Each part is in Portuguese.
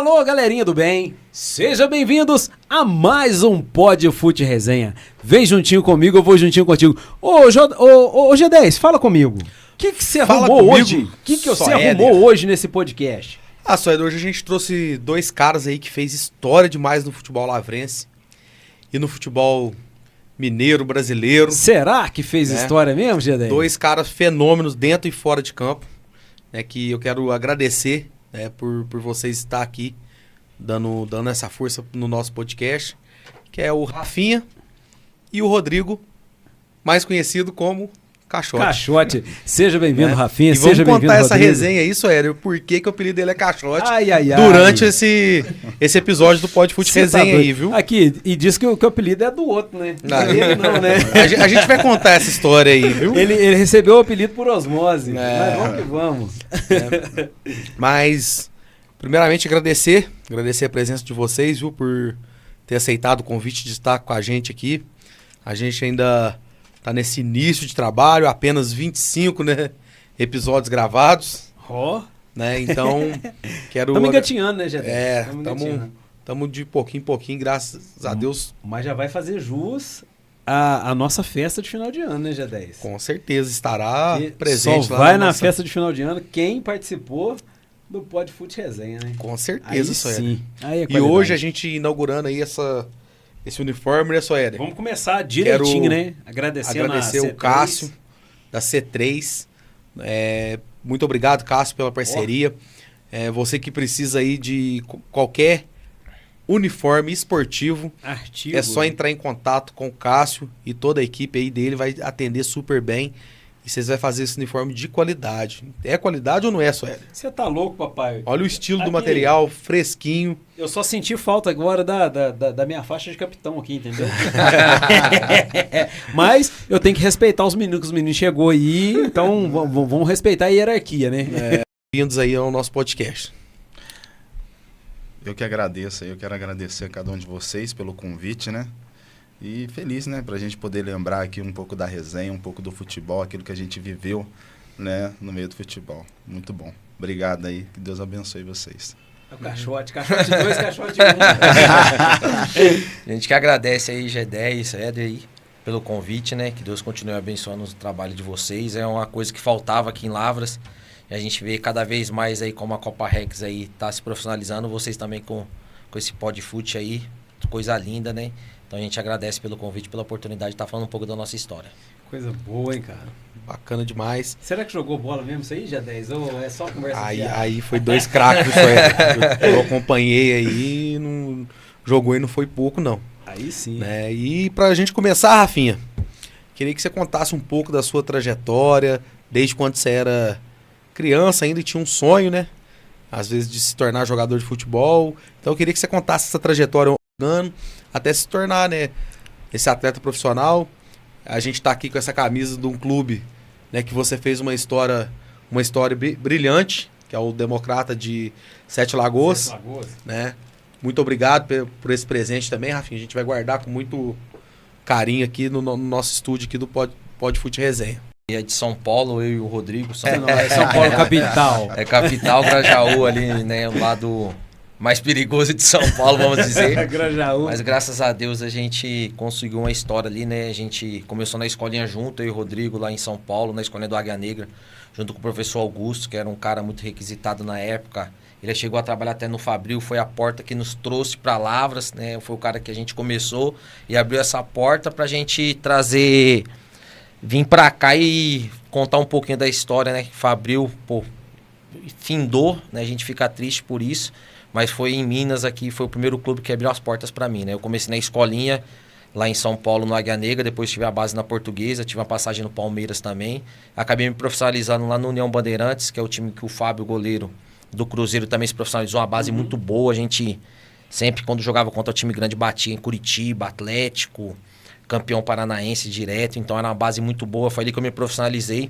Alô, galerinha do bem, sejam bem-vindos a mais um Pod Fute Resenha. Vem juntinho comigo, eu vou juntinho contigo. Ô G10, fala comigo. O que você arrumou hoje? O que você arrumou hoje nesse podcast? Éder, hoje a gente trouxe dois caras aí que fez história demais no futebol lavrense e no futebol mineiro brasileiro. Será que fez história mesmo, G10? Dois caras fenômenos dentro e fora de campo, que eu quero agradecer por vocês estar aqui dando essa força no nosso podcast, que é o Rafinha e o Rodrigo, mais conhecido como Caixote. Caixote. Seja bem-vindo, Rafinha. E seja vamos contar essa Rodrigo. resenha aí, Soério, por que o apelido dele é Caixote Ai. durante esse episódio do Pod Fute Resenha aí, viu? Aqui, e diz que o apelido é do outro, né? Dele não, né? A gente vai contar essa história aí, viu? Ele recebeu o apelido por osmose, mas vamos que vamos. Mas, primeiramente, agradecer a presença de vocês, viu, por ter aceitado o convite de estar com a gente aqui. A gente ainda tá nesse início de trabalho, apenas 25, episódios gravados. Então, quero... Estamos engatinhando, né, Gedé? Estamos de pouquinho em pouquinho, graças a Deus. Mas já vai fazer jus a nossa festa de final de ano, né, G10? Com certeza, estará presente só lá. Vai na festa de final de ano quem participou do Pod Fute Resenha, né? Com certeza, Soério. Sim. E hoje a gente inaugurando aí esse uniforme, né, Soério? Vamos começar direitinho, né? Agradecer o Cássio, da C3. Muito obrigado, Cássio, pela parceria. Você que precisa aí de qualquer uniforme esportivo, artigo, é só entrar em contato com o Cássio e toda a equipe aí dele vai atender super bem. E vocês vão fazer esse uniforme de qualidade. É qualidade ou não é, Soério? Você tá louco, papai? Olha o estilo do material, fresquinho. Eu só senti falta agora da minha faixa de capitão aqui, entendeu? Mas eu tenho que respeitar os meninos, que os meninos chegou aí, então vamos respeitar a hierarquia, né? Bem-vindos aí ao nosso podcast. Eu que agradeço, eu quero agradecer a cada um de vocês pelo convite, né? E feliz, né, pra gente poder lembrar aqui um pouco da resenha, um pouco do futebol, aquilo que a gente viveu, né, no meio do futebol. Muito bom. Obrigado aí, que Deus abençoe vocês. É o Caixote 2, Caixote 1. A gente que agradece aí, G10, Éder aí, pelo convite, né, que Deus continue abençoando o trabalho de vocês. É uma coisa que faltava aqui em Lavras, e a gente vê cada vez mais aí como a Copa Rex aí tá se profissionalizando, vocês também com esse Pod Fute aí, coisa linda, né? Então a gente agradece pelo convite, pela oportunidade de estar falando um pouco da nossa história. Coisa boa, hein, cara? Bacana demais. Será que jogou bola mesmo isso aí, G10? Ou é só conversa aí foi dois craques, eu acompanhei aí, não jogou e não foi pouco, não. Aí sim. E pra gente começar, Rafinha, queria que você contasse um pouco da sua trajetória, desde quando você era criança ainda e tinha um sonho, né? Às vezes de se tornar jogador de futebol. Então eu queria que você contasse essa trajetória jogando, até se tornar, esse atleta profissional. A gente tá aqui com essa camisa de um clube, que você fez uma história brilhante, que é o Democrata de Sete Lagoas. Muito obrigado por esse presente também, Rafinha. A gente vai guardar com muito carinho aqui no nosso estúdio aqui do Pod Fute Resenha. É de São Paulo, eu e o Rodrigo. São Paulo capital. É capital, Grajaú ali, né, o lado mais perigoso de São Paulo, vamos dizer. Grajaú. Mas graças a Deus a gente conseguiu uma história ali, né? A gente começou na escolinha junto, eu e o Rodrigo, lá em São Paulo, na escolinha do Águia Negra, junto com o professor Augusto, que era um cara muito requisitado na época. Ele chegou a trabalhar até no Fabril, foi a porta que nos trouxe para Lavras, né? Foi o cara que a gente começou e abriu essa porta pra gente trazer, vir pra cá e contar um pouquinho da história, né? Fabril, findou, né? A gente fica triste por isso. Mas foi em Minas aqui, foi o primeiro clube que abriu as portas para mim, né? Eu comecei na escolinha, lá em São Paulo, no Águia Negra, depois tive a base na Portuguesa, tive uma passagem no Palmeiras também. Acabei me profissionalizando lá no União Bandeirantes, que é o time que o Fábio, goleiro do Cruzeiro, também se profissionalizou, uma base muito boa. A gente sempre, quando jogava contra o time grande, batia em Curitiba, Atlético, campeão paranaense direto. Então era uma base muito boa, foi ali que eu me profissionalizei.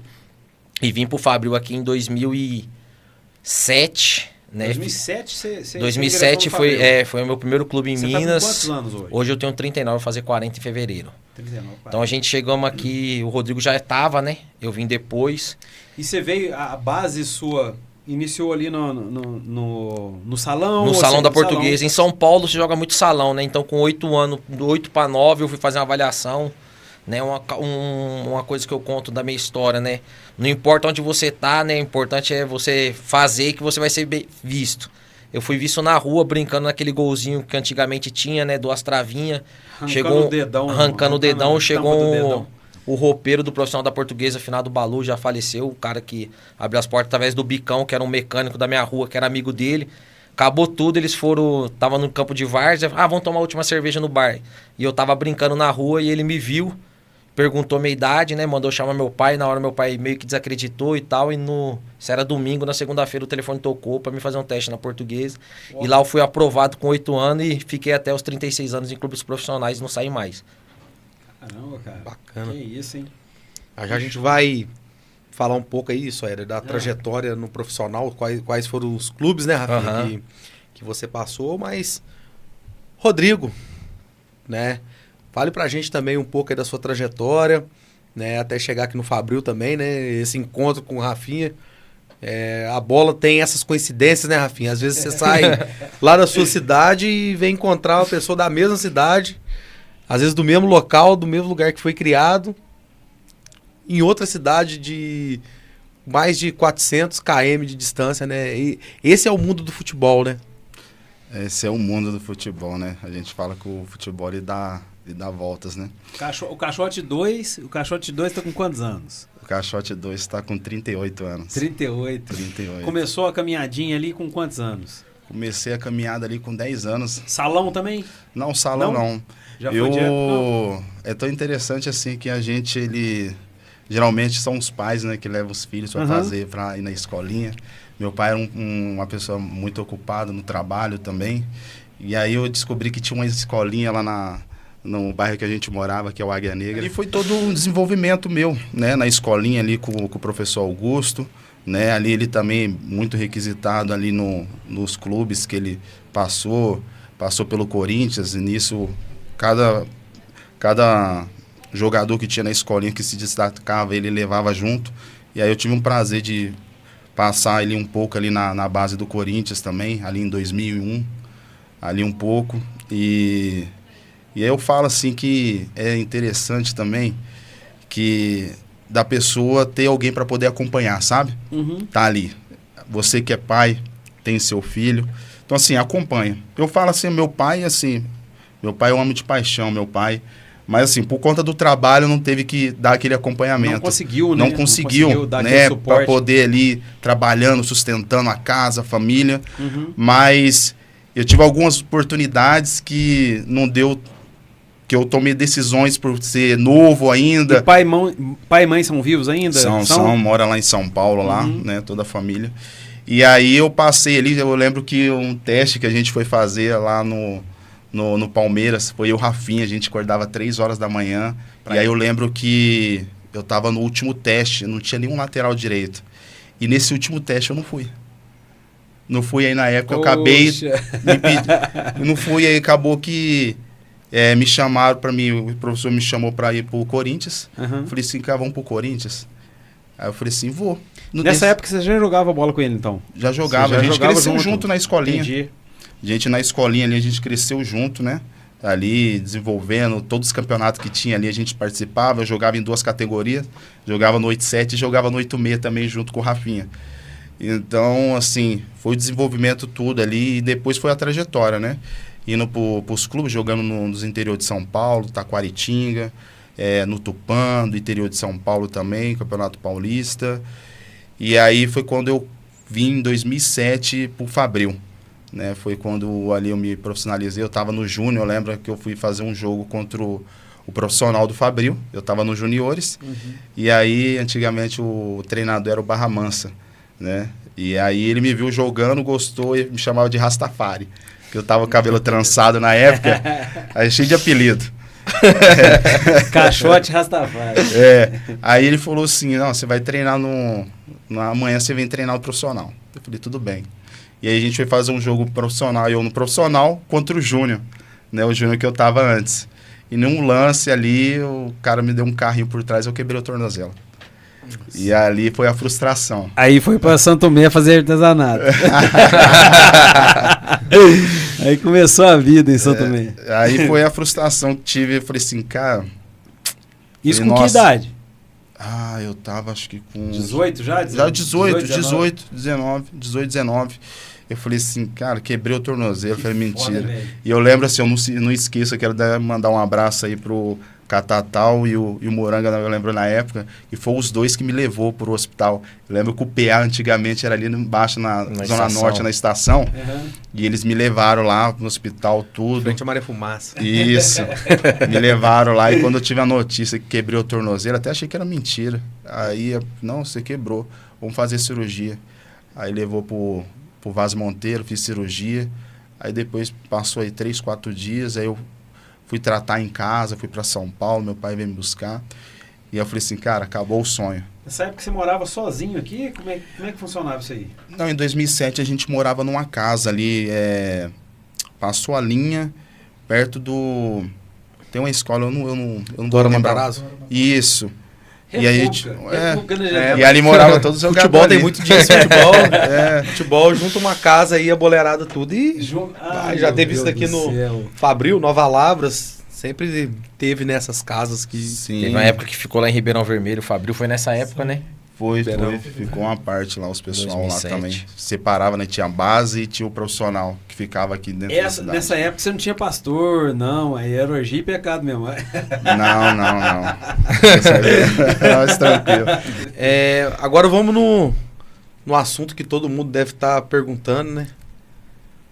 E vim pro Fabril aqui em 2007... 2007 foi o meu primeiro clube em Minas. Tá com quantos anos hoje? Hoje eu tenho 39, vou fazer 40 em fevereiro. 39, 40. Então a gente chegamos aqui, o Rodrigo já estava, né? Eu vim depois. E você veio, a base sua iniciou ali no salão? No salão da Portuguesa. Em São Paulo se joga muito salão, né? Então com 8 anos, do 8 para 9 eu fui fazer uma avaliação, né? Uma coisa que eu conto da minha história, né? Não importa onde você tá, né? O importante é você fazer que você vai ser visto. Eu fui visto na rua brincando naquele golzinho que antigamente tinha, né? 2 travinhas. Arrancando o dedão, chegou o roupeiro do profissional da Portuguesa, finado Balu, já faleceu. O cara que abriu as portas através do Bicão, que era um mecânico da minha rua, que era amigo dele. Acabou tudo, eles tava no campo de várzea. Vamos tomar a última cerveja no bar. E eu tava brincando na rua e ele me viu, perguntou minha idade, né? Mandou chamar meu pai. Na hora meu pai meio que desacreditou e tal. Isso era domingo, na segunda-feira o telefone tocou pra me fazer um teste na Portuguesa. E lá eu fui aprovado com 8 anos e fiquei até os 36 anos em clubes profissionais e não saí mais. Caramba, cara. Bacana. Que isso, hein? Já a gente vai falar um pouco aí, Soares, da trajetória no profissional, quais foram os clubes, né, Rafinha, que você passou, mas Rodrigo, né, fale pra gente também um pouco aí da sua trajetória, né, até chegar aqui no Fabril também, né, esse encontro com o Rafinha. A bola tem essas coincidências, né, Rafinha? Às vezes você sai lá da sua cidade e vem encontrar uma pessoa da mesma cidade, às vezes do mesmo local, do mesmo lugar que foi criado, em outra cidade de mais de 400 km de distância, né? E esse é o mundo do futebol, né? Esse é o mundo do futebol, né? A gente fala que o futebol ele dá voltas, né? O Caixote 2 tá com quantos anos? O Caixote 2 está com 38 anos. 38. Começou a caminhadinha ali com quantos anos? Comecei a caminhada ali com 10 anos. Salão também? Não, salão não. Já foi direto? Não. É tão interessante assim que a gente, geralmente são os pais, né, que levam os filhos para ir na escolinha. Meu pai era uma pessoa muito ocupada no trabalho também. E aí eu descobri que tinha uma escolinha lá no bairro que a gente morava, que é o Águia Negra. E foi todo um desenvolvimento meu, né, na escolinha ali com o professor Augusto, né, ali ele também muito requisitado ali nos clubes que ele passou pelo Corinthians, e nisso cada jogador que tinha na escolinha que se destacava, ele levava junto. E aí eu tive um prazer de passar ali um pouco ali na base do Corinthians também, ali em 2001, ali um pouco. E aí eu falo assim que é interessante também que da pessoa ter alguém para poder acompanhar, sabe? Tá ali. Você que é pai, tem seu filho. Então assim, acompanha. Eu falo assim, meu pai eu amo de paixão, meu pai. Mas assim, por conta do trabalho, não teve que dar aquele acompanhamento. Não conseguiu, né? Não conseguiu dar aquele suporte. Para poder ali, trabalhando, sustentando a casa, a família. Mas eu tive algumas oportunidades que não deu, que eu tomei decisões por ser novo ainda. E pai e mãe são vivos ainda? São, mora lá em São Paulo, lá, né? Toda a família. E aí eu passei ali, eu lembro que um teste que a gente foi fazer lá no Palmeiras, foi o Rafinha, a gente acordava 3 horas da manhã, e aí eu lembro que eu tava no último teste, não tinha nenhum lateral direito, e nesse último teste eu não fui. Não fui, aí na época eu acabei, não fui, aí acabou que me chamaram para mim, o professor me chamou para ir pro Corinthians, eu falei assim, cara, vamos pro Corinthians? Aí eu falei assim, vou. Nessa época você já jogava bola com ele, então? Já jogava, a gente cresceu junto na escolinha. Entendi. A gente na escolinha ali, a gente cresceu junto, né? Ali desenvolvendo todos os campeonatos que tinha ali, a gente participava. Eu jogava em 2 categorias, jogava no 8-7 e jogava no 8-6 também junto com o Rafinha. Então, assim, foi o desenvolvimento tudo ali e depois foi a trajetória, né? Indo pros clubes, jogando nos interior de São Paulo, Taquaritinga, no Tupã, do interior de São Paulo também, Campeonato Paulista. E aí foi quando eu vim em 2007 pro Fabril. Né, foi quando ali eu me profissionalizei, eu estava no Júnior, lembra que eu fui fazer um jogo contra o profissional do Fabril, eu estava nos juniores, e aí antigamente o treinador era o Barra Mansa, né, e aí ele me viu jogando, gostou e me chamava de Rastafari, que eu tava com o cabelo trançado na época, aí cheio de apelido. Caixote Rastafari. Aí ele falou assim, não, você vai treinar amanhã você vem treinar o profissional. Eu falei, tudo bem. E aí a gente foi fazer um jogo profissional, eu no profissional, contra o Júnior, né? O Júnior que eu tava antes. E num lance ali, o cara me deu um carrinho por trás, eu quebrei o tornozelo. E ali foi a frustração. Aí foi pra Santo Tomé fazer artesanato. Aí começou a vida em Santo Tomé. Aí foi a frustração que tive. Eu falei assim, cara... Isso falei, com que idade? eu tava acho que com... 18 já? Já 18, 19. Eu falei assim, cara, quebrei o tornozelo. Eu falei, mentira. Foda, e eu lembro assim, eu não esqueço, eu quero mandar um abraço aí pro Catatal e o Moranga, eu lembro na época, e foi os dois que me levou pro hospital. Eu lembro que o PA antigamente era ali embaixo, na Zona estação. Norte, na estação, e eles me levaram lá no hospital, tudo. Frente a Maria Fumaça. Isso. Me levaram lá e quando eu tive a notícia que quebrei o tornozelo, até achei que era mentira. Aí, não, você quebrou, vamos fazer cirurgia. Aí levou pro Vaz Monteiro, fiz cirurgia. Aí depois passou aí 3, 4 dias, aí eu fui tratar em casa, fui para São Paulo, meu pai veio me buscar. E eu falei assim, cara, acabou o sonho. Nessa época você morava sozinho aqui? Como é que funcionava isso aí? Não, em 2007 a gente morava numa casa ali, passou a linha, perto do... Tem uma escola, eu não Dora vou lembrar. Matarazzo? Isso. E aí, E ali morava todos os jogadores. Futebol tem muito disso, futebol. Futebol junta uma casa aí, a boleirada tudo e... já teve isso aqui no Fabril, Nova Lavras, sempre teve nessas casas que... Sim. Teve uma época que ficou lá em Ribeirão Vermelho, o Fabril foi nessa época, né? Ficou uma parte lá, os pessoal 2007. lá também. Separava, né? Tinha a base e tinha o profissional que ficava aqui dentro da cidade. Nessa época você não tinha pastor, não. Aí era orgia e pecado mesmo. Não. Mas tranquilo. Agora vamos no assunto que todo mundo deve estar perguntando, né?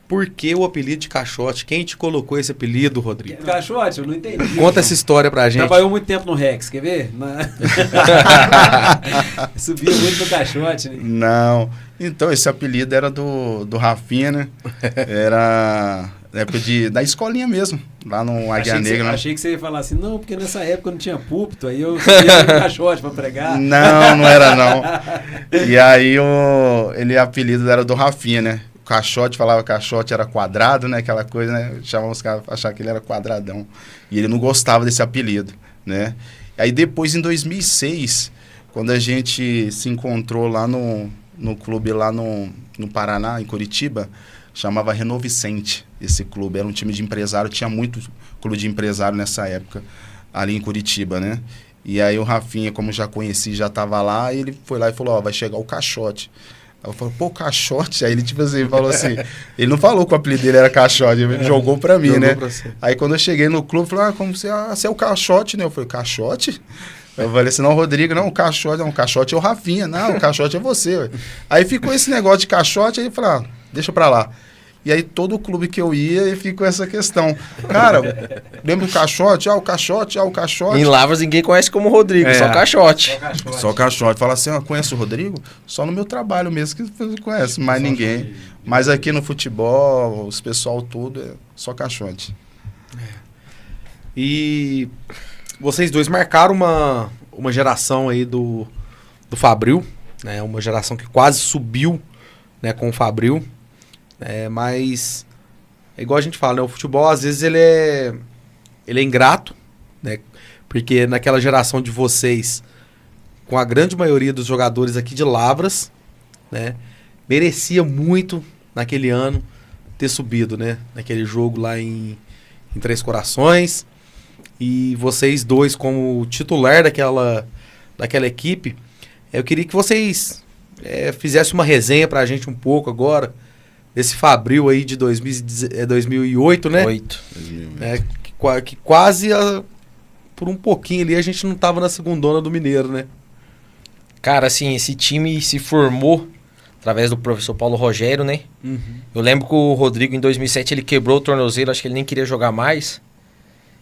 Por que o apelido de Caixote? Quem te colocou esse apelido, Rodrigo? Caixote, eu não entendi. Conta essa história pra gente. Trabalhou muito tempo no Rex, quer ver? Subia muito no Caixote, né? Não. Então, esse apelido era do Rafinha, né? Era na época da escolinha mesmo, lá no Águia Negra. Achei que você ia falar assim, não, porque nessa época não tinha púlpito, aí eu subia no Caixote pra pregar. Não era não. E aí, o apelido era do Rafinha, né? Caixote, falava Caixote era quadrado, né? Aquela coisa, né? Chamavam os caras pra achar que ele era quadradão. E ele não gostava desse apelido, né? Aí depois, em 2006, quando a gente se encontrou lá no clube lá no Paraná, em Curitiba, chamava Renovicente esse clube. Era um time de empresário, tinha muito clube de empresário nessa época, ali em Curitiba, né? E aí o Rafinha, como já conheci, já tava lá, e ele foi lá e falou, vai chegar o Caixote. Aí eu falei, Caixote? Aí ele tipo assim, falou assim, ele não falou que o apelido dele era Caixote, ele jogou pra mim, né? Aí quando eu cheguei no clube, falou, como você é o Caixote, né? Eu falei, Caixote? Eu falei assim, não, Rodrigo, não, o Caixote é o Rafinha, não, o Caixote é você. Ué. Aí ficou esse negócio de Caixote, aí eu falei, deixa pra lá. E aí todo clube que eu ia, ficou essa questão. Cara, lembra o Caixote? O Caixote. Em Lavras ninguém conhece como Rodrigo, só Caixote. Só Caixote. Fala assim, conhece o Rodrigo? Só no meu trabalho mesmo que você conhece, mais ninguém. Mas aqui no futebol, os pessoal tudo, é só Caixote. E vocês dois marcaram uma geração aí do Fabril, né? Uma geração que quase subiu, né, com o Fabril. Mas é igual a gente fala, né? O futebol às vezes ele é ingrato, né? Porque naquela geração de vocês, com a grande maioria dos jogadores aqui de Lavras, né? Merecia muito naquele ano ter subido, né? Naquele jogo lá em Três Corações. E vocês dois como titular daquela equipe, eu queria que vocês fizessem uma resenha pra gente um pouco agora. Esse Fabril aí de 2008, né? 2008. Que quase, por um pouquinho ali, a gente não tava na segundona do Mineiro, né? Cara, assim, esse time se formou através do professor Paulo Rogério, né? Uhum. Eu lembro que o Rodrigo, em 2007, ele quebrou o tornozelo, acho que ele nem queria jogar mais.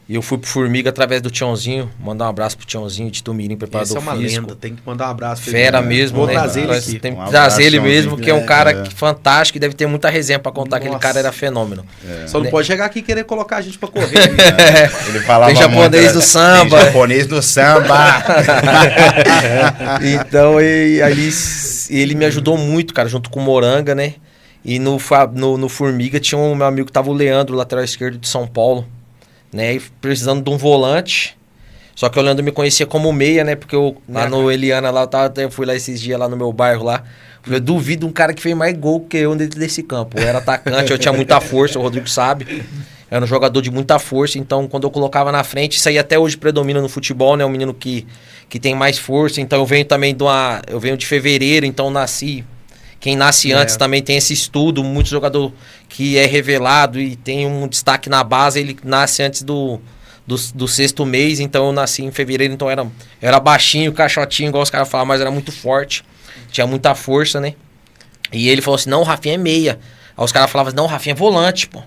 E eu fui pro Formiga através do Tiãozinho, mandar um abraço pro Tiãozinho de Tumirim, preparador físico. Essa é uma lenda, tem que mandar um abraço pra Fera mesmo, Vou né? trazer ele aqui. Tem que trazer ele mesmo, que é um cara fantástico e deve ter muita resenha pra contar. Nossa. Aquele cara era fenômeno. Só não pode chegar aqui e querer colocar a gente pra correr. Ele falava tem japonês do samba. Tem japonês do samba. Então, ele me ajudou muito, cara, junto com o Moranga, né? E no Formiga tinha um meu amigo que tava o Leandro, lateral esquerdo de São Paulo, né? E precisando de um volante. Só que o Leandro me conhecia como meia, né? Porque eu, lá no Eliana, lá, eu fui lá esses dias lá no meu bairro lá. Eu duvido um cara que fez mais gol que eu dentro desse campo. Eu era atacante, eu tinha muita força, o Rodrigo sabe. Eu era um jogador de muita força, então quando eu colocava na frente, isso aí até hoje predomina no futebol, né? Um menino que tem mais força. Então eu venho também eu venho de fevereiro, então nasci. Quem nasce antes também tem esse estudo. Muito jogador que é revelado e tem um destaque na base, ele nasce antes do 6º mês, então eu nasci em fevereiro, então eu era baixinho, caixotinho, igual os caras falam, mas era muito forte, tinha muita força, né? E ele falou assim, não, o Rafinha é meia. Aí os caras falavam assim, não, o Rafinha é volante, pô.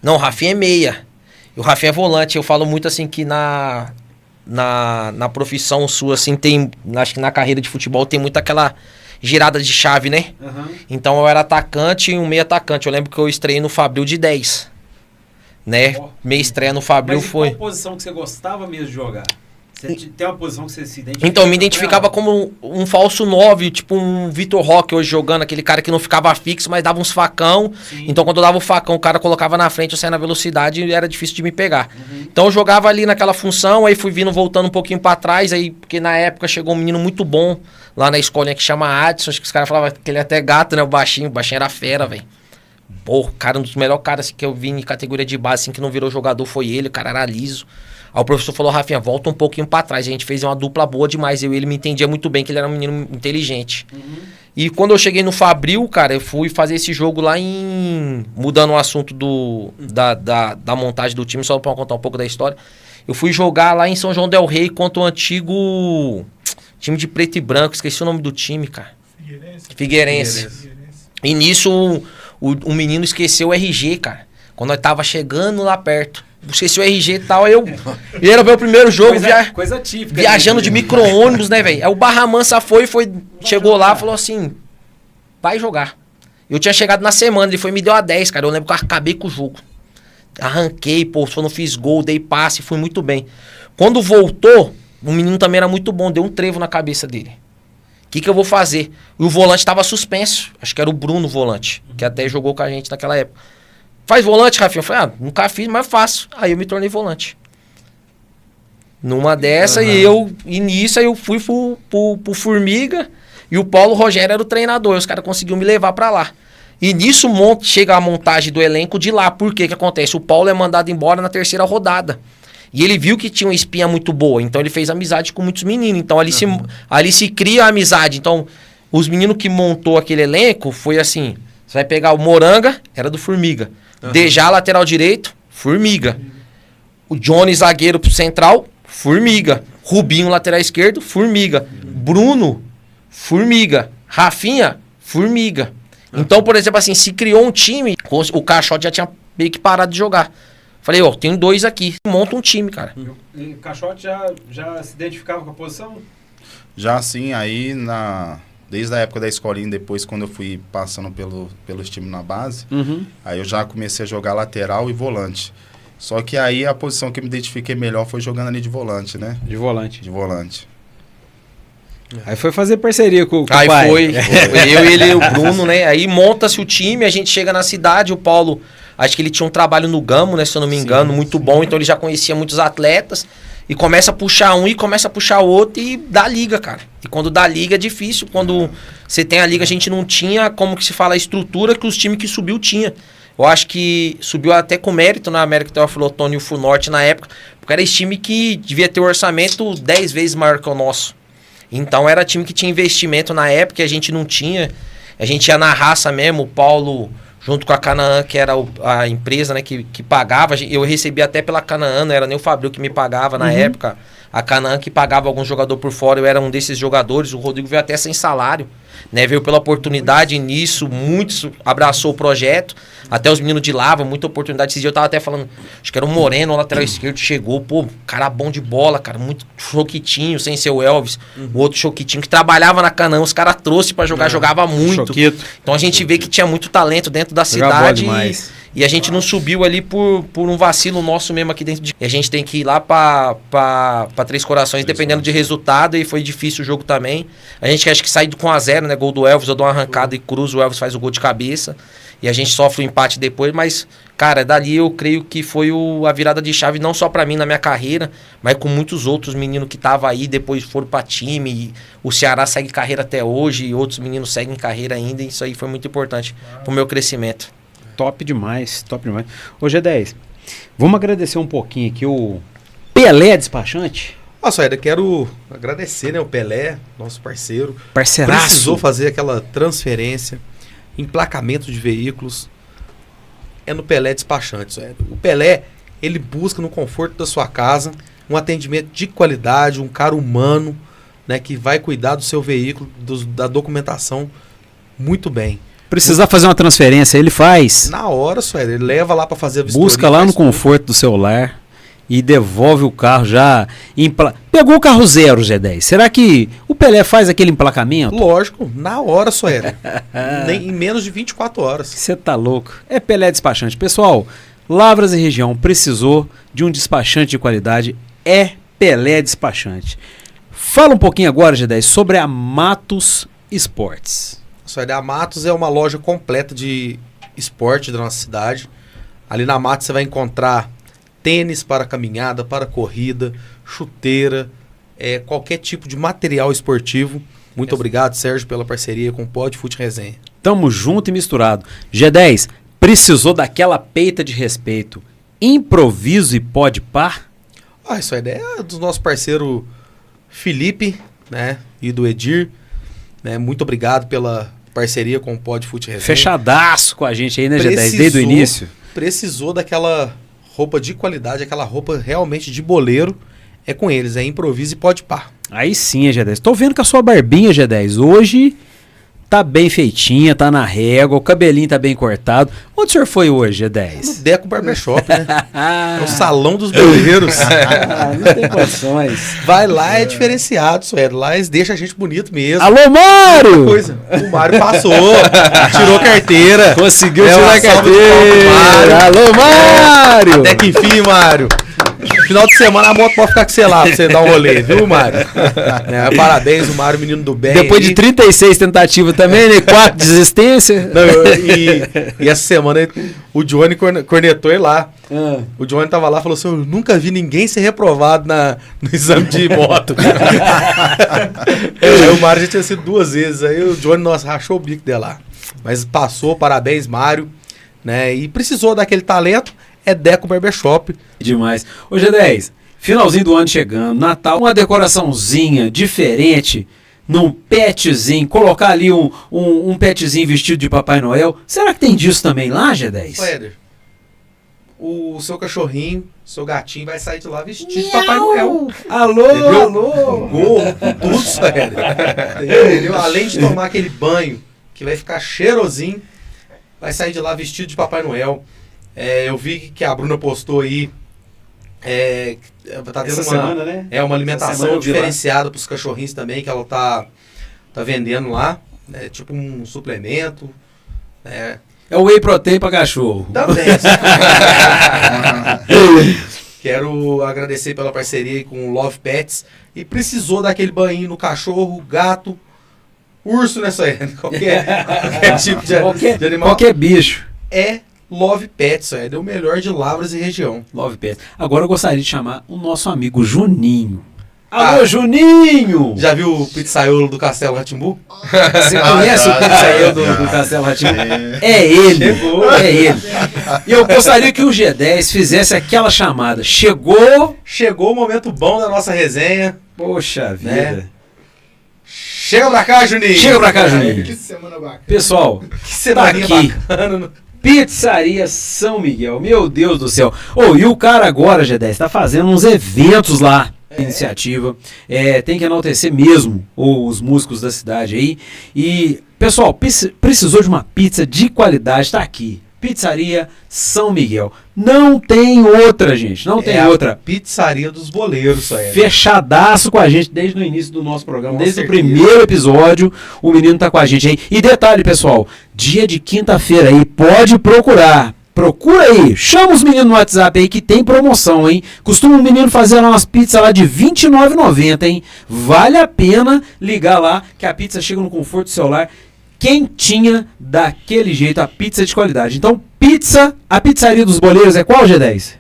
Não, o Rafinha é meia. E o Rafinha é volante. Eu falo muito assim que na profissão sua, assim, tem, acho que na carreira de futebol tem muito aquela girada de chave, né? Então eu era atacante e um meia atacante. Eu lembro que eu estreiei no Fabril de 10. Né? Minha estreia no Fabril foi... Qual posição que você gostava mesmo de jogar? Você tem uma posição que você se identifica? Então, eu me identificava como um falso 9, tipo um Vitor Roque hoje jogando, aquele cara que não ficava fixo, mas dava uns facão. Sim. Então, quando eu dava o facão, o cara colocava na frente, eu saía na velocidade e era difícil de me pegar. Então, eu jogava ali naquela função, aí fui vindo, voltando um pouquinho pra trás, aí, porque na época chegou um menino muito bom lá na escolinha que chama Adson, acho que os caras falavam que ele é até gato, né? O baixinho era fera, velho. Pô, cara, um dos melhores caras assim, que eu vi em categoria de base, assim, que não virou jogador, foi ele, o cara era liso. Aí o professor falou, Rafinha, volta um pouquinho pra trás. A gente fez uma dupla boa demais. Eu e ele me entendia muito bem, que ele era um menino inteligente. E quando eu cheguei no Fabril, cara, eu fui fazer esse jogo lá mudando o assunto da montagem do time, só pra contar um pouco da história. Eu fui jogar lá em São João del Rei contra o antigo time de preto e branco. Esqueci o nome do time, cara. Figueirense. E nisso... O menino esqueceu o RG, cara. Quando nós tava chegando lá perto. Esqueci o RG e tal, aí e era o meu primeiro jogo, coisa típica. Viajando de micro-ônibus, né, velho? Aí o Barra Mansa chegou lá e falou assim, vai jogar. Eu tinha chegado na semana, ele foi e me deu a 10, cara. Eu lembro que eu acabei com o jogo. Arranquei, pô, não fiz gol, dei passe, fui muito bem. Quando voltou, o menino também era muito bom, deu um trevo na cabeça dele. O que eu vou fazer? E o volante estava suspenso. Acho que era o Bruno, o volante, que até jogou com a gente naquela época. Faz volante, Rafinha? Eu falei, nunca fiz, mas faço. Aí eu me tornei volante. Numa dessa, e nisso aí eu fui pro Formiga, e o Paulo Rogério era o treinador. Os caras conseguiram me levar pra lá. E nisso chega a montagem do elenco de lá. Por que acontece? O Paulo é mandado embora na 3ª rodada. E ele viu que tinha uma espinha muito boa, então ele fez amizade com muitos meninos. Então ali se cria a amizade. Então, os meninos que montou aquele elenco foi assim: você vai pegar o Moranga, era do Formiga. Dejá, lateral direito, Formiga. O Johnny, zagueiro pro central, Formiga. Rubinho, lateral esquerdo, Formiga. Bruno, Formiga. Rafinha, Formiga. Então, por exemplo, assim, se criou um time, o Caixote já tinha meio que parado de jogar. Falei, tem 2 aqui. Monta um time, cara. E o Caixote já se identificava com a posição? Já sim, aí desde a época da escolinha, depois quando eu fui passando pelos times na base, aí eu já comecei a jogar lateral e volante. Só que aí a posição que eu me identifiquei melhor foi jogando ali de volante, né? De volante. De volante. Aí foi fazer parceria com o pai. Aí foi eu e ele e o Bruno, né? Aí monta-se o time, a gente chega na cidade, o Paulo... Acho que ele tinha um trabalho no Gamo, né? Se eu não me engano, muito bom. Então ele já conhecia muitos atletas. E começa a puxar um e começa a puxar o outro e dá liga, cara. E quando dá liga é difícil. Quando você tem a liga, a gente não tinha, como que se fala, a estrutura que os times que subiu tinha. Eu acho que subiu até com mérito na América Teófilo Otoni e o Funorte na época. Porque era esse time que devia ter um orçamento 10 vezes maior que o nosso. Então era time que tinha investimento na época e a gente não tinha. A gente ia na raça mesmo, o Paulo... junto com a Canaã, que era a empresa, né, que pagava. Eu recebia até pela Canaã, não era nem o Fabril que me pagava na época. A Canaã que pagava algum jogador por fora, eu era um desses jogadores. O Rodrigo veio até sem salário, né, veio pela oportunidade nisso, muitos abraçou o projeto. Até os meninos de Lava, muita oportunidade. Esse dia eu tava até falando, acho que era o Moreno, o lateral esquerdo, chegou, pô, cara bom de bola, cara, muito choquitinho, sem ser o Elvis. O outro choquitinho que trabalhava na Canaã, os caras trouxe pra jogar, jogava muito. Choquito. Então a gente vê que tinha muito talento dentro da cidade e a gente não subiu ali por um vacilo nosso mesmo aqui dentro de... E a gente tem que ir lá pra Três Corações, dependendo de resultado, e foi difícil o jogo também. A gente acha que sai com 1-0, né, gol do Elvis, eu dou uma arrancada e cruzo, o Elvis faz o gol de cabeça. e a gente sofre o empate depois, mas, cara, dali eu creio que foi a virada de chave, não só pra mim na minha carreira, mas com muitos outros meninos que estavam aí, depois foram pra time, e o Ceará segue carreira até hoje, e outros meninos seguem carreira ainda, e isso aí foi muito importante pro meu crescimento. Top demais, top demais. Ô G10, vamos agradecer um pouquinho aqui o Pelé Despachante. Nossa, eu quero agradecer, né, o Pelé, nosso parceiro. Parceiraço. Precisou fazer aquela transferência, emplacamento de veículos. É no Pelé Despachante. O Pelé, ele busca no conforto da sua casa um atendimento de qualidade, um cara humano, né, que vai cuidar do seu veículo, da documentação muito bem. Precisar fazer uma transferência, ele faz. Na hora, ele leva lá para fazer a vistoria. Busca lá no conforto do seu lar e devolve o carro já. Pegou o carro zero, G10. Será que o Pelé faz aquele emplacamento? Lógico, na hora, em menos de 24 horas. Você tá louco. É Pelé Despachante. Pessoal, Lavras e região precisou de um despachante de qualidade. É Pelé Despachante. Fala um pouquinho agora, G10, sobre a Matos Esportes. A Matos é uma loja completa de esporte da nossa cidade. Ali na Matos você vai encontrar tênis para caminhada, para corrida, chuteira, qualquer tipo de material esportivo. Muito obrigado, Sérgio, pela parceria com o Pod Fute Resenha. Tamo junto e misturado. G10, precisou daquela peita de respeito. Improviso e pode par? Isso aí é dos nossos parceiros Felipe, né, e do Edir. Né, muito obrigado pela parceria com o Pod Fute Resenha. Fechadaço com a gente aí, né, G10, desde o início. Precisou daquela roupa de qualidade, aquela roupa realmente de boleiro, é com eles, é improviso e pode par. Aí sim, G10. Tô vendo que a sua barbinha, G10, hoje tá bem feitinha, tá na régua, o cabelinho tá bem cortado. Onde o senhor foi hoje, G10? No Deco Barbershop, né? É o salão dos boleiros. Não tem condições. Vai lá, é diferenciado, lá eles deixam a gente bonito mesmo. Alô, Mário! O Mário passou, tirou carteira. Conseguiu tirar a carteira. Alô, Mário! Até que enfim, Mário. Final de semana a moto pode ficar com você lá pra você dar um rolê, viu, Mário? Parabéns, o Mário, menino do bem. Depois de 36 tentativas também, né? 4 desistências. E essa semana o Johnny cornetou ele lá. O Johnny tava lá e falou assim: eu nunca vi ninguém ser reprovado no exame de moto. Aí o Mário já tinha sido 2 vezes. Aí o Johnny, nossa, rachou o bico dele lá. Mas passou, parabéns, Mário. Né? E precisou daquele talento. É Deco Barbershop. Demais. Ô G10, finalzinho do ano chegando, Natal, uma decoraçãozinha diferente, num petzinho, colocar ali um petzinho vestido de Papai Noel. Será que tem disso também lá, G10? Éder, o seu cachorrinho, seu gatinho vai sair de lá vestido de Papai Noel. Alô, entendeu? alô. Gorro, tudo, Éder. Entendeu? Além de tomar aquele banho, que vai ficar cheirosinho, vai sair de lá vestido de Papai Noel. Eu vi que a Bruna postou aí. Tá tendo semana, né? Uma alimentação diferenciada para os cachorrinhos também, que ela tá vendendo lá. Tipo um suplemento. É o whey protein para cachorro. Também. Quero agradecer pela parceria aí com o Love Pets. E precisou daquele banho no cachorro, gato, urso, né? Qualquer tipo de animal. Qualquer bicho. Love Pets, é o melhor de Lavras e região. Love Pets. Agora eu gostaria de chamar o nosso amigo Juninho. Alô, Juninho! Já viu o pizzaiolo do Castelo Rá-Tim-Bum? Você conhece o pizzaiolo do Castelo Rá-Tim-Bum? É ele. É ele. E eu gostaria que o G10 fizesse aquela chamada. Chegou o momento bom da nossa resenha. Poxa vida. Né? Chega pra cá, Juninho. Chega pra cá, Juninho. Que semana bacana. Pessoal, que semana bacana. Pizzaria São Miguel, meu Deus do céu. E o cara agora, G10, tá fazendo uns eventos lá, iniciativa. Tem que enaltecer mesmo os músicos da cidade aí. E, pessoal, precisou de uma pizza de qualidade, tá aqui. Pizzaria São Miguel. Não tem outra, gente. Não tem outra. Pizzaria dos boleiros, isso aí. Fechadaço com a gente desde o início do nosso programa. Desde o primeiro episódio, o menino tá com a gente aí. E detalhe, pessoal, dia de quinta-feira aí, pode procurar. Procura aí, chama os meninos no WhatsApp aí que tem promoção, hein? Costuma um menino fazer umas pizzas lá de R$29,90, hein? Vale a pena ligar lá que a pizza chega no conforto do celular. quentinha, daquele jeito, a pizza de qualidade. Então, a pizzaria dos boleiros é qual, G10?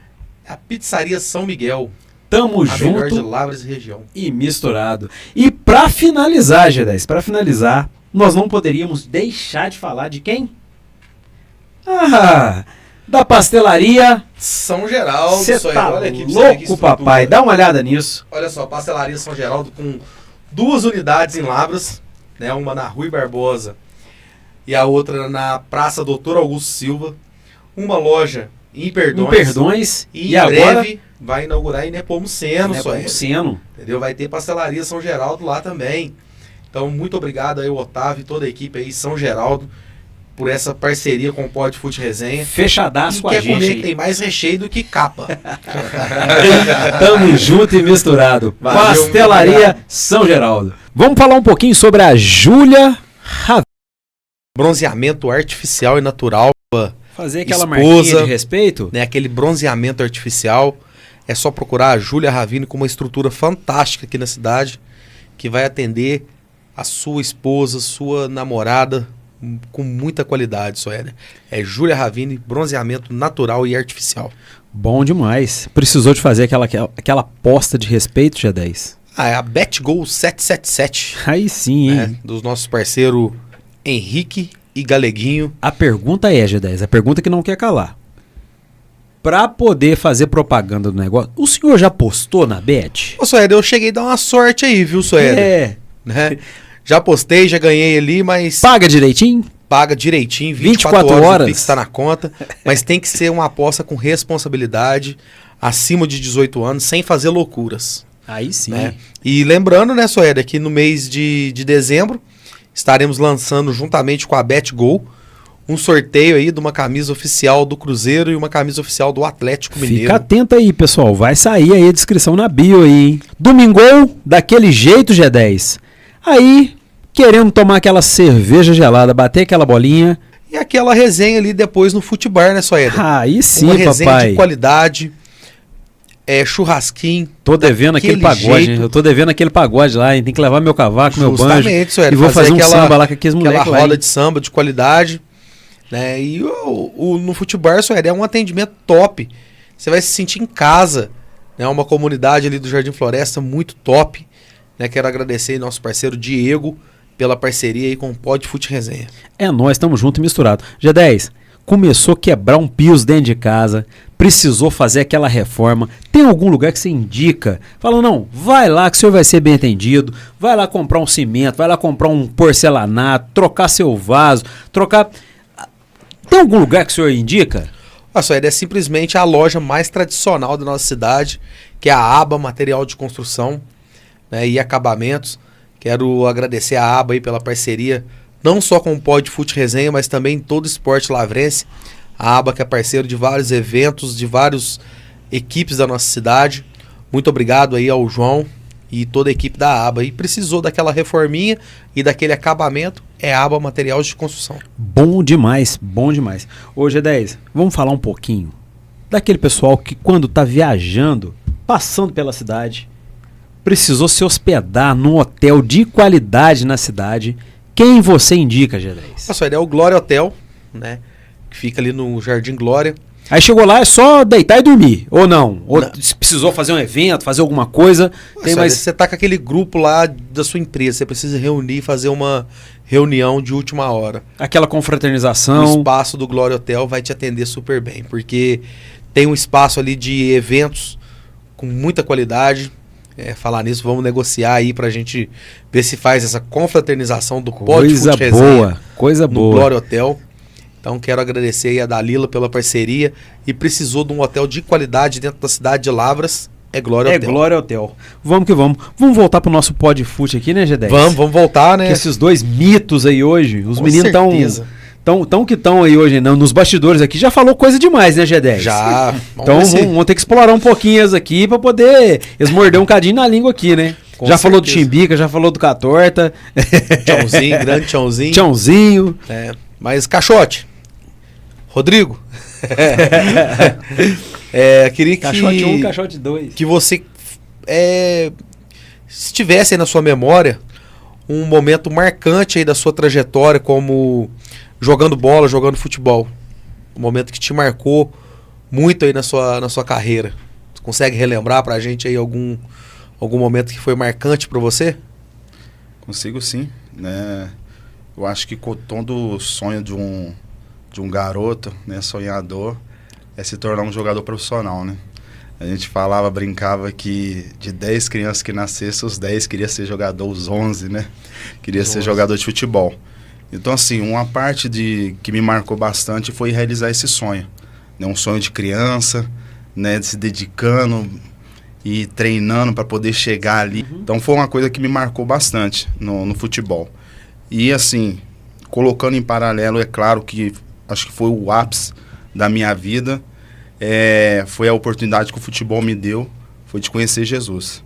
A Pizzaria São Miguel. Tamo A melhor de junto Lavras e região. e misturado. E pra finalizar, G10, nós não poderíamos deixar de falar de quem? Da pastelaria São Geraldo. Você Soeiro, tá olha aqui pra você ver que louco, estrutura. papai. Dá uma olhada nisso. Olha só, Pastelaria São Geraldo com 2 unidades em Lavras, né? Uma na Rui Barbosa e a outra na Praça Doutor Augusto Silva. Uma loja em Perdões. E em agora? breve vai inaugurar em Nepomuceno, Soeiro. Nepomuceno. Entendeu? Vai ter Pastelaria São Geraldo lá também. Então, muito obrigado aí, o Otávio e toda a equipe aí, São Geraldo, por essa parceria com o Pod Fute Resenha. Fechadaço E com a quer gente. comer que aí. tem mais recheio do que capa. Tamo junto e misturado. Valeu, muito Pastelaria obrigado. São Geraldo. Vamos falar um pouquinho sobre a Júlia Ravini. Bronzeamento artificial e natural, Fazer aquela Esposa. marquinha de respeito. né? Aquele bronzeamento artificial. É só procurar a Júlia Ravini com uma estrutura fantástica aqui na cidade, que vai atender a sua esposa, sua namorada, com muita qualidade, Soélia. É Júlia Ravini, bronzeamento natural e artificial. Bom demais. Precisou de fazer aquela aposta de respeito, G10. É a BetGo 777, Aí sim, hein? né? Dos nossos parceiros Henrique e Galeguinho. A pergunta é, G10, a pergunta que não quer calar. Pra poder fazer propaganda do negócio, o senhor já postou na Bet? Ô, Soélia, eu cheguei a dar uma sorte aí, viu, Soélia? É. Né? Já postei, já ganhei ali, mas Paga direitinho? paga direitinho, 24 horas. o Pix tá na conta, mas tem que ser uma aposta com responsabilidade, acima de 18 anos, sem fazer loucuras. Aí sim. Né? E lembrando, né, Soélia, que no mês de dezembro estaremos lançando juntamente com a BetGo um sorteio aí de uma camisa oficial do Cruzeiro e uma camisa oficial do Atlético Mineiro. Fica atento aí, pessoal. Vai sair aí a descrição na bio aí, hein? Domingou, daquele jeito, G10. Aí, querendo tomar aquela cerveja gelada, bater aquela bolinha. E aquela resenha ali depois no Futebar, né, Soélia? Aí sim, uma resenha papai. de qualidade, churrasquinho. Tô devendo aquele daquele pagode, jeito. hein? Eu tô devendo aquele pagode lá, hein? Tem que levar meu cavaco, meu banjo. Justamente, Soélia, E vou fazer um samba lá com aqueles aquela moleques lá. roda hein? de samba de qualidade. Né? E no Futebar, Soélia, é um atendimento top. Você vai se sentir em casa. Né? Uma comunidade ali do Jardim Floresta muito top. Né? Quero agradecer aí nosso parceiro Diego pela parceria aí com o Pod Fute Resenha. É nóis, tamo junto e misturado. G10, começou a quebrar um pios dentro de casa, precisou fazer aquela reforma. Tem algum lugar que você indica? Fala, não, vai lá que o senhor vai ser bem atendido. Vai lá comprar um cimento, vai lá comprar um porcelanato, trocar seu vaso, trocar... Tem algum lugar que o senhor indica? Nossa, é simplesmente a loja mais tradicional da nossa cidade, que é a ABA Material de Construção, né, e Acabamentos. Quero agradecer a ABA aí pela parceria, não só com o Pod Fute Resenha, mas também todo o esporte lavrense. A ABA que é parceiro de vários eventos, de várias equipes da nossa cidade. Muito obrigado aí ao João e toda a equipe da ABA. E precisou daquela reforminha e daquele acabamento, é ABA Material de Construção. Bom demais, bom demais. Ô G10, vamos falar um pouquinho daquele pessoal que quando tá viajando, passando pela cidade, precisou se hospedar num hotel de qualidade na cidade. Quem você indica, G10? Nossa, é o Glória Hotel, né? Que fica ali no Jardim Glória. Aí chegou lá, é só deitar e dormir, ou não? Ou se precisou fazer um evento, fazer alguma coisa, tem mais... Você tá com aquele grupo lá da sua empresa, você precisa reunir e fazer uma reunião de última hora. Aquela O confraternização. espaço do Glória Hotel vai te atender super bem, porque tem um espaço ali de eventos com muita qualidade. Falar nisso, vamos negociar aí pra gente ver se faz essa confraternização do Pod Coisa Fute boa, Resenha coisa no boa. Glória Hotel. Então quero agradecer aí a Dalila pela parceria e precisou de um hotel de qualidade dentro da cidade de Lavras, é Glória Hotel. Glória Hotel. Vamos que vamos. Vamos voltar pro nosso Pod Fute aqui, né, G10? Vamos voltar, né? Que esses dois mitos aí hoje, os Com meninos certeza. estão aí hoje, não, nos bastidores aqui, já falou coisa demais, né, G10? Já. Então ver se- vamos ter que explorar um pouquinho eles aqui pra poder eles morder um cadinho na língua aqui, né? Com já falou do certeza. Chimbica, já falou do Catorta, Tchãozinho, grande Tchãozinho. Tchãozinho. Mas, Caixote, Rodrigo, queria Caixote 1, caixote 2. que você estivesse aí na sua memória um momento marcante aí da sua trajetória como jogando bola, jogando futebol. Um momento que te marcou muito aí na sua carreira. Você consegue relembrar pra gente aí algum momento que foi marcante pra você? Consigo sim, né? Eu acho que todo sonho de um garoto, né, sonhador, é se tornar um jogador profissional, né? A gente brincava que de 10 crianças que nascessem, os 10 queriam ser jogador, os 11, né? Queria ser jogador de futebol. Então, assim, uma parte que me marcou bastante foi realizar esse sonho. Né? Um sonho de criança, né? Se dedicando e treinando para poder chegar ali. Então, foi uma coisa que me marcou bastante no futebol. E, assim, colocando em paralelo, é claro que acho que foi o ápice da minha vida. Foi a oportunidade que o futebol me deu, foi de conhecer Jesus.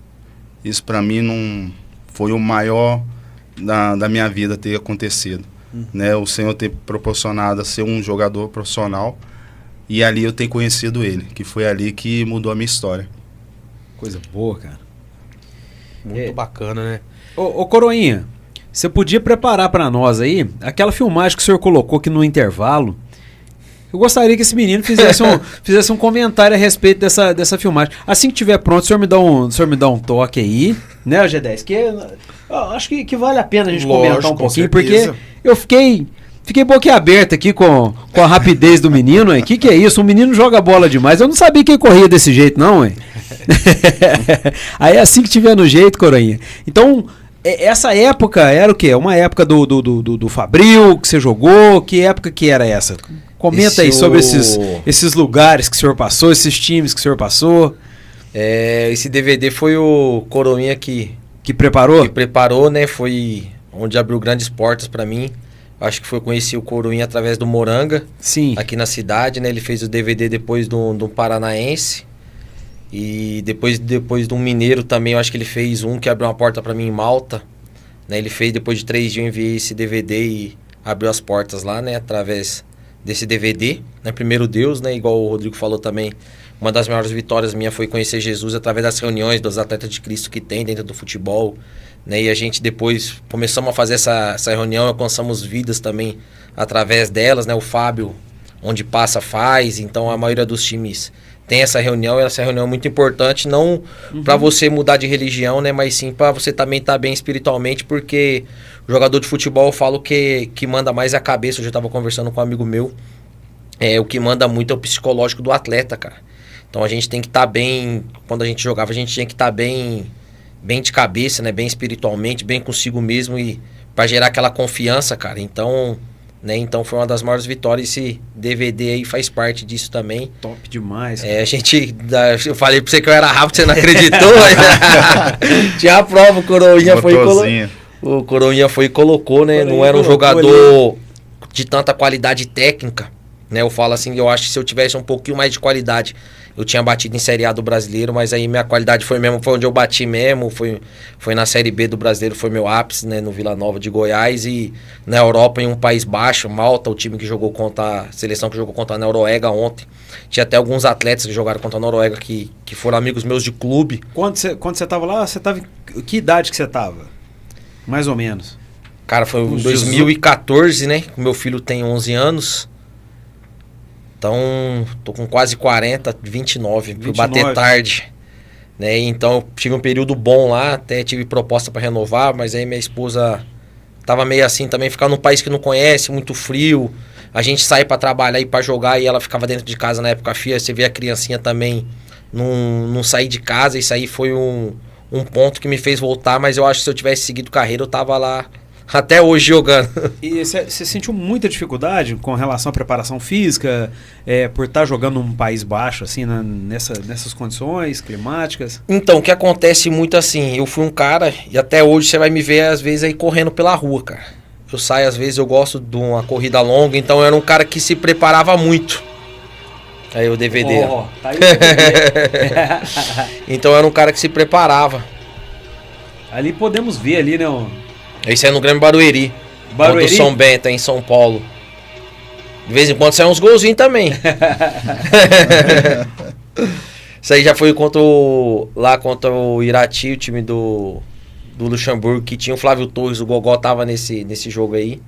Isso para mim não foi o maior da minha vida ter acontecido. Né? O Senhor ter proporcionado a ser um jogador profissional e ali eu ter conhecido Ele, que foi ali que mudou a minha história. Coisa boa, cara. Muito bacana, né? Ô Coroinha, você podia preparar para nós aí aquela filmagem que o senhor colocou aqui no intervalo. Eu gostaria que esse menino fizesse um comentário a respeito dessa filmagem. Assim que estiver pronto, o senhor me dá um toque aí, né, G10? Que eu acho que vale a pena a gente comentar um pouquinho, porque eu fiquei boquiaberto aqui com a rapidez do menino, hein? Que é isso? O menino joga bola demais. Eu não sabia que ele corria desse jeito, não, hein? Aí assim que tiver no jeito, Coroinha. Então, essa época era o quê? Uma época do Fabril que você jogou? Que época que era essa? Comenta aí sobre esses lugares que o senhor passou, esses times que o senhor passou. Esse DVD foi o Coroinha que preparou? Que preparou, né? Foi onde abriu grandes portas para mim. Acho que conheci o Coroinha através do Moranga. Sim. Aqui na cidade, né? Ele fez o DVD depois do Paranaense. E depois de um mineiro também, eu acho que ele fez um que abriu uma porta para mim em Malta. Né? Ele fez, depois de 3 dias eu enviei esse DVD e abriu as portas lá, né? Através desse DVD, né? Primeiro Deus, né? Igual o Rodrigo falou também, uma das maiores vitórias minha foi conhecer Jesus através das reuniões dos atletas de Cristo que tem dentro do futebol, né? E a gente depois começamos a fazer essa reunião, alcançamos vidas também através delas, né? O Fábio, onde passa, faz, então a maioria dos times tem essa reunião é muito importante, não para você mudar de religião, né? Mas sim para você também estar bem espiritualmente, porque o jogador de futebol, eu falo que manda mais a cabeça. Eu já estava conversando com um amigo meu, o que manda muito é o psicológico do atleta, cara. Então a gente tem que estar bem, quando a gente jogava, a gente tinha que estar bem de cabeça, né? Bem espiritualmente, bem consigo mesmo, e para gerar aquela confiança, cara. Então, né? Então foi uma das maiores vitórias. Esse DVD aí faz parte disso também. Top demais. Eu falei pra você que eu era rápido, você não acreditou. Tinha a prova, o Coroinha foi o Coroinha foi e colocou, né? Não era um jogador de tanta qualidade técnica, né? Eu falo assim, eu acho que se eu tivesse um pouquinho mais de qualidade, eu tinha batido em Série A do Brasileiro, mas aí minha qualidade foi onde eu bati mesmo, foi na Série B do Brasileiro, foi meu ápice, né, no Vila Nova de Goiás, e na Europa, em um país baixo, Malta, o time que jogou contra a seleção que jogou contra a Noruega ontem. Tinha até alguns atletas que jogaram contra a Noruega que foram amigos meus de clube. Quando você estava lá, você estava que idade que você estava? Mais ou menos. Cara, foi em 2014, né? Meu filho tem 11 anos. Então, tô com quase 40, 29, fui bater tarde, né? Então, eu tive um período bom lá, até tive proposta para renovar, mas aí minha esposa tava meio assim também, ficar num país que não conhece, muito frio. A gente sai para trabalhar e para jogar, e ela ficava dentro de casa na época fria. Você vê a criancinha também não sair de casa. Isso aí foi um ponto que me fez voltar, mas eu acho que se eu tivesse seguido carreira, eu tava lá até hoje jogando. E você sentiu muita dificuldade com relação à preparação física, por estar jogando num país baixo, assim, nessas condições climáticas? Então, o que acontece muito assim, eu fui um cara, e até hoje você vai me ver às vezes aí correndo pela rua, cara. Eu saio, às vezes eu gosto de uma corrida longa, então eu era um cara que se preparava muito. Aí o DVD. Tá aí o DVD. Então eu era um cara que se preparava. Ali podemos ver ali, né? Esse é no Grêmio Barueri. Contra o São Bento, em São Paulo. De vez em quando sai uns golzinhos também. Isso aí já foi contra o Irati, o time do do Luxemburgo, que tinha o Flávio Torres, o Gogó tava nesse jogo aí.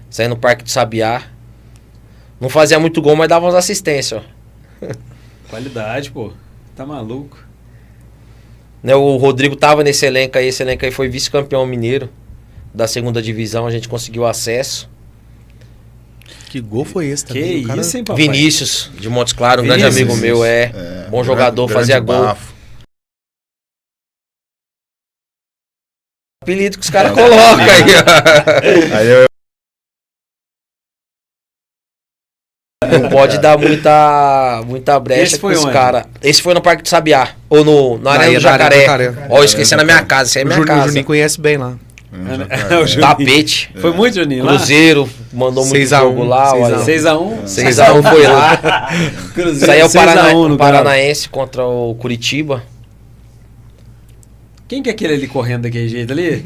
Saindo no Parque do Sabiá. Não fazia muito gol, mas dava umas assistências, ó. Qualidade, pô. Tá maluco. Né, o Rodrigo tava nesse elenco aí. Esse elenco aí foi vice-campeão mineiro da 2ª divisão. A gente conseguiu acesso. Que gol foi esse também? Que isso, hein, papai? Vinícius, de Montes Claros, um grande Vinícius. amigo meu, bom jogador, fazia gol. Bafo. Apelido que os caras colocam aí, ó. Aí eu Não pode dar muita brecha Esse foi com os onde? caras. Esse foi no Parque do Sabiá, ou na Arena do Jacaré. Ó, eu esqueci na minha casa, isso aí é minha O casa. Juninho conhece bem lá. O Juninho. Tapete. Foi muito, Juninho? lá? Cruzeiro, mandou muito 6 a 1, jogo lá. 6x1. 6x1 foi lá. Cruzeiro, Isso aí é o 6x1 no Paranaense contra o Curitiba. Quem que é aquele ali correndo daquele jeito ali?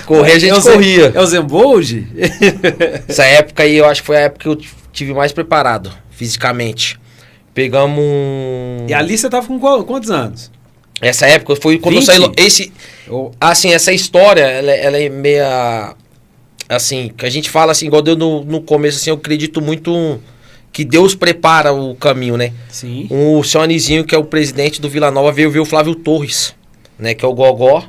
Correr a gente corria. É o Zembold? Essa época aí eu acho que foi a época que eu tive mais preparado, fisicamente. Pegamos um... E ali você tava com quantos anos? Essa época foi quando 20? eu saí... Assim, essa história, ela é meia... Assim, que a gente fala assim, igual deu no começo, assim, eu acredito muito que Deus prepara o caminho, né? Sim. O seu Anizinho, que é o presidente do Vila Nova, veio ver o Flávio Torres, né? Que é o Gogó,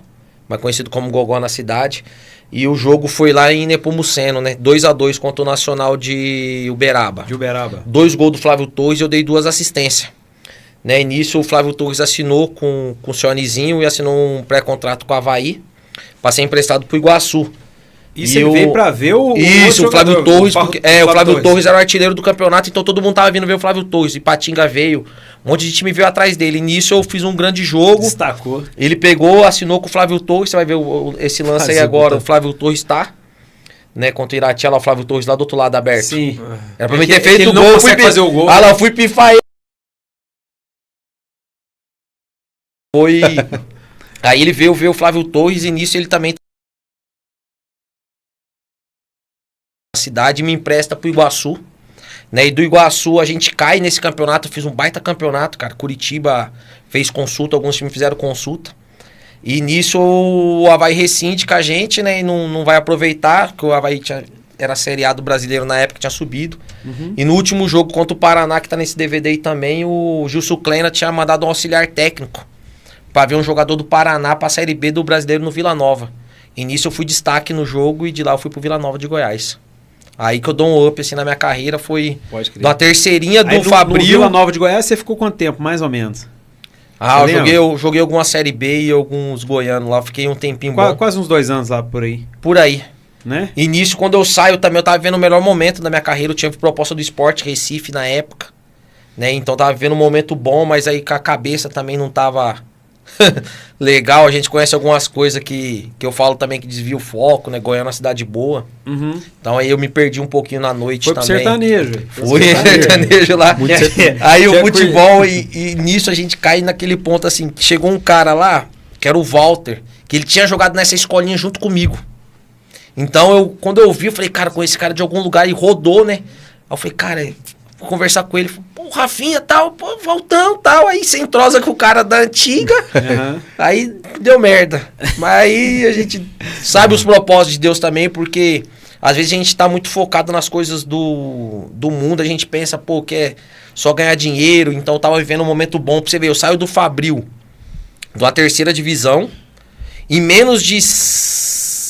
mais conhecido como Gogó na cidade. E o jogo foi lá em Nepomuceno, né? 2x2 contra o Nacional de Uberaba. De Uberaba. 2 gols do Flávio Torres e eu dei 2 assistências. Né? E nisso o Flávio Torres assinou com o seu Anizinho e assinou um pré-contrato com o Avaí para ser emprestado pro Iguaçu. Isso ele veio pra ver o Isso, o Flávio Torres, o Flávio Torres era o artilheiro do campeonato, então todo mundo tava vindo ver o Flávio Torres. Ipatinga veio, um monte de time veio atrás dele. E nisso eu fiz um grande jogo. Destacou. Ele pegou, assinou com o Flávio Torres, você vai ver esse lance aí agora. O Flávio Torres tá, né, contra o Irati, lá o Flávio Torres lá do outro lado aberto. Sim. Era pra mim ter feito ele o não gol. consegue fazer o gol. Ah lá, eu fui pifar ele. Foi... Aí ele veio ver o Flávio Torres e nisso ele também cidade me empresta pro Iguaçu, né? E do Iguaçu a gente cai nesse campeonato, eu fiz um baita campeonato, cara. Curitiba fez consulta, alguns times fizeram consulta. E nisso o Avaí rescinde com a gente, né? E não vai aproveitar, porque o Avaí era Série A do brasileiro na época, tinha subido. Uhum. E no último jogo contra o Paraná, que tá nesse DVD aí também, o Gilson Kleina tinha mandado um auxiliar técnico pra ver um jogador do Paraná pra Série B do brasileiro no Vila Nova. E nisso eu fui destaque no jogo e de lá eu fui pro Vila Nova de Goiás. Aí que eu dou um up assim na minha carreira foi da terceirinha do Fabril. No Vila Nova de Goiás você ficou quanto tempo, mais ou menos? Ah, eu joguei alguma Série B e alguns goianos lá, fiquei um tempinho bom. Quase uns 2 anos lá por aí. Por aí. Né? E nisso, quando eu saio também, eu tava vivendo o melhor momento da minha carreira, eu tinha proposta do Sport Recife na época, né? Então tava vivendo um momento bom, mas aí com a cabeça também não tava... legal, a gente conhece algumas coisas que eu falo também que desvia o foco, né? Goiânia é uma cidade boa. Uhum. Então aí eu me perdi um pouquinho na noite também. Foi pro sertanejo. Fui sertanejo lá. Aí o futebol e nisso a gente cai naquele ponto assim, que chegou um cara lá, que era o Walter, que ele tinha jogado nessa escolinha junto comigo. Então quando eu vi, eu falei, cara, com esse cara de algum lugar, e rodou, né? Aí eu falei, cara, vou conversar com ele, pô, Rafinha, tal, pô, Valtão, tal, aí você entrosa com o cara da antiga, aí deu merda. Mas aí a gente sabe os propósitos de Deus também, porque às vezes a gente tá muito focado nas coisas do mundo, a gente pensa, pô, que é só ganhar dinheiro, então eu tava vivendo um momento bom pra você ver, eu saio do Fabril, da terceira divisão, em menos de,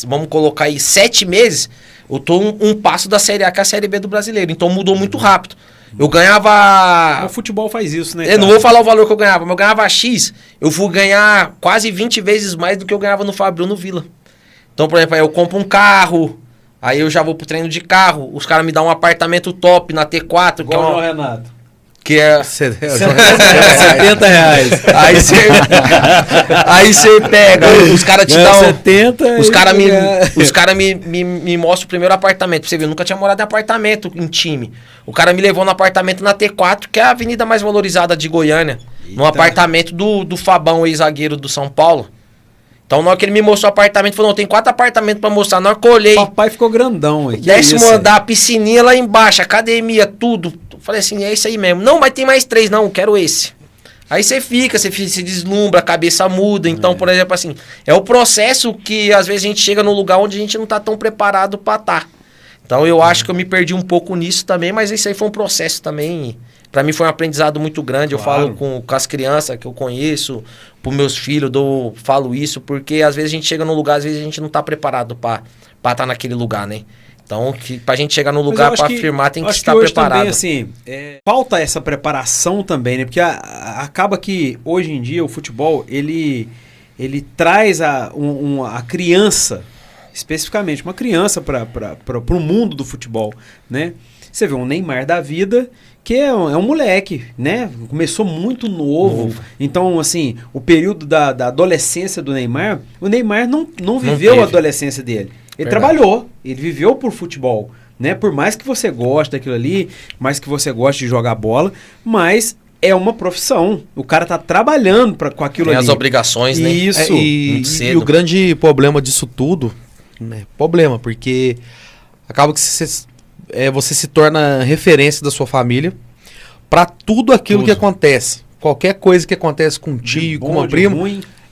vamos colocar aí, 7 meses, eu tô um passo da Série A, que é a Série B do brasileiro, então mudou muito rápido. Eu ganhava... O futebol faz isso, né? Eu não vou falar o valor que eu ganhava, mas eu ganhava X, eu vou ganhar quase 20 vezes mais do que eu ganhava no Fabril, no Vila. Então, por exemplo, aí eu compro um carro, aí eu já vou pro treino de carro, os caras me dão um apartamento top na T4. Igual o Renato. Que é... R$70. Aí você pega, os caras te dão... 70 Os caras me mostram o primeiro apartamento. Pra você ver, eu nunca tinha morado em apartamento em time. O cara me levou no apartamento na T4, que é a avenida mais valorizada de Goiânia. Eita. No apartamento do Fabão, ex-zagueiro do São Paulo. Então, na hora que ele me mostrou o apartamento, falou, não, tem 4 apartamentos pra mostrar. Na hora que eu olhei... Papai ficou grandão. 10º andar, piscininha lá embaixo, academia, tudo. Falei assim, é isso aí mesmo. Não, mas tem mais 3. Não, quero esse. Aí você se deslumbra, a cabeça muda. Então, por exemplo, assim, é o processo que às vezes a gente chega num lugar onde a gente não tá tão preparado pra estar. Então eu acho que eu me perdi um pouco nisso também, mas isso aí foi um processo também. Pra mim foi um aprendizado muito grande. Claro. Eu falo com as crianças que eu conheço, pros meus filhos, falo isso, porque às vezes a gente chega num lugar, às vezes a gente não tá preparado pra estar naquele lugar, né? Então, pra gente chegar no lugar pra afirmar, tem que estar preparado. Também, assim, falta essa preparação também, né? Porque acaba que, hoje em dia, o futebol, ele traz a criança, especificamente, uma criança para o mundo do futebol, né? Você vê um Neymar da vida, que é um moleque, né? Começou muito novo. Então, assim, o período da adolescência do Neymar, o Neymar não viveu a adolescência dele. Ele trabalhou, ele viveu por futebol, né? Por mais que você goste daquilo ali, mais que você goste de jogar bola, mas é uma profissão. O cara tá trabalhando com aquilo ali. Tem as obrigações, né? Isso. Muito cedo. E o grande problema disso tudo, né? Problema, porque acaba que você se torna referência da sua família para tudo aquilo que acontece. Qualquer coisa que acontece com um tio, com uma prima,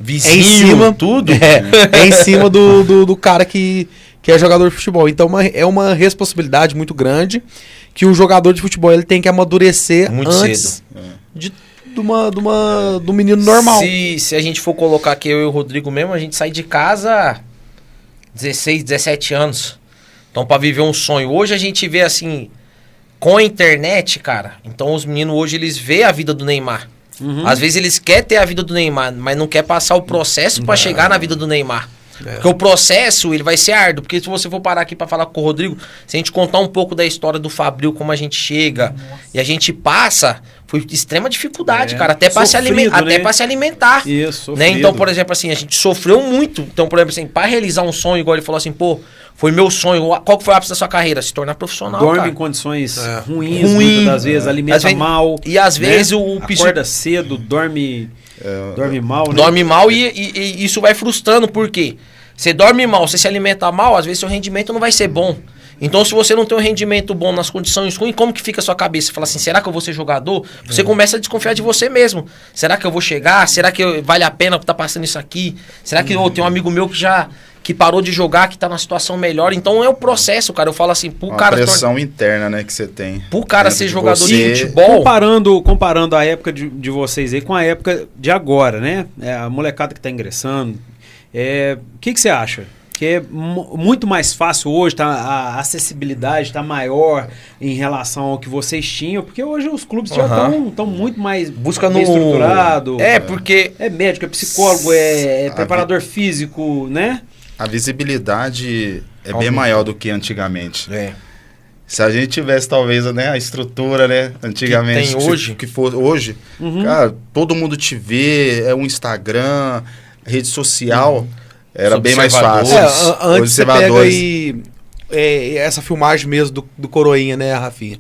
vizinho, é em cima, tudo. É em cima do cara que é jogador de futebol. Então é uma responsabilidade muito grande que o jogador de futebol ele tem que amadurecer muito antes do menino normal. Se a gente for colocar aqui eu e o Rodrigo mesmo, a gente sai de casa 16, 17 anos. Então, pra viver um sonho. Hoje a gente vê assim, com a internet, cara. Então, os meninos hoje, eles veem a vida do Neymar. Às vezes eles querem ter a vida do Neymar, mas não quer passar o processo pra chegar na vida do Neymar. Porque o processo, ele vai ser árduo. Porque se você for parar aqui pra falar com o Rodrigo, se a gente contar um pouco da história do Fabril, como a gente chega e a gente passa, foi extrema dificuldade, cara. Até pra se alimentar. né? Até pra se alimentar. Isso, né? Então, por exemplo, assim, a gente sofreu muito. Então, por exemplo, assim, pra realizar um sonho, igual ele falou assim, pô, foi meu sonho. Qual que foi o ápice da sua carreira? Se tornar profissional, Dorme cara. em condições ruins, muitas das vezes, alimenta mal. E às vezes o acorda cedo, dorme mal, né? Dorme mal e isso vai frustrando, por quê? Você dorme mal, você se alimenta mal, às vezes seu rendimento não vai ser bom. Então, se você não tem um rendimento bom nas condições ruins, como que fica a sua cabeça? Você fala assim, será que eu vou ser jogador? Você começa a desconfiar de você mesmo. Será que eu vou chegar? Será que vale a pena estar passando isso aqui? Será que tem um amigo meu que parou de jogar, que tá numa situação melhor? Então, é o processo, cara. Eu falo assim, pro cara... pressão interna, né, que você tem. Pro cara ser jogador de futebol... Comparando a época de vocês aí com a época de agora, né? A molecada que tá ingressando... O que você acha? Que é muito mais fácil hoje, a acessibilidade está maior em relação ao que vocês tinham, porque hoje os clubes já estão muito mais bem estruturados. Porque... É médico, é psicólogo, é preparador físico, né? A visibilidade é bem maior do que antigamente. Se a gente tivesse, talvez, né, a estrutura, né, antigamente... Que tem hoje. Que for hoje, cara, todo mundo te vê, é um Instagram... rede social era bem mais fácil. Antes você pega aí essa filmagem mesmo do Coroinha, né, Rafinha?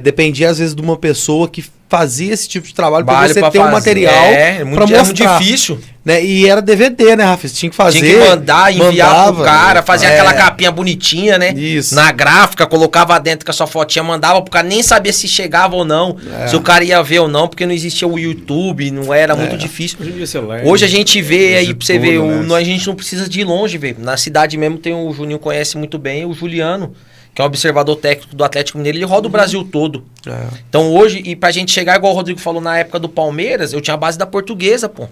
Dependia às vezes de uma pessoa que fazia esse tipo de trabalho para você ter um material para mostrar. É muito difícil. Né? E era DVD, né, Rafa? Você tinha que fazer. Tinha que enviar pro cara, fazer aquela capinha bonitinha, né? Isso. Na gráfica, colocava dentro com a sua fotinha, mandava pro cara, nem sabia se chegava ou não, se o cara ia ver ou não, porque não existia o YouTube, não era muito difícil. Hoje a gente vê aí, pra você ver, a gente não precisa de ir longe, velho. Na cidade mesmo tem o Juninho conhece muito bem, o Juliano, que é o observador técnico do Atlético Mineiro, ele roda o Brasil todo. Então hoje, e pra gente chegar, igual o Rodrigo falou, na época do Palmeiras, eu tinha a base da Portuguesa, pô.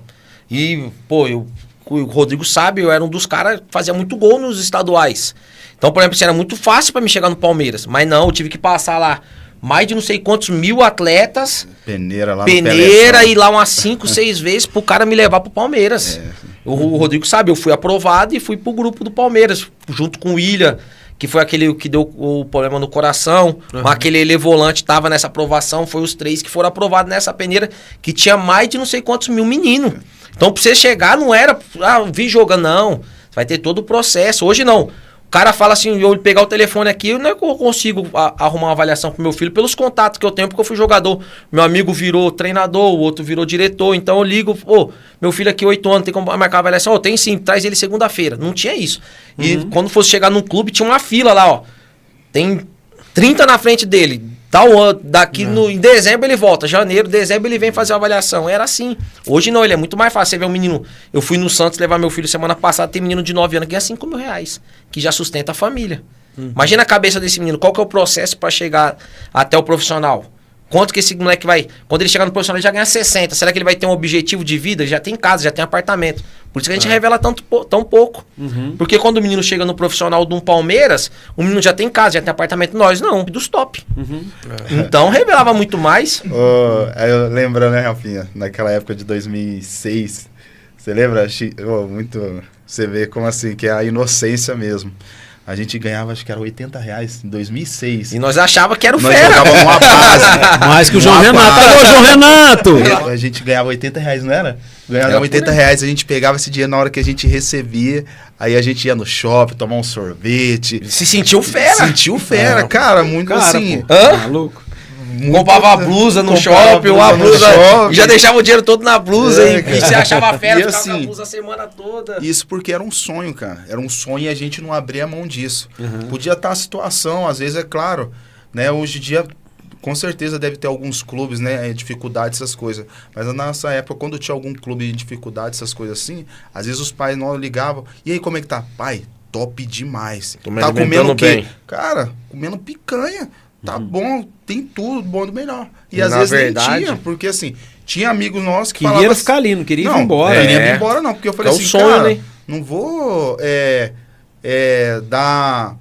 E, pô, o Rodrigo sabe, eu era um dos caras que fazia muito gol nos estaduais. Então, por exemplo, era muito fácil pra me chegar no Palmeiras. Mas não, eu tive que passar lá mais de não sei quantos mil atletas. Peneira e lá umas 5, 6 vezes pro cara me levar pro Palmeiras. O Rodrigo sabe, eu fui aprovado e fui pro grupo do Palmeiras, junto com o William, que foi aquele que deu o problema no coração, aquele Elevolante tava nessa aprovação, foi os 3 que foram aprovados nessa peneira, que tinha mais de não sei quantos mil meninos. Então, pra você chegar, não era, vi jogando, não. Você vai ter todo o processo. Hoje, não. O cara fala assim, eu pegar o telefone aqui, eu não consigo arrumar uma avaliação pro meu filho pelos contatos que eu tenho, porque eu fui jogador. Meu amigo virou treinador, o outro virou diretor, então eu ligo, meu filho aqui 8 anos, tem como marcar a avaliação? Tem sim, traz ele segunda-feira. Não tinha isso. E quando fosse chegar num clube, tinha uma fila lá, ó. Tem 30 na frente dele. Em dezembro ele volta, janeiro, dezembro ele vem fazer a avaliação. Era assim. Hoje não, ele é muito mais fácil. Você vê um menino, eu fui no Santos levar meu filho semana passada, tem menino de 9 anos que ganha 5 mil reais, que já sustenta a família. Imagina a cabeça desse menino, qual que é o processo para chegar até o profissional? Quanto que esse moleque vai... Quando ele chegar no profissional, ele já ganha 60. Será que ele vai ter um objetivo de vida? Ele já tem casa, já tem apartamento. Por isso que a gente revela tão pouco. Porque quando o menino chega no profissional de um Palmeiras, o menino já tem casa, já tem apartamento. Nós não, dos top. Então revelava muito mais. Eu lembrando, né, Rafinha? Naquela época de 2006, você lembra? Muito... Você vê como assim, que é a inocência mesmo. A gente ganhava, acho que era R$80 em 2006. E nós achava que era o nós fera. Nós jogávamos uma base. Mais que o João Renato. Alô, João Renato! A gente ganhava R$80, não era? Ganhava R$80, a gente pegava esse dinheiro na hora que a gente recebia. Aí a gente ia no shopping, tomar um sorvete. Se sentiu fera. Sentiu fera, cara, muito assim. Maluco. Comprava a blusa no shopping, uma blusa. E já deixava o dinheiro todo na blusa. E você achava fera, ficava com a blusa a semana toda. Isso porque era um sonho, cara. Era um sonho e a gente não abria mão disso. Podia estar a situação, às vezes, é claro, né? Hoje em dia, com certeza, deve ter alguns clubes, né? Dificuldade, essas coisas. Mas na nossa época, quando tinha algum clube em dificuldade, essas coisas assim, às vezes os pais não ligavam. E aí, como é que tá? Pai, top demais. Tá comendo o quê? Bem. Cara, comendo picanha. Tá bom, tem tudo, bom do melhor. E às vezes nem tinha, porque assim, tinha amigos nossos que queria ficar ali, não queria ir embora. Não queria ir embora não, porque eu falei assim, sonho, cara, né? não vou dar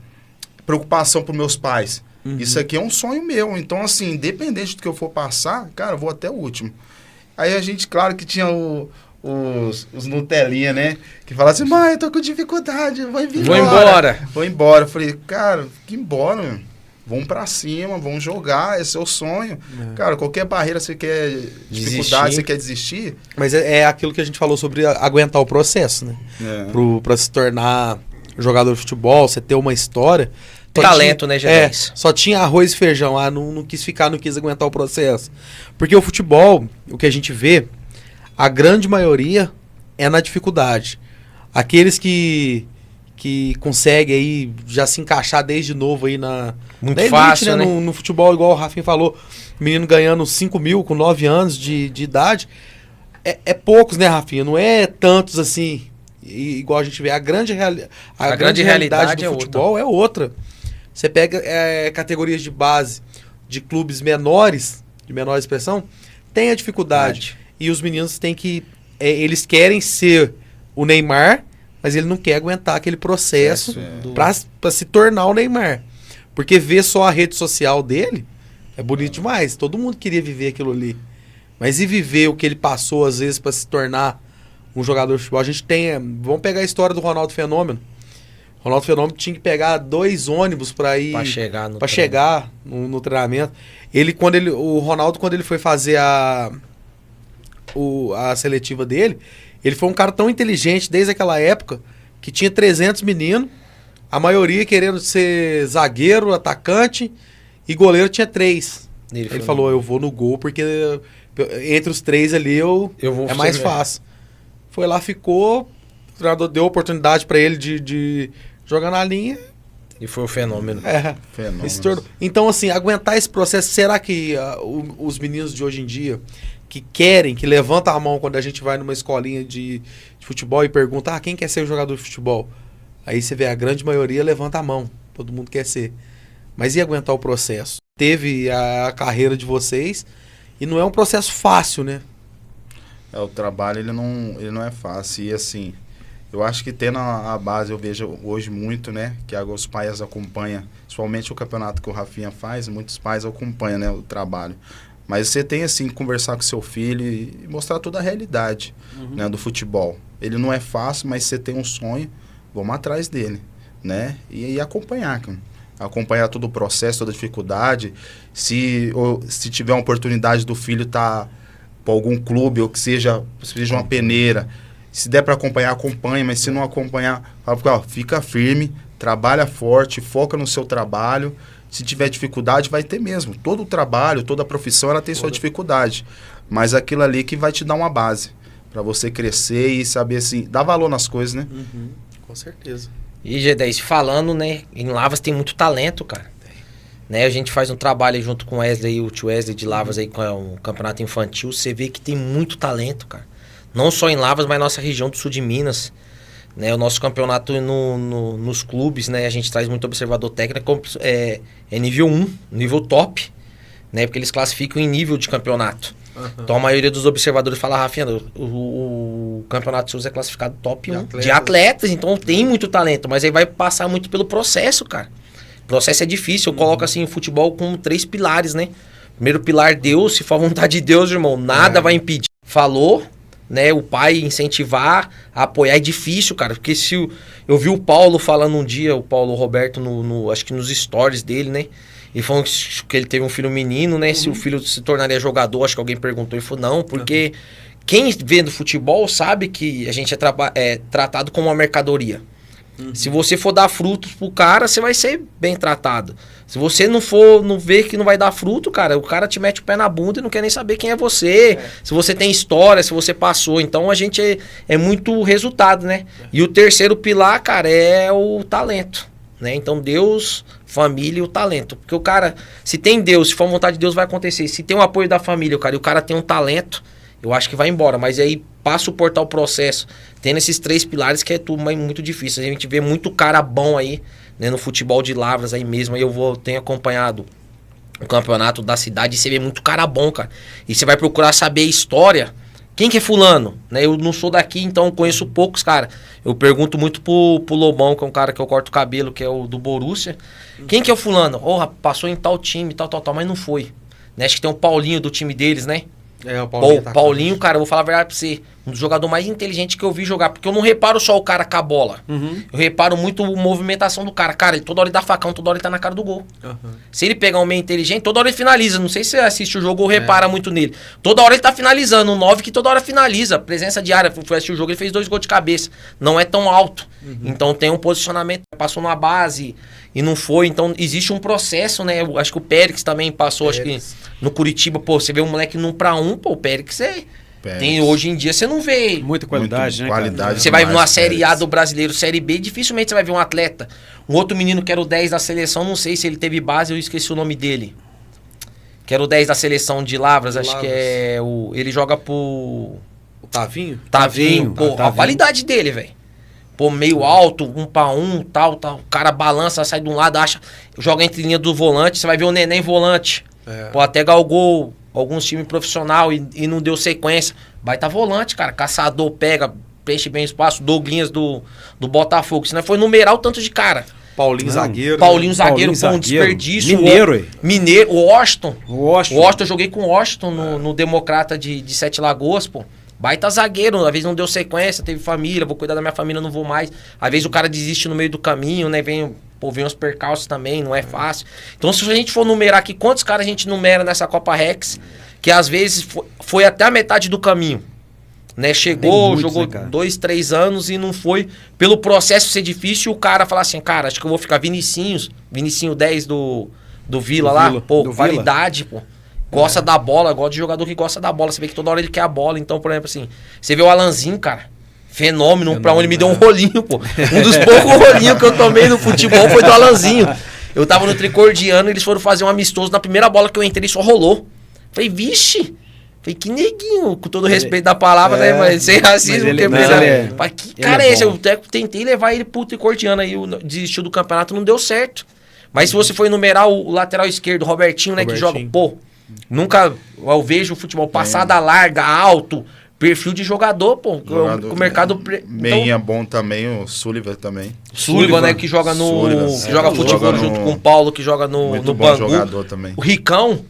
preocupação pros meus pais. Isso aqui é um sonho meu. Então assim, independente do que eu for passar, cara, eu vou até o último. Aí a gente, claro que tinha os Nutelinha, né? Que falavam assim, mãe, eu tô com dificuldade, vou embora. Vou embora. Eu falei, cara, que embora, meu. Vamos pra cima, vamos jogar, esse é o sonho. Cara, qualquer barreira você quer, dificuldade, você quer desistir. Mas é aquilo que a gente falou sobre aguentar o processo, né? Pra se tornar jogador de futebol, você ter uma história. Talento, né, G10? Só tinha arroz e feijão. Não quis não quis aguentar o processo. Porque o futebol, o que a gente vê, a grande maioria é na dificuldade. Aqueles que consegue aí já se encaixar desde novo aí na elite, fácil, né? No futebol, igual o Rafinha falou, menino ganhando 5 mil com 9 anos de idade. É poucos, né, Rafinha? Não é tantos assim. Igual a gente vê. A grande realidade do futebol é outra. Você pega categorias de base de clubes menores, de menor expressão, tem a dificuldade. E os meninos têm que... eles querem ser o Neymar, mas ele não quer aguentar aquele processo para se tornar o Neymar. Porque ver só a rede social dele é bonito demais. Todo mundo queria viver aquilo ali. Mas e viver o que ele passou, às vezes, para se tornar um jogador de futebol? A gente tem... vamos pegar a história do Ronaldo Fenômeno. O Ronaldo Fenômeno tinha que pegar 2 ônibus para ir... Para chegar no treinamento. O Ronaldo, quando ele foi fazer a seletiva dele... Ele foi um cara tão inteligente desde aquela época que tinha 300 meninos, a maioria querendo ser zagueiro, atacante e goleiro tinha 3. Ele falou, eu vou no gol porque entre os 3 ali é mais fácil. Foi lá, ficou, o treinador deu oportunidade para ele de jogar na linha. E foi o fenômeno. Fenômeno. Então, assim, aguentar esse processo, será que os meninos de hoje em dia... que querem, que levantam a mão quando a gente vai numa escolinha de futebol e pergunta, quem quer ser jogador de futebol? Aí você vê, a grande maioria levanta a mão, todo mundo quer ser. Mas e aguentar o processo? Teve a carreira de vocês e não é um processo fácil, né? O trabalho, ele não é fácil. E assim, eu acho que tendo a base, eu vejo hoje muito, né? Que os pais acompanham, principalmente o campeonato que o Rafinha faz, muitos pais acompanham, né, o trabalho. Mas você tem, assim, que conversar com seu filho e mostrar toda a realidade, né, do futebol. Ele não é fácil, mas você tem um sonho, vamos atrás dele, né? E acompanhar, cara. Acompanhar todo o processo, toda a dificuldade. Se tiver uma oportunidade do filho estar para algum clube, ou que seja uma peneira, se der para acompanhar, acompanha, mas se não acompanhar, fica firme, trabalha forte, foca no seu trabalho. Se tiver dificuldade, vai ter mesmo. Todo o trabalho, toda a profissão, ela tem sua dificuldade. Mas aquilo ali que vai te dar uma base para você crescer e saber, assim, dar valor nas coisas, né? Com certeza. E G10, falando, né, em Lavras tem muito talento, cara. Né, a gente faz um trabalho aí junto com o Wesley, o tio Wesley de Lavras aí com um campeonato infantil. Você vê que tem muito talento, cara. Não só em Lavras, mas na nossa região do sul de Minas. Né, o nosso campeonato nos clubes, né, a gente traz muito observador técnico, é nível 1, nível top, né, porque eles classificam em nível de campeonato. Então a maioria dos observadores fala, Rafinha, o campeonato SUS é classificado top 1 de atletas, então tem muito talento, mas aí vai passar muito pelo processo, cara. O processo é difícil, eu coloco assim o futebol com 3 pilares, né? Primeiro pilar, Deus, se for a vontade de Deus, irmão, nada vai impedir. Falou, né, o pai incentivar, apoiar, é difícil, cara, porque se eu vi o Paulo falando um dia, o Paulo Roberto, acho que nos stories dele, né, ele falou que ele teve um filho menino, né, se o filho se tornaria jogador, acho que alguém perguntou, ele falou, não, porque quem vê do futebol sabe que a gente é tratado como uma mercadoria. Se você for dar frutos pro cara, você vai ser bem tratado. Se você não ver que não vai dar fruto, cara, o cara te mete o pé na bunda e não quer nem saber quem é você. Se você tem história, se você passou. Então a gente é muito resultado, né? E o terceiro pilar, cara, é o talento, né? Então Deus, família e o talento. Porque o cara, se tem Deus, se for a vontade de Deus, vai acontecer. Se tem o apoio da família, cara, e o cara tem um talento, eu acho que vai embora. Mas aí, para suportar o processo, tendo esses 3 pilares, que é tudo muito difícil. A gente vê muito cara bom aí, né, no futebol de Lavras aí mesmo. Aí tenho acompanhado o campeonato da cidade e você vê muito cara bom, cara. E você vai procurar saber a história. Quem que é fulano? Né, eu não sou daqui, então conheço poucos, cara. Eu pergunto muito pro Lobão, que é um cara que eu corto o cabelo, que é o do Borussia. Quem que é o fulano? Passou em tal time, tal, mas não foi. Né, acho que tem um Paulinho do time deles, né? O Paulinho. Paulinho, cara, eu vou falar a verdade pra você. Um dos jogadores mais inteligentes que eu vi jogar. Porque eu não reparo só o cara com a bola. Eu reparo muito a movimentação do cara. Cara, ele toda hora ele dá facão, toda hora ele tá na cara do gol. Se ele pegar um meio inteligente, toda hora ele finaliza. Não sei se você assiste o jogo ou repara muito nele. Toda hora ele tá finalizando. Um 9 que toda hora finaliza. Presença diária. Foi assistir o jogo, ele fez 2 gols de cabeça. Não é tão alto. Então tem um posicionamento. Passou na base e não foi. Então existe um processo, né? Eu acho que o Périx também passou, acho que no Curitiba, você vê um moleque no 1-1, o Périx tem, hoje em dia você não vê muita qualidade, né? Qualidade. Você vai numa Série A do Brasileiro, Série B, dificilmente você vai ver um atleta. Um outro menino que era o 10 da seleção, não sei se ele teve base, eu esqueci o nome dele. Que era o 10 da seleção de Lavras, acho que é ele joga pro... O Tavinho? Tavinho. A qualidade dele, velho. Meio alto, 1-1, tal. O cara balança, sai de um lado, joga entre linha do volante, você vai ver o Neném volante. Até galgou alguns times profissional e não deu sequência. Baita volante, cara. Caçador pega, preenche bem espaço. Douglinhas do Botafogo. Se não foi numerar o tanto de cara. Paulinho zagueiro. Paulinho zagueiro foi um desperdício. Mineiro, o Washington. O Washington, eu joguei com o Washington no Democrata de Sete Lagoas, pô. Baita zagueiro, às vezes não deu sequência, teve família, vou cuidar da minha família, não vou mais. Às vezes o cara desiste no meio do caminho, né? Vem uns percalços também, não é fácil. Então se a gente for numerar aqui, quantos caras a gente numera nessa Copa Rex, que às vezes foi até a metade do caminho. Né? Chegou, jogou 2, 3 anos e não foi. Pelo processo ser difícil, o cara falar assim, cara, acho que eu vou ficar Vinicinho 10 do Vila lá, qualidade, pô. Gosta da bola, gosta de jogador que gosta da bola. Você vê que toda hora ele quer a bola. Então, por exemplo, assim, você vê o Alanzinho, cara, fenômeno pra onde ele me deu um rolinho, pô. Um dos poucos rolinhos que eu tomei no futebol foi do Alanzinho. Eu tava no Tricordiano e eles foram fazer um amistoso. Na primeira bola que eu entrei, só rolou. Falei, vixe. Falei, que neguinho, com todo o respeito da palavra, né? Mas sem racismo, cara, esse eu tentei levar ele pro Tricordiano aí, desistiu do campeonato, não deu certo. Mas se você for enumerar o lateral esquerdo, Robertinho, né, que joga, nunca eu vejo o futebol passada larga, alto, perfil de jogador, o mercado... Meia bom também, o Sullivan também. Sullivan, né, que joga joga futebol junto com o Paulo, que joga no Bangu. Jogador também. O Ricão,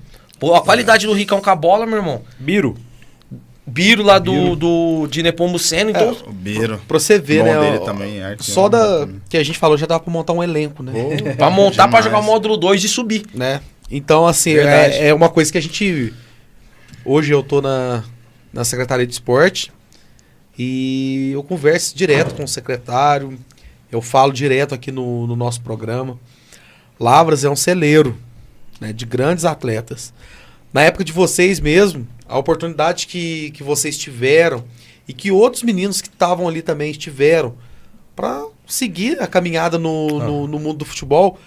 a qualidade do Ricão com a bola, meu irmão. Biro lá de Nepomuceno, então... O Biro. Pra você ver, né? Dele também, só que a gente falou, já dava pra montar um elenco, né? Pra montar, pra jogar o módulo 2 e subir. Né? Então, assim, é uma coisa que a gente... Hoje eu tô na Secretaria de Esporte e eu converso direto com o secretário, eu falo direto aqui no nosso programa. Lavras é um celeiro, né, de grandes atletas. Na época de vocês mesmo, a oportunidade que vocês tiveram e que outros meninos que estavam ali também tiveram para seguir a caminhada no mundo do futebol,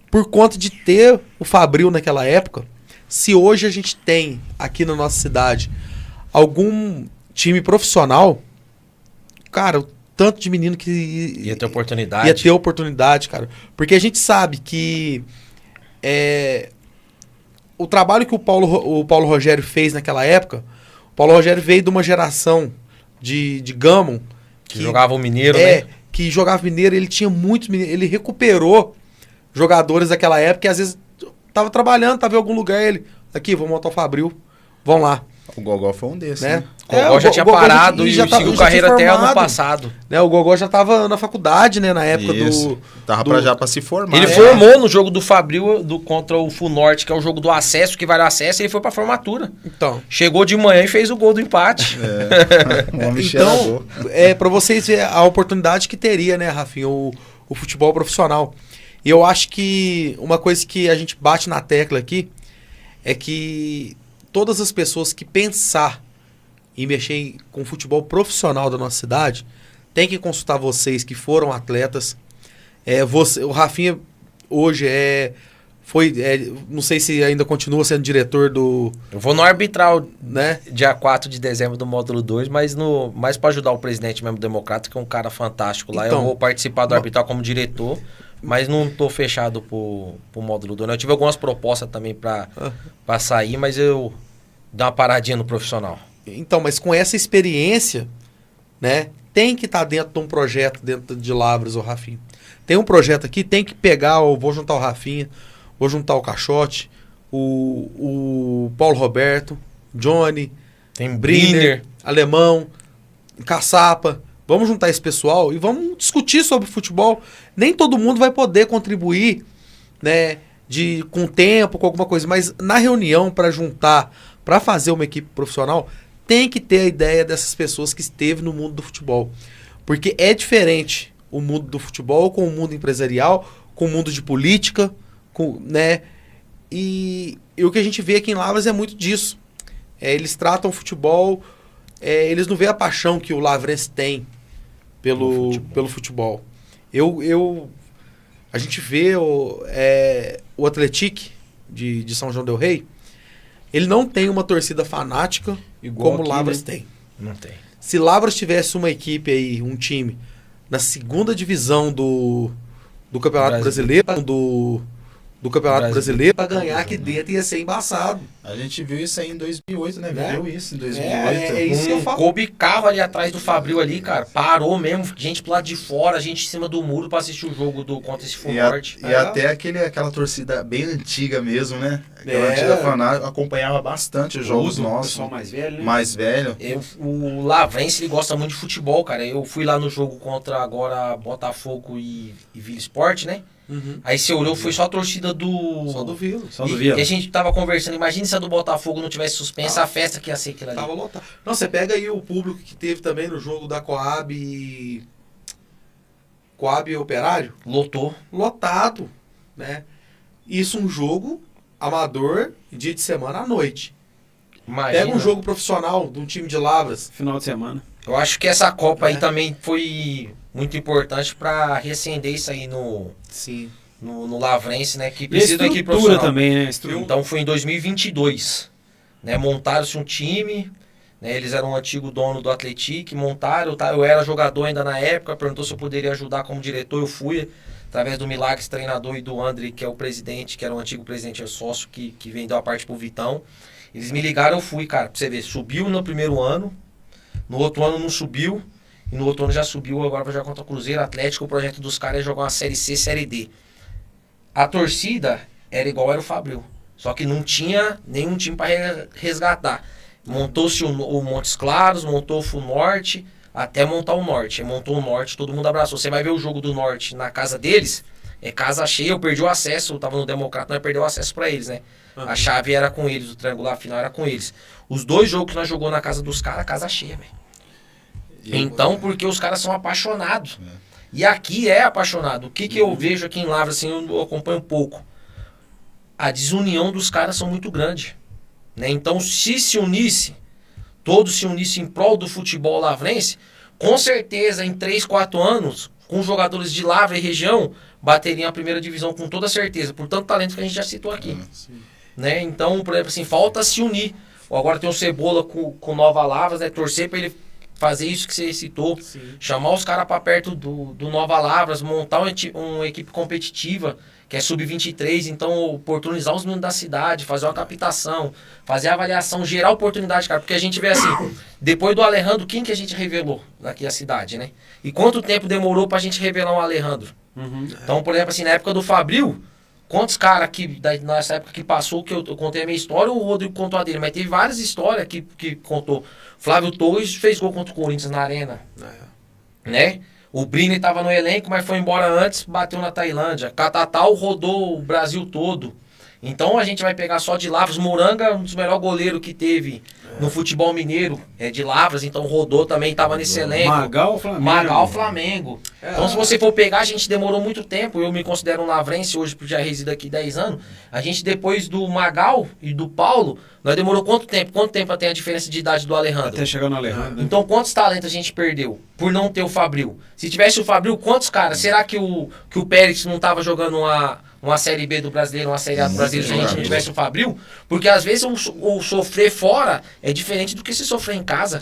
por conta de ter o Fabril naquela época, se hoje a gente tem aqui na nossa cidade algum time profissional, cara, o tanto de menino que ia ter oportunidade. Ia ter oportunidade, cara. Porque a gente sabe que o trabalho que o Paulo Rogério fez naquela época, o Paulo Rogério veio de uma geração de Gamon que jogava o Mineiro, né? Que jogava Mineiro, ele tinha muitos mineiros, ele recuperou jogadores daquela época e às vezes tava trabalhando, tava em algum lugar, ele, aqui, vou montar o Fabril, vão lá. O Gogó foi um desses, né? né? O Gogó já tinha parado e seguiu carreira até ano passado. Né? O Gogó já tava na faculdade, né? Na época Tava já pra se formar. Ele formou no jogo do Fabril contra o Funorte, que é o jogo do acesso, que vale acesso, e ele foi pra formatura. Então. Chegou de manhã e fez o gol do empate. Então, pra vocês verem a oportunidade que teria, né, Rafinha, o futebol profissional. E eu acho que uma coisa que a gente bate na tecla aqui é que todas as pessoas que pensar em mexer com o futebol profissional da nossa cidade tem que consultar vocês que foram atletas. O Rafinha hoje não sei se ainda continua sendo diretor do... Eu vou no arbitral, né? Dia 4 de dezembro do módulo 2, mas mais para ajudar o presidente mesmo democrata, que é um cara fantástico lá. Então, eu vou participar do arbitral como diretor, mas não tô fechado pro módulo 2. Eu tive algumas propostas também para sair, mas eu dei uma paradinha no profissional. Então, mas com essa experiência, né, tem que estar dentro de um projeto dentro de Lavras, o Rafinha. Tem um projeto aqui, tem que pegar, vou juntar o Rafinha, vou juntar o Caixote, o Paulo Roberto, Johnny, tem Briner, Alemão, Caçapa. Vamos juntar esse pessoal e vamos discutir sobre futebol. Nem todo mundo vai poder contribuir, né, com tempo, com alguma coisa, mas na reunião para juntar, para fazer uma equipe profissional, tem que ter a ideia dessas pessoas que esteve no mundo do futebol. Porque é diferente o mundo do futebol com o mundo empresarial, com o mundo de política, né? E o que a gente vê aqui em Lavras é muito disso. Eles tratam o futebol, eles não veem a paixão que o lavrense tem pelo futebol. A gente vê o Atlético de São João del Rei, ele não tem uma torcida fanática igual como o Lavras tem. Não tem. Se Lavras tivesse uma equipe aí, um time, na segunda divisão do Campeonato Brasileiro, do Campeonato Brasileiro, para ganhar aqui dentro ia ser embaçado. A gente viu isso aí em 2008, né? Viu isso em 2008. Isso que eu falo. Coube carro ali atrás do Fabril ali, cara. Parou mesmo. Gente pro lado de fora, gente em cima do muro pra assistir o jogo contra esse Funorte. E até aquela torcida bem antiga mesmo, né? Aquela antiga fanática, acompanhava bastante os jogos nossos. O pessoal mais velho, né? Mais velho. O Lavrense, ele gosta muito de futebol, cara. Eu fui lá no jogo contra agora Botafogo e Vila Sport, né? Uhum. Aí você olhou, foi só a torcida do... Só do Vila. E a gente tava conversando, imagina se a do Botafogo não tivesse suspensa, a festa que ia ser aquilo ali. Tava lotado. Não, você pega aí o público que teve também no jogo da Coab e Operário. Lotou. Lotado, né? Isso um jogo amador, dia de semana à noite. Imagina. Pega um jogo profissional de um time de Lavras. Final de semana. Eu acho que essa Copa aí também foi muito importante para reacender isso aí no Lavrense, né? Que precisa de uma equipe profissional também, né? Então foi em 2022, né? Montaram-se um time, né? Eles eram o antigo dono do Atlético, montaram, tá? Eu era jogador ainda na época, perguntou se eu poderia ajudar como diretor, eu fui, através do Milagres, treinador, e do André, que é o presidente, que era o antigo presidente, é sócio, que vendeu a parte pro Vitão. Eles me ligaram, eu fui, cara, pra você ver, subiu no primeiro ano, no outro ano não subiu, e no outro ano já subiu, agora vai jogar contra o Cruzeiro Atlético. O projeto dos caras é jogar uma Série C, Série D. A torcida era igual era o Fabril, só que não tinha nenhum time para resgatar. Montou-se o Montes Claros, montou o Funorte, até montar o Norte. Aí montou o Norte, todo mundo abraçou. Você vai ver o jogo do Norte na casa deles, é casa cheia. Eu perdi o acesso, eu tava no Democrata, nós perdeu o acesso para eles, né? Uhum. A chave era com eles, o triangular final era com eles. Os 2 jogos que nós jogou na casa dos caras, casa cheia, velho. Então, porque os caras são apaixonados. E aqui é apaixonado. O que eu vejo aqui em Lavras, assim, eu acompanho um pouco. A desunião dos caras são muito grande, né? Então, se unisse, todos se unissem em prol do futebol lavrense, com certeza, em 3, 4 anos, com jogadores de Lavra e região, bateriam a primeira divisão com toda certeza, por tanto talento que a gente já citou aqui. Né? Então, por exemplo, assim, falta se unir. Agora tem o Cebola com Nova Lavras, né? Torcer para ele fazer isso que você citou, chamar os caras para perto do Nova Lavras, montar uma equipe competitiva, que é sub-23, então oportunizar os meninos da cidade, fazer uma captação, fazer a avaliação, gerar oportunidade, cara, porque a gente vê assim, depois do Alejandro, quem que a gente revelou daqui a cidade, né? E quanto tempo demorou pra gente revelar um Alejandro? Então, por exemplo, assim, na época do Fabril, quantos caras que, nessa época que passou, que eu contei a minha história, o Rodrigo contou a dele, mas teve várias histórias que contou. Flávio Torres fez gol contra o Corinthians na Arena, né? O Brini tava no elenco, mas foi embora antes, bateu na Tailândia. Catatal rodou o Brasil todo. Então a gente vai pegar só de Lavras. Moranga, um dos melhores goleiros que teve no futebol mineiro, é de Lavras, então rodou também, tava nesse elenco. Magal, Flamengo. Então se você for pegar, a gente demorou muito tempo. Eu me considero um lavrense hoje, porque já resido aqui 10 anos. A gente, depois do Magal e do Paulo, nós demorou quanto tempo? Quanto tempo tem a diferença de idade do Alejandro? Até chegar no Alejandro. Então quantos talentos a gente perdeu por não ter o Fabril? Se tivesse o Fabril, quantos caras? Será que o Pérez não tava jogando uma Série B do Brasileiro, uma Série A do Brasileiro, se a gente não tivesse o Fabril? Porque às vezes o sofrer fora é diferente do que se sofrer em casa.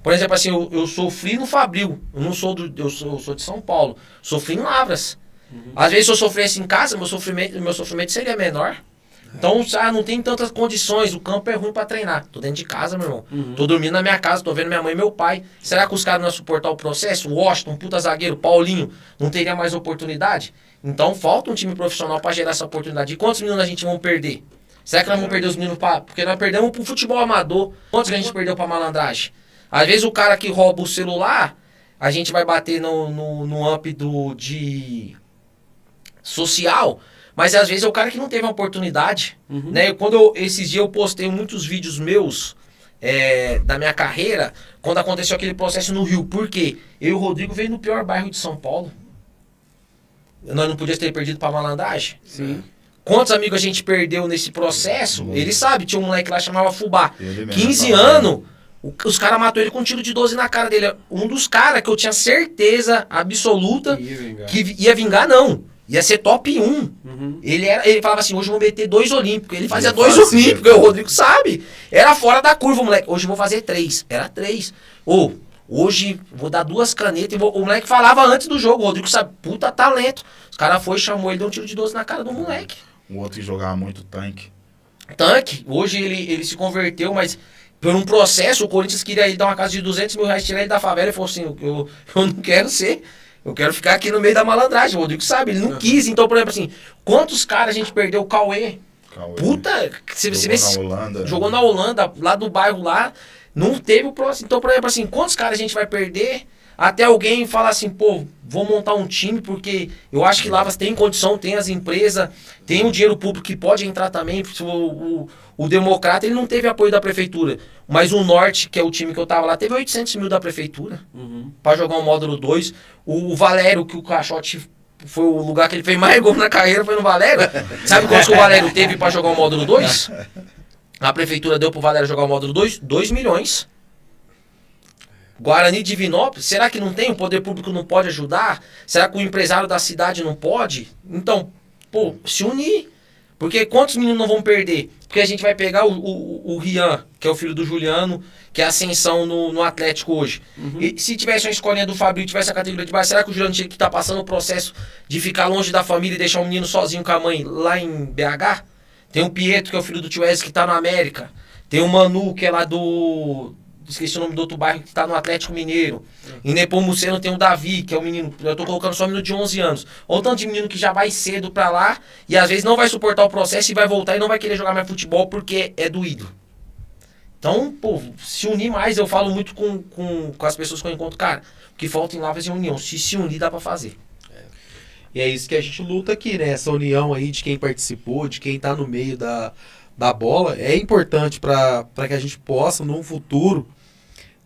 Por exemplo, assim, eu sofri no Fabril, eu sou de São Paulo, sofri em Lavras. Às vezes se eu sofresse em casa, meu sofrimento seria menor. Então, não tem tantas condições, o campo é ruim pra treinar. Tô dentro de casa, meu irmão. Tô dormindo na minha casa, tô vendo minha mãe e meu pai. Será que os caras não iam suportar o processo? O Washington, um puta zagueiro, Paulinho, não teria mais oportunidade? Então, falta um time profissional pra gerar essa oportunidade. E quantos meninos a gente vai perder? Será que nós vamos perder os meninos porque nós perdemos pro futebol amador? Quantos que a gente perdeu pra malandragem? Às vezes o cara que rouba o celular, a gente vai bater no amp de social... Mas às vezes é o cara que não teve uma oportunidade, né? Esses dias eu postei muitos vídeos meus da minha carreira, quando aconteceu aquele processo no Rio. Por quê? Eu e o Rodrigo veio no pior bairro de São Paulo. Nós não podíamos ter perdido pra malandragem? Sim. Quantos amigos a gente perdeu nesse processo? Ele sabe, tinha um moleque lá que chamava Fubá. 15 anos, os caras matou ele com um tiro de 12 na cara dele. Um dos caras que eu tinha certeza absoluta que ia vingar, não. Ia ser top 1. Ele falava assim, hoje eu vou meter 2 olímpicos. Ele fazia 2 olímpicos, o Rodrigo sabe. Era fora da curva, moleque. Hoje eu vou fazer 3. Era 3. Hoje vou dar 2 canetas. O moleque falava antes do jogo. O Rodrigo sabe, puta talento. Os caras chamou ele, deu um tiro de 12 na cara do moleque. O outro que jogava muito tanque. Hoje ele se converteu, mas por um processo, o Corinthians queria ele dar uma casa de 200 mil reais, tirar ele da favela. Ele falou assim, eu não quero ser... Eu quero ficar aqui no meio da malandragem. O Rodrigo sabe, ele não quis. Então, por exemplo, assim, quantos caras a gente perdeu? O Cauê. Puta, jogou na Holanda, lá do bairro lá, não teve o próximo. Então, por exemplo, assim, quantos caras a gente vai perder até alguém falar assim, pô, vou montar um time, porque eu acho que Lavras tem condição, tem as empresas, tem o dinheiro público que pode entrar também. O Democrata, ele não teve apoio da prefeitura, mas o Norte, que é o time que eu tava lá, teve 800 mil da prefeitura pra jogar um módulo 2. O Valério, que o Caixote foi o lugar que ele fez mais gol na carreira, foi no Valério. Sabe quanto que o Valério teve pra jogar o módulo 2? A prefeitura deu pro Valério jogar o módulo 2? 2 milhões. Guarani de Divinópolis, será que não tem? O poder público não pode ajudar? Será que o empresário da cidade não pode? Então, pô, se unir. Porque quantos meninos não vão perder? Porque a gente vai pegar o Rian, que é o filho do Juliano, que é a ascensão no Atlético hoje. E se tivesse uma escolinha do Fabrício, tivesse a categoria de base, será que o Juliano tinha que estar passando o processo de ficar longe da família e deixar o menino sozinho com a mãe lá em BH? Tem o Pietro, que é o filho do Tio Wesley, que está na América. Tem o Manu, que é lá do... Esqueci o nome do outro bairro, que está no Atlético Mineiro. Em Nepomuceno tem o Davi, que é o menino... Eu estou colocando só um menino de 11 anos. Ou tanto de menino que já vai cedo para lá e às vezes não vai suportar o processo e vai voltar e não vai querer jogar mais futebol porque é doído. Então, pô, se unir mais, eu falo muito com as pessoas que eu encontro. Cara, o que falta em Lavras é união. Se unir, dá para fazer. E é isso que a gente luta aqui, né? Essa união aí de quem participou, de quem tá no meio da bola, é importante para que a gente possa, num futuro,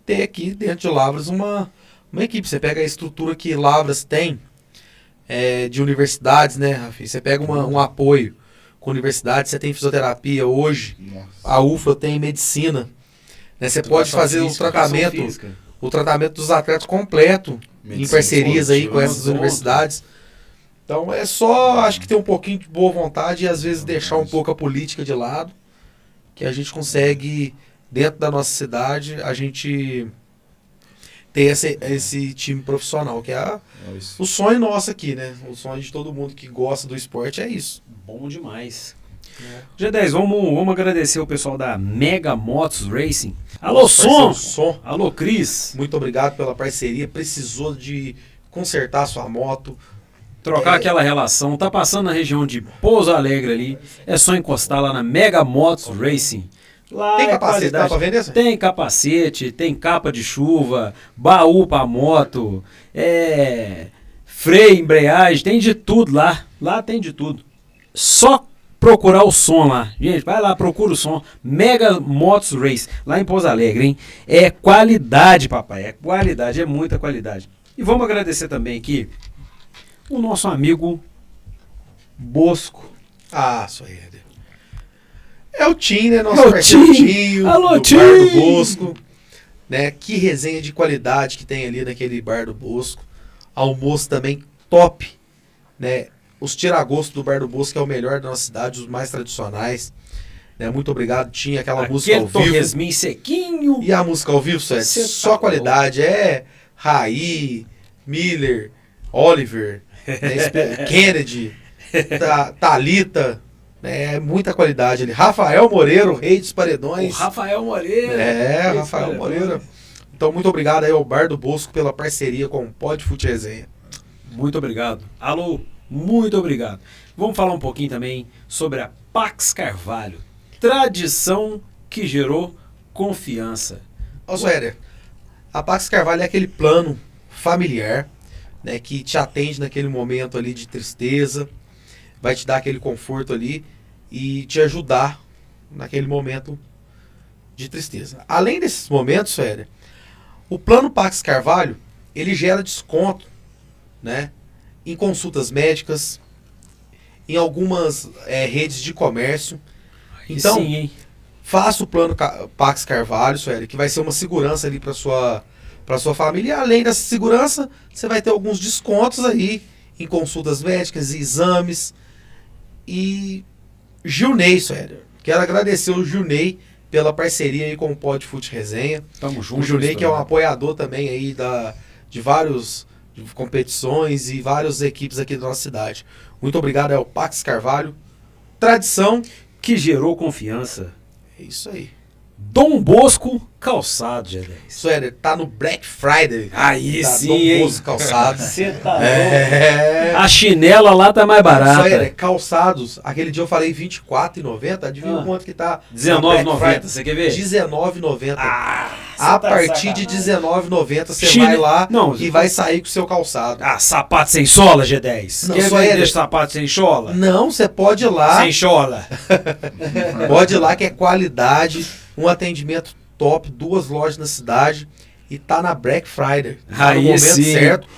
ter aqui dentro de Lavras uma equipe. Você pega a estrutura que Lavras tem de universidades, né, Rafi? Você pega um apoio com universidades, você tem fisioterapia hoje, a UFA tem medicina, né? Você pode fazer o tratamento dos atletas completo em parcerias aí com essas universidades. Então é só, acho que ter um pouquinho de boa vontade e às vezes deixar um pouco a política de lado, que a gente consegue, dentro da nossa cidade, a gente ter esse time profissional, que é o sonho nosso aqui, né? O sonho de todo mundo que gosta do esporte é isso. Bom demais. G10, vamos agradecer o pessoal da Mega Motos Racing. Alô, som! Alô, Cris! Muito obrigado pela parceria. Precisou de consertar sua moto, trocar aquela relação. Tá passando na região de Pouso Alegre ali, é só encostar lá na Mega Motos Racing. Lá tem capacete pra vender? Tem capacete, tem capa de chuva, baú pra moto, freio, embreagem, tem de tudo lá. Lá tem de tudo. Só procurar o som lá. Gente, vai lá, procura o som. Mega Motos Race, lá em Pouso Alegre, hein? É qualidade, papai. É qualidade, é muita qualidade. E vamos agradecer também aqui o nosso amigo Bosco. Soeder. É o Tim, né? Nosso parceiro Tim. Alô, Tim! Bar do Bosco. Né? Que resenha de qualidade que tem ali naquele Bar do Bosco. Almoço também top. Né? Os tira-gosto do Bar do Bosco é o melhor da nossa cidade, os mais tradicionais. Né? Muito obrigado, Tim. Aquela música ao vivo. Torresmin sequinho. E a música ao vivo, Suede? Só qualidade. É Raí, Miller, Oliver, né? Kennedy, Thalita. É muita qualidade ali. Rafael Moreira, o rei dos paredões. O Rafael Moreira. Rafael Moreira. Então, muito obrigado aí ao Bar do Bosco pela parceria com o Pod Fute Resenha. Muito obrigado. Alô, muito obrigado. Vamos falar um pouquinho também sobre a Pax Carvalho. Tradição que gerou confiança. Sueder, a Pax Carvalho é aquele plano familiar, né, que te atende naquele momento ali de tristeza, vai te dar aquele conforto ali e te ajudar naquele momento de tristeza. Além desses momentos, Sueder, o plano Pax Carvalho, ele gera desconto, né, em consultas médicas, em algumas redes de comércio. Então, sim, hein? Faça o plano Pax Carvalho, Sueli, que vai ser uma segurança ali para sua família. E além dessa segurança, você vai ter alguns descontos aí em consultas médicas e exames. E Gilney, Sueli, quero agradecer o Gilney pela parceria aí com o Pod Fute Resenha. Tamo junto. O Gilney, que é um apoiador também aí de várias competições e várias equipes aqui da nossa cidade. Muito obrigado ao Pax Carvalho. Tradição que gerou confiança. É isso aí. Dom Bosco Calçados, G10. Suéder, tá no Black Friday. Aí tá sim, Dom Bosco Calçados. Você tá louco. A chinela lá tá mais barata. Suéder, calçados. Aquele dia eu falei R$24,90. Adivinha quanto que tá? R$19,90. Você quer ver? R$19,90. A partir de R$19,90 você vai lá e vai sair com o seu calçado. Sapato sem sola, G10. Não, quer vender sapato sem sola? Não, você pode ir lá. Sem sola. Pode ir lá que é qualidade, um atendimento top, 2 lojas na cidade e tá na Black Friday. Tá no momento certo.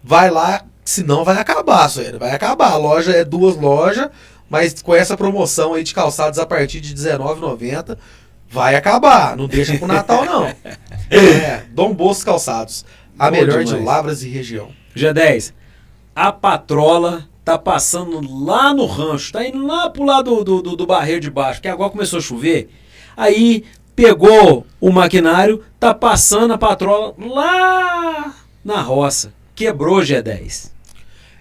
Vai lá, senão vai acabar, Suéder. Vai acabar. A loja é 2 lojas, mas com essa promoção aí de calçados a partir de R$19,90, vai acabar. Não deixa pro Natal, não. Dom Bosco Calçados. A melhor de Lavras e região. G10, a patrola tá passando lá no rancho, tá indo lá pro lado do barreiro de baixo, que agora começou a chover. Aí pegou o maquinário, tá passando a patrola lá na roça. Quebrou, G10.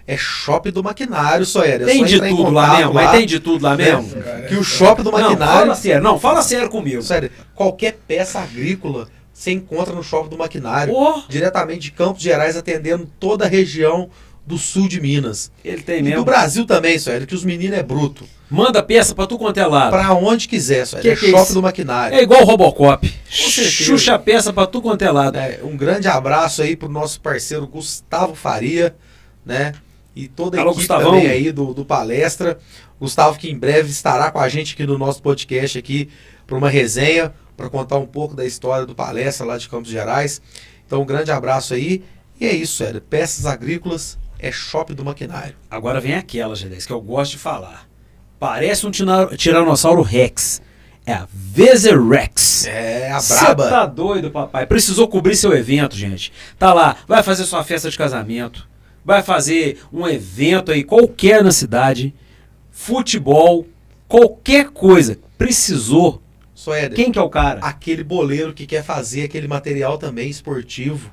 É shopping do maquinário, Suéder. Tem de tudo lá mesmo, mas tem de tudo lá mesmo. Que o shopping do maquinário... Fala sério comigo. Suéder, qualquer peça agrícola você encontra no shopping do maquinário. Diretamente de Campos Gerais, atendendo toda a região do sul de Minas. Ele tem mesmo. E do Brasil também, Suéder, que os meninos é bruto. Manda peça pra tu quanto é lado. Pra onde quiser, Suéder. É shopping do maquinário. É igual o Robocop. Xuxa peça pra tu quanto é lado. Um grande abraço aí pro nosso parceiro Gustavo Faria, né? E toda a equipe Gustavão. Também aí do Palestra. Gustavo, que em breve estará com a gente aqui no nosso podcast aqui para uma resenha, para contar um pouco da história do Palestra lá de Campos Gerais. Então, um grande abraço aí. E é isso, sério. Peças agrícolas é shopping do maquinário. Agora vem aquela, G10, que eu gosto de falar. Parece um Tiranossauro Rex. é a Vezerex. É, a Você braba. tá doido, papai? Precisou cobrir seu evento, gente. Tá lá, vai fazer sua festa de casamento, vai fazer um evento aí qualquer na cidade, futebol, qualquer coisa. Precisou. Só Éder, Quem que é o cara? aquele boleiro que quer fazer aquele material também esportivo,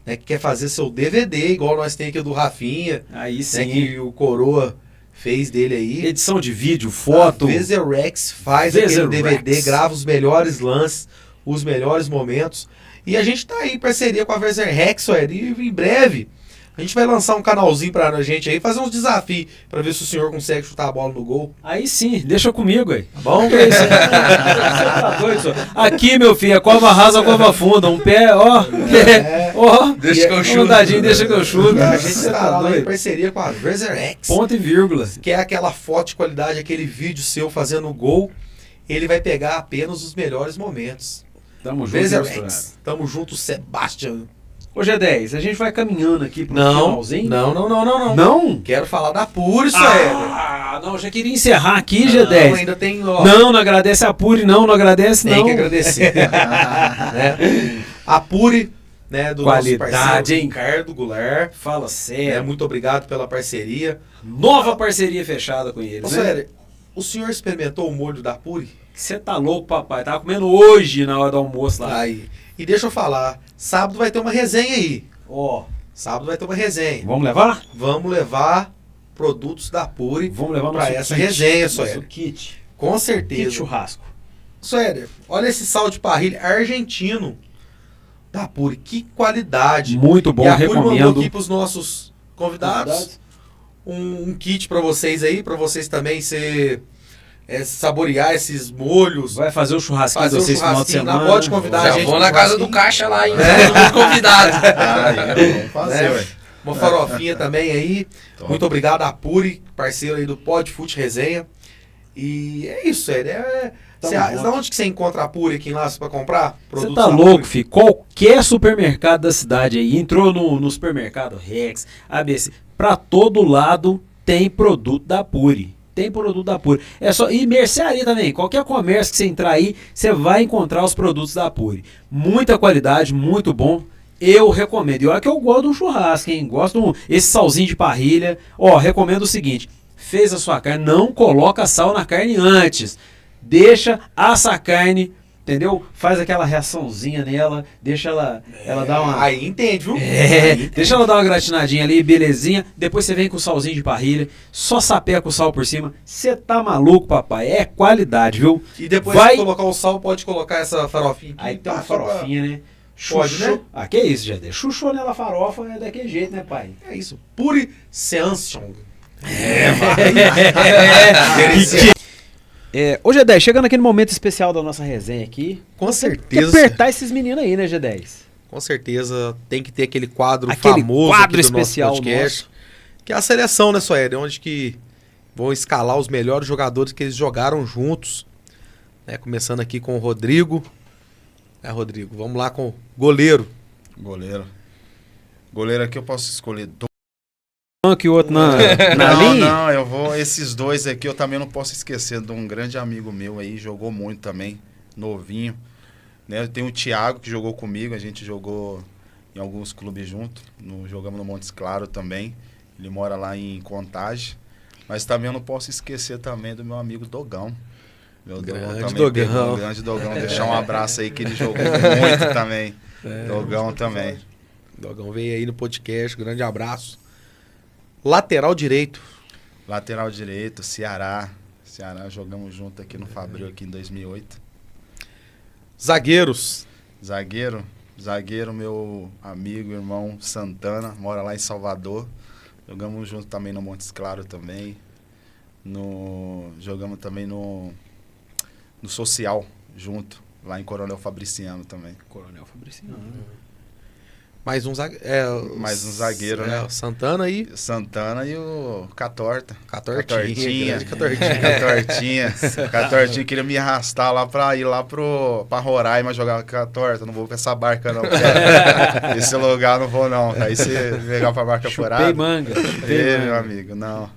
né? Que quer fazer seu DVD, igual nós tem aqui o do Rafinha, Aí né? sim. Que o Coroa fez dele aí. Edição de vídeo, foto. A Vezerex faz Vezerex. aquele DVD, grava os melhores lances, os melhores momentos. E a gente tá aí em parceria com a Vezerex, e em breve a gente vai lançar um canalzinho pra gente aí, fazer uns desafios pra ver se o senhor consegue chutar a bola no gol. Aí sim, deixa comigo aí. Tá bom? Que isso? Você tá doido, senhor? Aqui, meu filho, é cova rasa, cova funda. Um pé, ó. Ó. Deixa que eu chuto. Um dadinho, deixa que eu chuto. E a gente Você tá lá em doido. parceria com a Vezerex. Ponto e vírgula. Que é aquela foto de qualidade, aquele vídeo seu fazendo gol, ele vai pegar apenas os melhores momentos. Tamo junto, misturado. Vezerex. Tamo junto, Sebastian. Ô, G10, a gente vai caminhando aqui pro Não, finalzinho. não. Não? Quero falar da Pure, isso Não, já queria encerrar aqui, Não, G10. ainda tem, ó, Não agradece a Puri, não agradece, tem não. que agradecer. Né? A Pure, né, do Qualidade, nosso parceiro hein? Ricardo Goulart. Fala É, sério. muito obrigado pela parceria. Nova parceria fechada com eles, Ô, né? Sério, o senhor experimentou o molho da Pure? Você tá louco, papai. Tava comendo hoje na hora do almoço lá. Aí. E deixa eu falar, sábado vai ter uma resenha aí. Ó, Sábado vai ter uma resenha. vamos levar? Vamos levar produtos da Pure Vamos levar pra nosso essa kit. resenha, Nosso Soéder. kit. Com Kit certeza. churrasco. Soéder, olha esse sal de parrilha argentino da Pure. Que qualidade. Muito bom, e a Pure mandou recomendo. aqui pros nossos convidados um kit pra vocês aí, pra vocês também saborear esses molhos. Vai fazer o churrasquinho Fazer de um vocês no final de churrasquinho, semana. pode convidar a Já gente vou pro na casa do churrasquinho. caixa lá, hein? Todo mundo convidado. Aí, vamos fazer, Né? ué. Uma farofinha também aí. Top. Muito obrigado a Puri, parceiro aí do Podfute Resenha. E é isso, Éder. Da onde que você encontra a Puri aqui em Laços pra comprar? Você Produtos tá da louco, Puri? filho. Qualquer supermercado da cidade aí, entrou no supermercado Rex, ABC, pra todo lado tem produto da Puri. Tem produto da Puri. É só. E mercearia também. Qualquer comércio que você entrar aí, você vai encontrar os produtos da Puri. Muita qualidade, muito bom. Eu recomendo. E olha que eu gosto de um churrasco, hein? Gosto de esse salzinho de parrilha. Ó, recomendo o seguinte: fez a sua carne, não coloca sal na carne antes. Deixa, assa a carne, entendeu? Faz aquela reaçãozinha nela, deixa ela dar uma. Aí entende, viu? É, Aí entende. deixa ela dar uma gratinadinha ali, belezinha. Depois você vem com o salzinho de parrilha, só sapeca o sal por cima. Você tá maluco, papai? É qualidade, viu? E depois Vai- de colocar o sal, pode colocar essa farofinha aqui. Aí tem uma Tá, só pra- farofinha, né? Pode, Chuchu. né? Ah, que isso, Jadê? Chuchu nela farofa é daquele jeito, né, pai? É isso. Puri Seanson. Ô G10, chegando aqui no momento especial da nossa resenha aqui. Com Tem que certeza. apertar esses meninos aí, né, G10? Com certeza tem que ter aquele quadro Aquele famoso quadro aqui do especial nosso podcast, que é a seleção, né, Soéder? Onde que vão escalar os melhores jogadores que eles jogaram juntos. Né? Começando aqui com o Rodrigo. Rodrigo, vamos lá com o goleiro. Goleiro. Goleiro aqui eu posso escolher dois. Um que o outro na Não, linha. não, eu vou. Esses dois aqui eu também não posso esquecer de um grande amigo meu aí, jogou muito também, novinho. Né? Tem o Thiago que jogou comigo, a gente jogou em alguns clubes junto. Jogamos no Montes Claro também. Ele mora lá em Contagem. Mas também eu não posso esquecer também do meu amigo Dogão. Meu Grande também Dogão. pegou um grande Dogão. Deixar um abraço aí que ele jogou muito também. Dogão também. Dogão veio aí no podcast, grande abraço. Lateral direito. Lateral direito, Ceará. Ceará, jogamos junto aqui no Fabril aqui em 2008. Zagueiros. Zagueiro, meu amigo, irmão Santana, mora lá em Salvador. Jogamos junto também no Montes Claro também. Jogamos também no Social, junto, lá em Coronel Fabriciano também. Coronel Fabriciano. Mais um zagueiro. Mais um zagueiro, né? O Santana aí. Santana e o Catorta. Catortinha. grande Catortinha queria me arrastar lá pra ir lá pra Roraima jogar Catorta. Não vou pra essa barca não. Esse lugar não vou não. Aí você legal pra barca furada. Chupei manga. Meu amigo, não.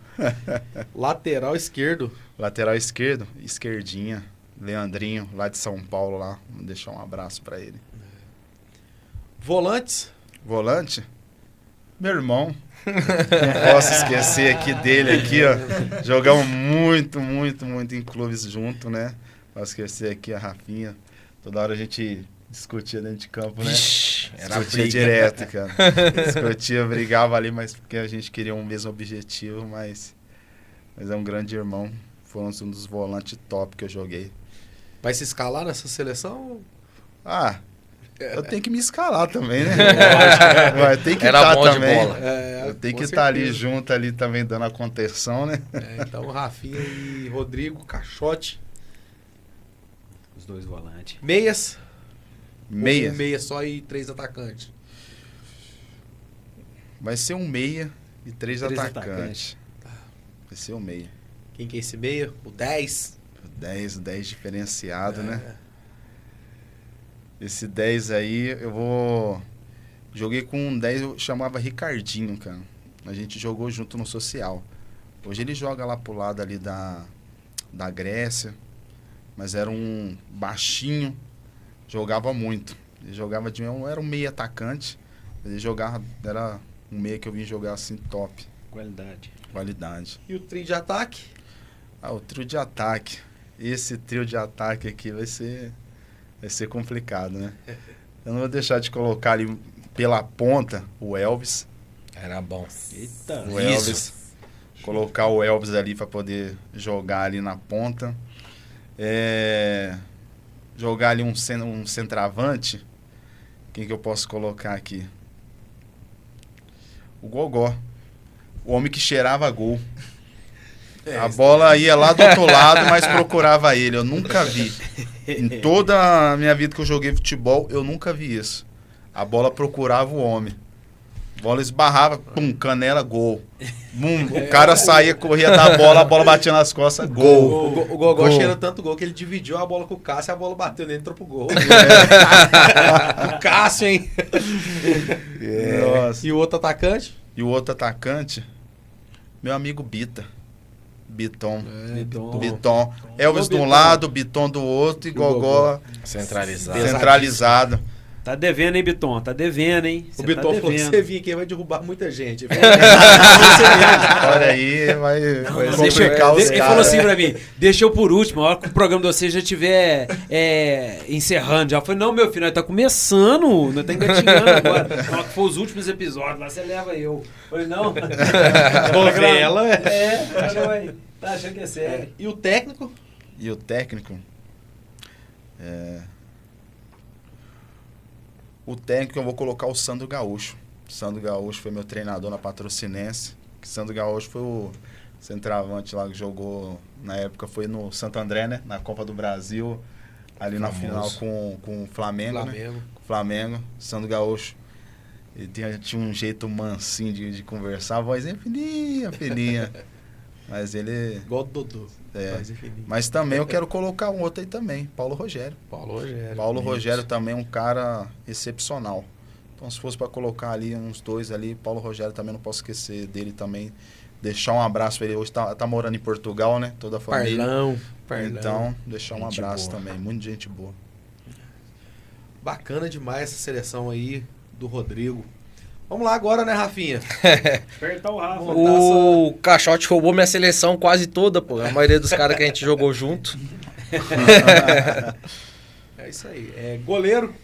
Lateral esquerdo. Lateral esquerdo, esquerdinha. Leandrinho, lá de São Paulo, lá. Vou deixar um abraço pra ele. Volantes? Volante? Meu irmão. Não posso esquecer aqui dele aqui, ó. Jogamos muito em clubes junto, né? Não posso esquecer aqui a Rafinha. Toda hora a gente discutia dentro de campo, né? Era Discutia briga. direto, cara. Discutia, brigava ali, mas porque a gente queria um mesmo objetivo, mas é um grande irmão. Foi um dos volantes top que eu joguei. Vai se escalar nessa seleção? Ah, eu tenho que me escalar também, né? Vai ter que Era estar bom de também. bola. Eu tenho com que estar ali certeza. junto, ali também dando a contenção, né? Então, Rafinha e Rodrigo, caixote. Os dois volantes. Meias? Meia. Ou um meia só e 3 atacantes? Vai ser um meia e três Três atacantes. atacantes. Vai ser um meia. Quem que é esse meia? O 10? 10 diferenciado, né? Esse 10 aí, eu vou... Joguei com um 10, eu chamava Ricardinho, cara. A gente jogou junto no social. Hoje ele joga lá pro lado ali da Grécia. Mas era um baixinho, jogava muito. Ele jogava era um meia atacante. Ele jogava, era um meia que eu vim jogar assim top. Qualidade. E o trio de ataque? Ah, o trio de ataque. Esse trio de ataque aqui vai ser complicado, né? Eu não vou deixar de colocar ali pela ponta o Elvis. Era bom. Eita. O Elvis. Colocar o Elvis ali para poder jogar ali na ponta. Jogar ali um centroavante. Quem que eu posso colocar aqui? O Gogó. O homem que cheirava gol. A bola ia lá do outro lado, mas procurava ele. Eu nunca vi. Em toda a minha vida que eu joguei futebol, eu nunca vi isso. A bola procurava o homem. A bola esbarrava, pum, canela, gol. Bum, o cara saía, corria da bola, a bola batia nas costas, gol. O Gogó Gol. cheira tanto gol que ele dividiu a bola com o Cássio e a bola bateu nele e entrou pro gol. O Cássio, hein? Nossa. E o outro atacante? E o outro atacante, meu amigo Bita. Biton. Biton. Elvis de um lado, Biton do outro e Gogó Centralizado. centralizado. Tá devendo, hein, Biton? Tá devendo, hein? O Cê Biton tá falou que devendo. você vinha aqui vai derrubar muita gente. Olha aí, vai Não, complicar os ele caras. falou assim pra mim, deixa eu por último, a hora que o programa de vocês já estiver encerrando. Já foi, não, meu filho, nós tá começando, nós tá engatinhando agora. Na hora que for os últimos episódios, lá você leva eu. Eu falei, não. Novela, tá achando que é sério. E o técnico? E o técnico? O técnico eu vou colocar o Sandro Gaúcho. O Sandro Gaúcho foi meu treinador na Patrocinense. O Sandro Gaúcho foi o centroavante lá que jogou, na época foi no Santo André, né? Na Copa do Brasil, ali na final com o Flamengo, né? Com o Flamengo. Sandro Gaúcho. Ele tinha um jeito mansinho de conversar, a vozinha fininha. Mas ele... Igual o Dodô. Mas também eu quero colocar um outro aí também, Paulo Rogério. Paulo Rogério também é um cara excepcional. Então se fosse para colocar ali uns dois ali, Paulo Rogério também não posso esquecer dele também. Deixar um abraço para ele. Hoje tá morando em Portugal, né? Toda a família. Parlão. Então, deixar um Gente abraço boa. também. Muita gente boa. Bacana demais essa seleção aí do Rodrigo. Vamos lá agora, né, Rafinha? Apertar o Rafa. O Caixote roubou minha seleção quase toda, pô. A maioria dos caras que a gente jogou junto. É isso aí. Goleiro?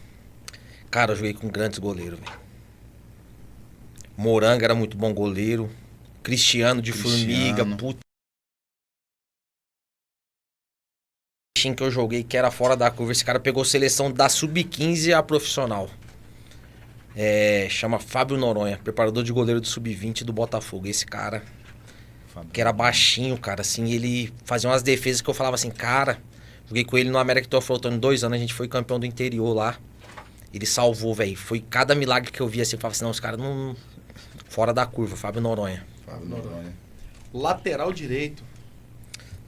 Cara, eu joguei com grandes goleiros, velho. Moranga era muito bom goleiro. Cristiano de Formiga, puta. Que eu joguei que era fora da curva. Esse cara pegou seleção da Sub-15 a profissional. Chama Fábio Noronha, preparador de goleiro do Sub-20 do Botafogo. Esse cara, que era baixinho, cara, assim, ele fazia umas defesas que eu falava assim, cara, joguei com ele no América Tô faltando 2 anos, a gente foi campeão do interior lá. Ele salvou, velho. Foi cada milagre que eu via assim, eu falava assim, não, os caras não... Fora da curva, Fábio Noronha. Lateral direito.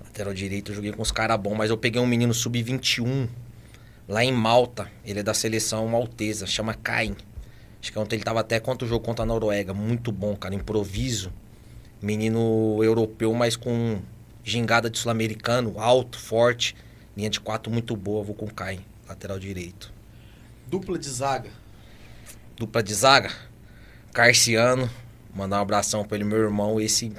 Lateral direito, eu joguei com os caras bons, mas eu peguei um menino Sub-21 lá em Malta. Ele é da seleção maltesa, chama Caim. Acho que ontem ele tava até contra o jogo contra a Noruega. Muito bom, cara. Improviso. Menino europeu, mas com gingada de sul-americano. Alto, forte. Linha de 4 muito boa, vou com o Caio, lateral direito. Dupla de zaga. Dupla de zaga, Carciano, mandar um abração pra ele, meu irmão, esse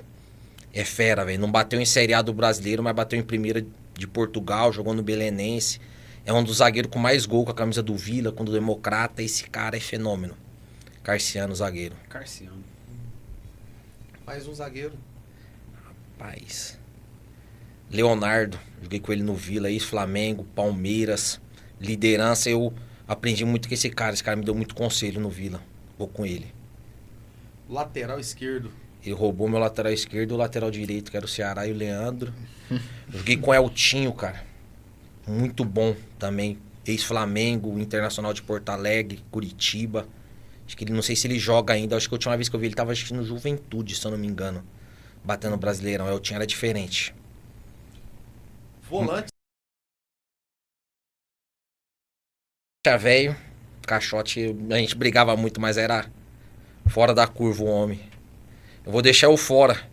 é fera, velho. Não bateu em Série A do Brasileiro, mas bateu em Primeira de Portugal, jogou no Belenense. É um dos zagueiros com mais gol com a camisa do Vila, com o Democrata. Esse cara é fenômeno. Carciano, zagueiro. Carciano. Mais um zagueiro. Rapaz. Leonardo, joguei com ele no Vila, ex-Flamengo, Palmeiras. Liderança, eu aprendi muito com esse cara. Esse cara me deu muito conselho no Vila. Vou com ele. Lateral esquerdo. Ele roubou meu lateral esquerdo e o lateral direito, que era o Ceará e o Leandro. Joguei com o Eltinho, cara. Muito bom também. Ex-Flamengo, Internacional de Porto Alegre, Curitiba. Acho que ele, não sei se ele joga ainda. Acho que a última vez que eu vi ele tava assistindo Juventude, se eu não me engano. Batendo o Brasileirão. O Eltinho era diferente. Volante. Velho, Caixote, a gente brigava muito, mas era fora da curva o homem. Eu vou deixar o fora.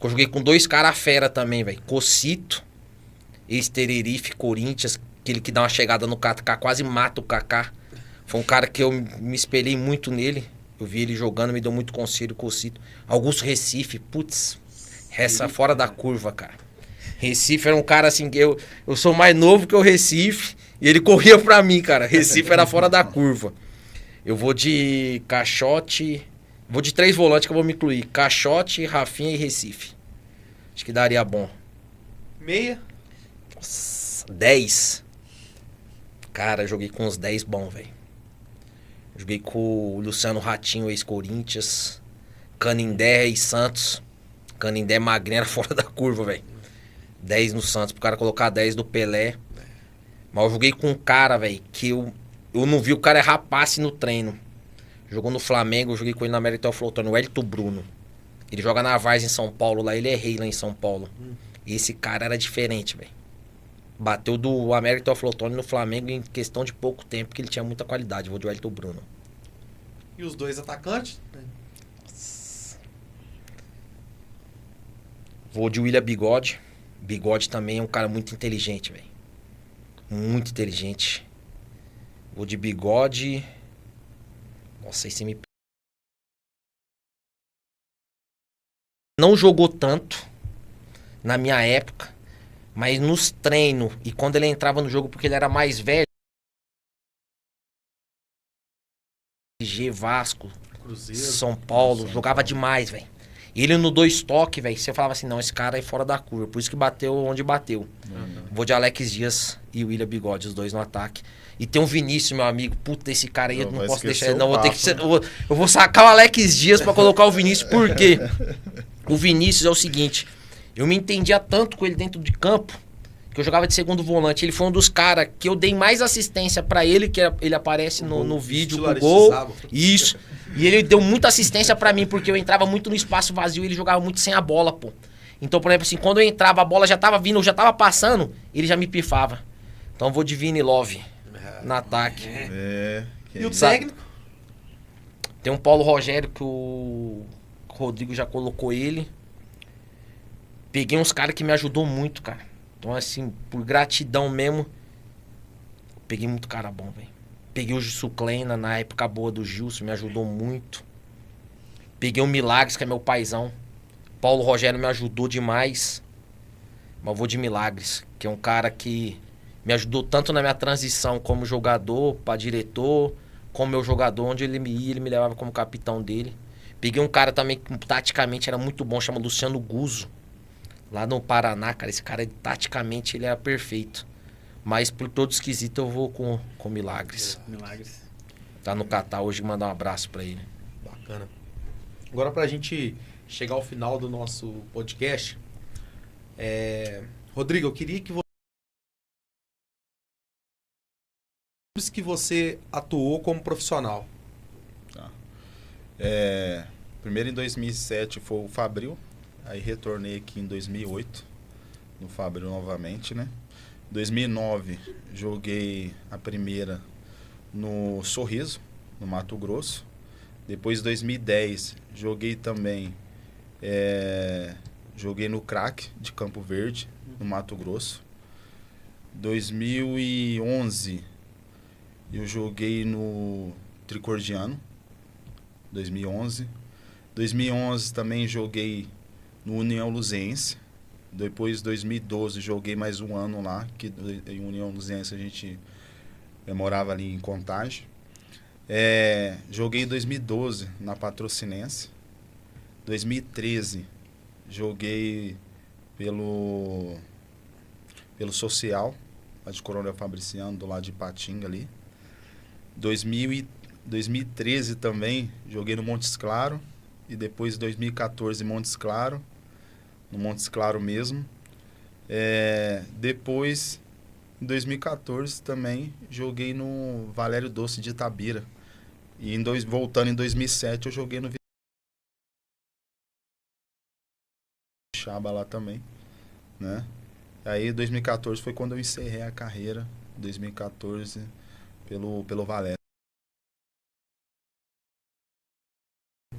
Eu joguei com 2 caras fera também, velho. Cocito, ex-Tererife, Corinthians, aquele que dá uma chegada no Kaká, quase mata o Kaká. Foi um cara que eu me espelhei muito nele. Eu vi ele jogando, me deu muito conselho, Cocito. Augusto Recife, putz, essa fora da curva, cara. Recife era um cara assim, que eu sou mais novo que o Recife, e ele corria pra mim, cara. Recife era fora da curva. Eu vou de Caixote, vou de 3 volantes que eu vou me incluir. Caixote, Rafinha e Recife. Acho que daria bom. Meia. Nossa, 10. Cara, eu joguei com uns 10 bons, velho. Joguei com o Luciano Ratinho, ex-Corinthians. Canindé e Santos. Canindé magrinho era fora da curva, velho. 10 no Santos, pro cara colocar 10 do Pelé. Mas eu joguei com um cara, velho, que eu não vi, o cara é rapace no treino. Jogou no Flamengo, eu joguei com ele na América Flotando, o Hélito Bruno. Ele joga na Várzea em São Paulo, lá ele é rei lá em São Paulo. E esse cara era diferente, velho. Bateu do América Flotone no Flamengo em questão de pouco tempo, porque ele tinha muita qualidade. Vou de Hélito Bruno. E os 2 atacantes? Vou de William Bigode. Bigode também é um cara muito inteligente, velho. Muito inteligente. Vou de Bigode. Nossa, aí você me... Não jogou tanto na minha época, mas nos treinos e quando ele entrava no jogo porque ele era mais velho. G, Vasco, Cruzeiro, São Paulo, jogava demais, velho. Ele no 2 toques, velho, você falava assim, não, esse cara é fora da curva. Por isso que bateu onde bateu. Vou de Alex Dias e William Bigode, os 2 no ataque. E tem um Vinícius, meu amigo. Puta, esse cara aí, eu não posso deixar ele. Não, vou ter que ser, eu vou sacar o Alex Dias pra colocar o Vinícius. Por quê? O Vinícius é o seguinte, eu me entendia tanto com ele dentro de campo, que eu jogava de segundo volante. Ele foi um dos caras que eu dei mais assistência pra ele, que ele aparece no vídeo com o gol. Isso. E ele deu muita assistência pra mim, porque eu entrava muito no espaço vazio e ele jogava muito sem a bola, pô. Então, por exemplo, assim, quando eu entrava, a bola já tava vindo, eu já tava passando, ele já me pifava. Então eu vou de Vini Love no ataque. E o técnico? Tem um Paulo Rogério que o Rodrigo já colocou ele. Peguei uns caras que me ajudou muito, cara. Então, assim, por gratidão mesmo, peguei muito cara bom, velho. Peguei o Gilson Kleina na época boa do Gilson, me ajudou muito. Peguei o Milagres, que é meu paizão. Paulo Rogério me ajudou demais. Mas eu vou de Milagres, que é um cara que me ajudou tanto na minha transição como jogador para diretor, como meu jogador, onde ele me ia, ele me levava como capitão dele. Peguei um cara também que taticamente era muito bom, chama Luciano Guzzo. Lá no Paraná, cara, esse cara taticamente ele era perfeito. Mas por todo esquisito eu vou com Milagres. Milagres. Tá no Catar hoje, mandar um abraço pra ele. Bacana. Agora pra gente chegar ao final do nosso podcast, Rodrigo, eu queria que você atuou como profissional. Tá. Primeiro em 2007 foi o Fabril, aí retornei aqui em 2008 no Fabril novamente, né? 2009 joguei a primeira no Sorriso, no Mato Grosso. Depois 2010 joguei também, joguei no Crack de Campo Verde, no Mato Grosso. 2011 eu joguei no Tricordiano. 2011 também joguei no União Luziense. Depois, 2012, joguei mais um ano lá, que em União Luziense a gente morava ali em Contagem. Joguei em 2012 na Patrocinense. 2013, joguei pelo Social, lá de Coronel Fabriciano, do lado de Ipatinga ali. 2013 também, joguei no Montes Claro. E depois, 2014, Montes Claro. No Montes Claro mesmo. Depois, em 2014 também, joguei no Valério Doce de Itabira. E voltando em 2007, eu joguei no Chaba lá também, né? Aí, 2014 foi quando eu encerrei a carreira. 2014, pelo Valério.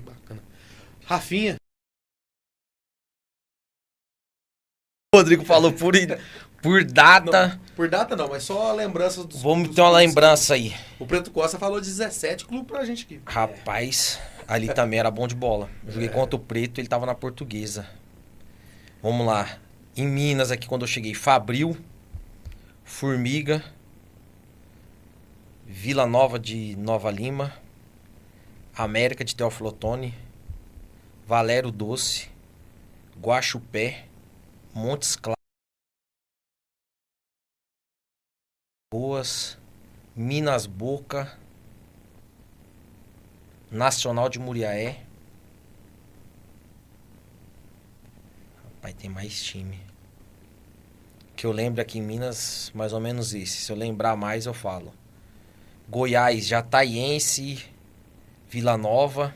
Bacana. Rafinha. O Rodrigo falou por data. Não, por data não, mas só lembranças dos. Vamos ter uma lembrança aí. O Preto Costa falou 17 clubes pra gente aqui. Rapaz, ali também era bom de bola. Eu joguei contra o Preto, ele tava na Portuguesa. Vamos lá. Em Minas, aqui quando eu cheguei, Fabril, Formiga, Vila Nova de Nova Lima, América de Teófilo Otoni, Valério Doce, Guaxupé, Montes Claros, Boas, Minas Boca, Nacional de Muriaé. Rapaz, tem mais time. Que eu lembro aqui em Minas, mais ou menos esse. Se eu lembrar mais, eu falo. Goiás, Jataiense, Vila Nova,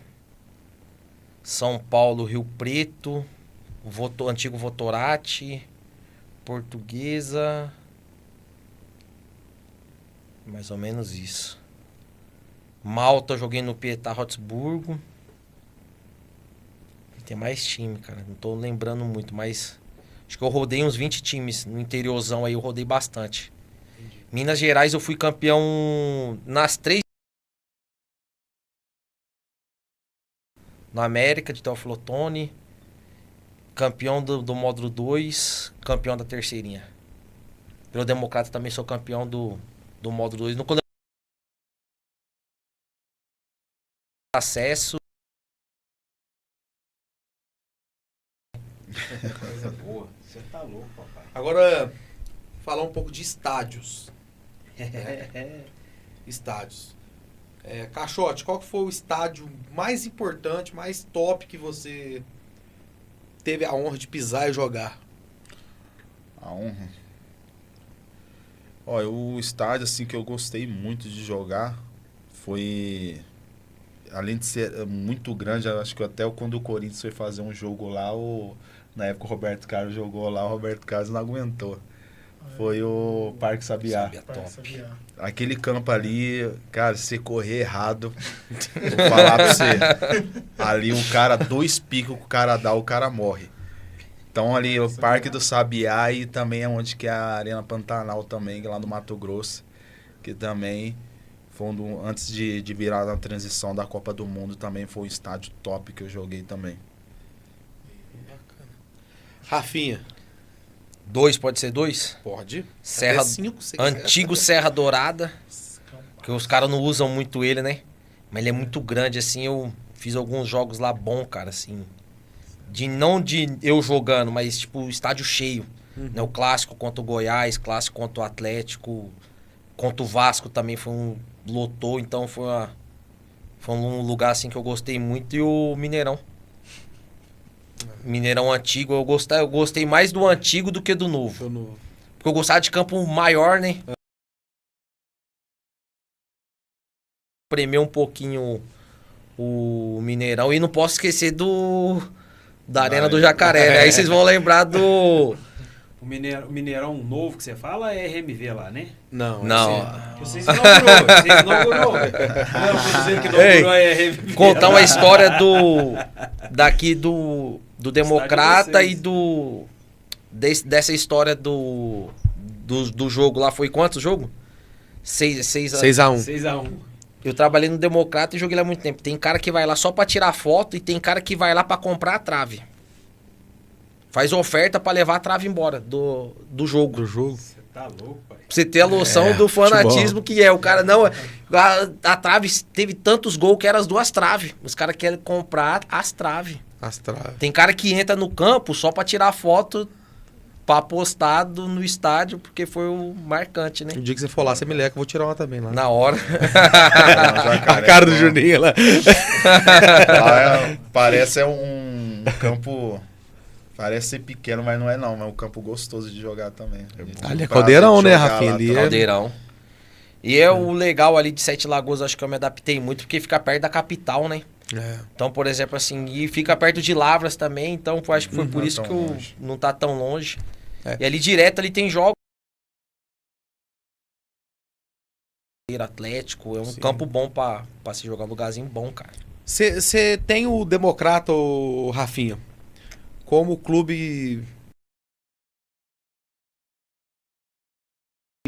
São Paulo, Rio Preto, antigo Votorati, Portuguesa, mais ou menos isso. Malta, joguei no Pietá Rotsburgo. Tem mais time, cara, não tô lembrando muito, mas acho que eu rodei uns 20 times no interiorzão aí, eu rodei bastante. Entendi. Minas Gerais eu fui campeão nas 3. Na América de Teófilo Otoni, campeão do módulo 2, campeão da terceirinha. Pelo Democrata também sou campeão do módulo 2. No acesso. Coisa boa. Você tá louco, papai. Agora, falar um pouco de estádios. Estádios. Caixote, qual que foi o estádio mais importante, mais top que você teve a honra de pisar e jogar? A honra? Olha, o estádio assim, que eu gostei muito de jogar foi... Além de ser muito grande, acho que até quando o Corinthians foi fazer um jogo lá, na época o Roberto Carlos jogou lá, o Roberto Carlos não aguentou. Foi o Parque Sabiá. Top. Aquele campo ali, cara, se você correr errado, vou falar pra você. Ali um cara, 2 picos que o cara dá, o cara morre. Então ali o Parque do Sabiá e também é onde que é a Arena Pantanal também, lá no Mato Grosso, que também foi antes de virar na transição da Copa do Mundo, também foi um estádio top que eu joguei também. Bacana. Rafinha. 2, pode ser 2? Pode. Serra, 5, antigo Serra Dourada, que os caras não usam muito ele, né? Mas ele é muito grande, assim, eu fiz alguns jogos lá bom, cara, assim. Não de eu jogando, mas tipo, estádio cheio. Né? O clássico contra o Goiás, clássico contra o Atlético, contra o Vasco também lotou, então foi um lugar assim que eu gostei muito. E o Mineirão. Mineirão antigo, eu gostei mais do antigo do que do novo. Porque eu gostava de campo maior, né? Premeu um pouquinho o Mineirão. E não posso esquecer da Arena do Jacaré, né? Aí vocês vão lembrar do... O Mineirão novo que você fala é RMV lá, né? Não. Vocês inaugurou. Não, você que inaugurou é RMV. Contar uma história daqui do Democrata e dessa história do do jogo lá, foi quanto o jogo? 6-1. 6x1. Eu trabalhei no Democrata e joguei lá há muito tempo. Tem cara que vai lá só pra tirar foto e tem cara que vai lá pra comprar a trave. Faz oferta pra levar a trave embora do jogo. Você tá louco, pai. Pra você ter a noção do fanatismo futebol. que é. O cara não... A trave teve tantos gols que eram as 2 traves. Os caras querem comprar as traves. Tem cara que entra no campo só pra tirar foto pra postar no estádio, porque foi o marcante, né? O dia que você for lá, você me leva que eu vou tirar uma também lá. Na hora. A cara do Juninho lá. Lá parece um campo... Parece ser pequeno, mas não é não. É um campo gostoso de jogar também. Ali é caldeirão, né, Rafinha? Ali Caldeirão. E o legal ali de Sete Lagoas, acho que eu me adaptei muito, porque fica perto da capital, né? Então, por exemplo, assim, e fica perto de Lavras também, então acho que foi por isso que não tá tão longe. E ali direto, ali tem jogos. Atlético, é um campo bom pra se jogar, um lugarzinho bom, cara. Você tem o Democrata, o Rafinha, como clube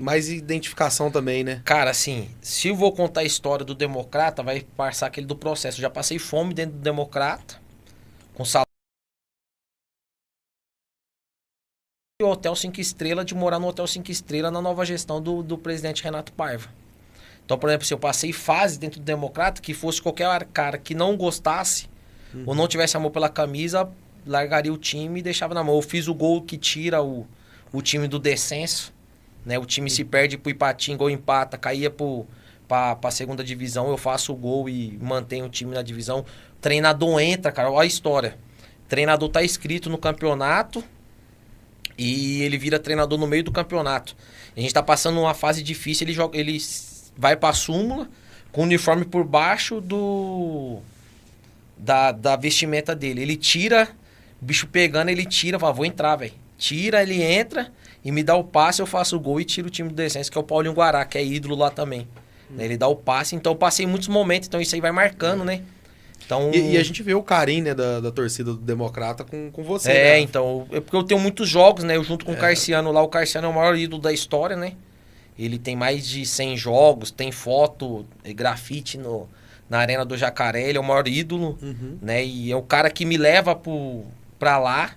mais identificação também, né? Cara, assim, se eu vou contar a história do Democrata, vai passar aquele do processo. Eu já passei fome dentro do Democrata, com salário. E o Hotel 5 Estrelas, de morar no Hotel 5 Estrelas na nova gestão do presidente Renato Paiva. Então, por exemplo, se eu passei fase dentro do Democrata, que fosse qualquer cara que não gostasse ou não tivesse amor pela camisa, largaria o time e deixava na mão. Eu fiz o gol que tira o time do descenso, né? O time se perde pro Ipatinga ou empata, caía pra segunda divisão, eu faço o gol e mantenho o time na divisão. O treinador entra, cara, olha a história. O treinador tá inscrito no campeonato e ele vira treinador no meio do campeonato. A gente tá passando uma fase difícil, ele vai pra súmula com o uniforme por baixo da vestimenta dele. Ele tira, o bicho pegando, ele tira, fala, vou entrar, velho. Tira, ele entra e me dá o passe, eu faço o gol e tiro o time do descenso, que é o Paulinho Guará, que é ídolo lá também. Ele dá o passe, então eu passei muitos momentos, então isso aí vai marcando, né? Então, e a gente vê o carinho, né, da torcida do Democrata com você, né? né? Então, porque eu tenho muitos jogos, né? Eu junto com o Carciano lá, o Carciano é o maior ídolo da história, né? Ele tem mais de 100 jogos, tem foto, grafite na Arena do Jacaré, ele é o maior ídolo, né? E é o cara que me leva pra lá,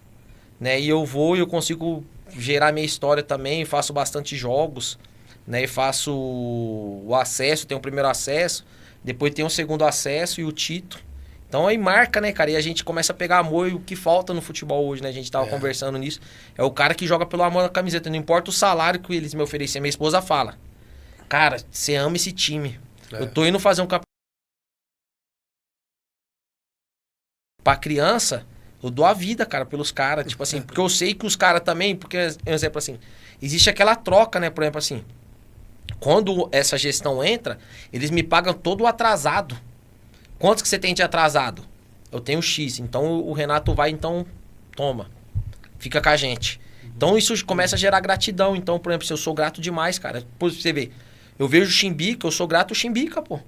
né? E eu consigo gerar minha história também, faço bastante jogos, né? E faço o acesso, tem o primeiro acesso, depois tem o segundo acesso e o título. Então aí marca, né, cara? E a gente começa a pegar amor, e o que falta no futebol hoje, né? A gente tava conversando nisso. É o cara que joga pelo amor da camiseta. Não importa o salário que eles me oferecem. Minha esposa fala, cara, você ama esse time. Eu tô indo fazer um campeonato pra criança, eu dou a vida, cara, pelos caras. Tipo assim, porque eu sei que os caras também, porque, por exemplo, assim, existe aquela troca, né? Por exemplo, assim, quando essa gestão entra, eles me pagam todo o atrasado. Quantos que você tem de atrasado? Eu tenho X. Então o Renato vai, então toma. Fica com a gente. Então isso começa a gerar gratidão. Então, por exemplo, se eu sou grato demais, cara. Por você ver, eu vejo o Chimbica, eu sou grato ao Chimbica, pô. O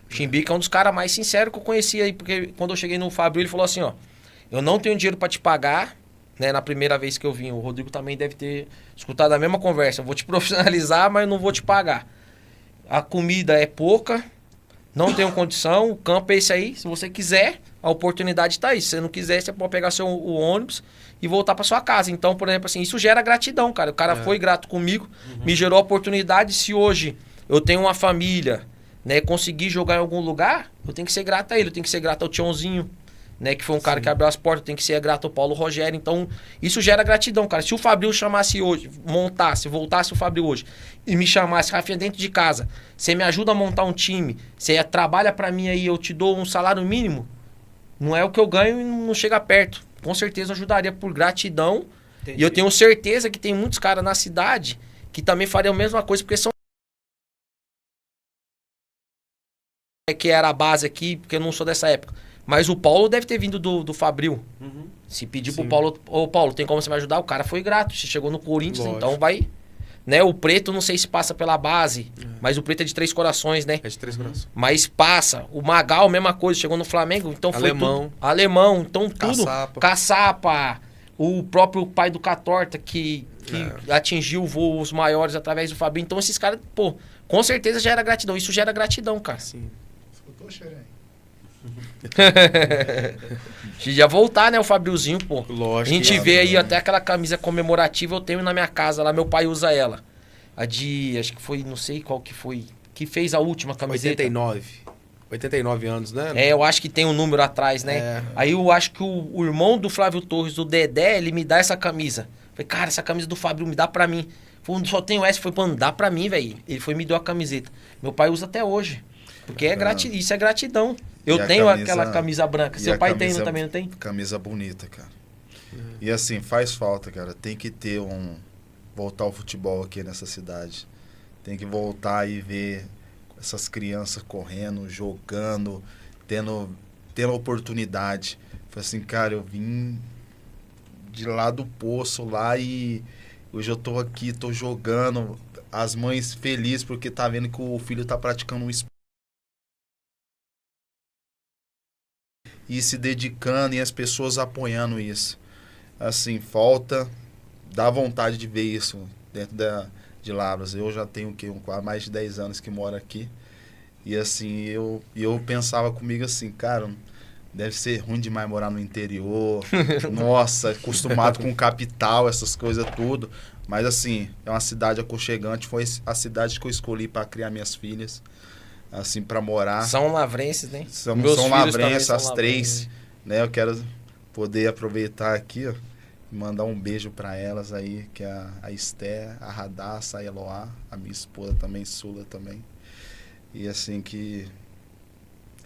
Chimbica é um dos caras mais sinceros que eu conheci aí. Porque quando eu cheguei no Fabrício, ele falou assim, ó. Eu não tenho dinheiro pra te pagar, né? Na primeira vez que eu vim. O Rodrigo também deve ter escutado a mesma conversa. Eu vou te profissionalizar, mas eu não vou te pagar. A comida é pouca. Não tenho condição, o campo é esse aí. Se você quiser, a oportunidade está aí. Se você não quiser, você pode pegar o ônibus e voltar para sua casa. Então, por exemplo, assim, isso gera gratidão, cara. O cara foi grato comigo, me gerou a oportunidade. Se hoje eu tenho uma família, né, conseguir jogar em algum lugar, eu tenho que ser grato a ele. Eu tenho que ser grato ao Tiãozinho, né, que foi um cara que abriu as portas. Eu tenho que ser grato ao Paulo Rogério. Então, isso gera gratidão, cara. Se o Fabrício chamasse hoje, voltasse o Fabrício hoje e me chamasse, Rafinha, dentro de casa, você me ajuda a montar um time, você trabalha pra mim aí, eu te dou um salário mínimo, não é o que eu ganho e não chega perto. Com certeza eu ajudaria por gratidão. Entendi. E eu tenho certeza que tem muitos caras na cidade que também fariam a mesma coisa, porque são que era a base aqui, porque eu não sou dessa época. Mas o Paulo deve ter vindo do Fabril. Se pedir pro Paulo, ô Paulo, tem como você me ajudar? O cara foi grato. Você chegou no Corinthians, então vai. Né? O Preto, não sei se passa pela base, mas o Preto é de Três Corações, né? É de Três Corações. Mas passa. O Magal, mesma coisa, chegou no Flamengo, então foi tudo. Alemão, então tudo. Caçapa. Caçapa. O próprio pai do Catorta, que que atingiu voos maiores através do Fabinho. Então esses caras, pô, com certeza gera gratidão. Isso gera gratidão, cara. Sim. Escutou, Xerém? Já voltar, né, o Fabiozinho, pô. Lógico. A gente vê aí até aquela camisa comemorativa, eu tenho na minha casa lá, meu pai usa ela. A de, acho que foi, não sei qual que foi, que fez a última camiseta. 89 anos, né? É, eu acho que tem um número atrás, né? É. Aí eu acho que o irmão do Flávio Torres, do Dedé, ele me dá essa camisa. Falei, cara, essa camisa do Fábio me dá pra mim. Falei, só tenho essa. Foi, mano, dá pra mim, velho. Ele foi e me deu a camiseta. Meu pai usa até hoje. Porque isso é gratidão. Eu tenho aquela camisa branca. Seu pai tem, também não tem? Camisa bonita, cara. E assim, faz falta, cara. Tem que ter voltar ao futebol aqui nessa cidade. Tem que voltar e ver essas crianças correndo, jogando, tendo oportunidade. Falei assim, cara, eu vim de lá do poço lá e hoje eu tô aqui, tô jogando. As mães felizes porque tá vendo que o filho tá praticando um esporte. E se dedicando e as pessoas apoiando isso. Assim, dá vontade de ver isso dentro de Lavras. Eu já tenho mais de 10 anos que moro aqui. E assim, eu pensava comigo assim, cara, deve ser ruim demais morar no interior. Nossa, acostumado com capital, essas coisas tudo. Mas assim, é uma cidade aconchegante. Foi a cidade que eu escolhi para criar minhas filhas. Assim, para morar. São lavrenses, né? São lavrenses, as três, né? Eu quero poder aproveitar aqui, ó, e mandar um beijo para elas aí, que é a Esther, a Radassa, a Eloá, a minha esposa também, Sula também. E assim, que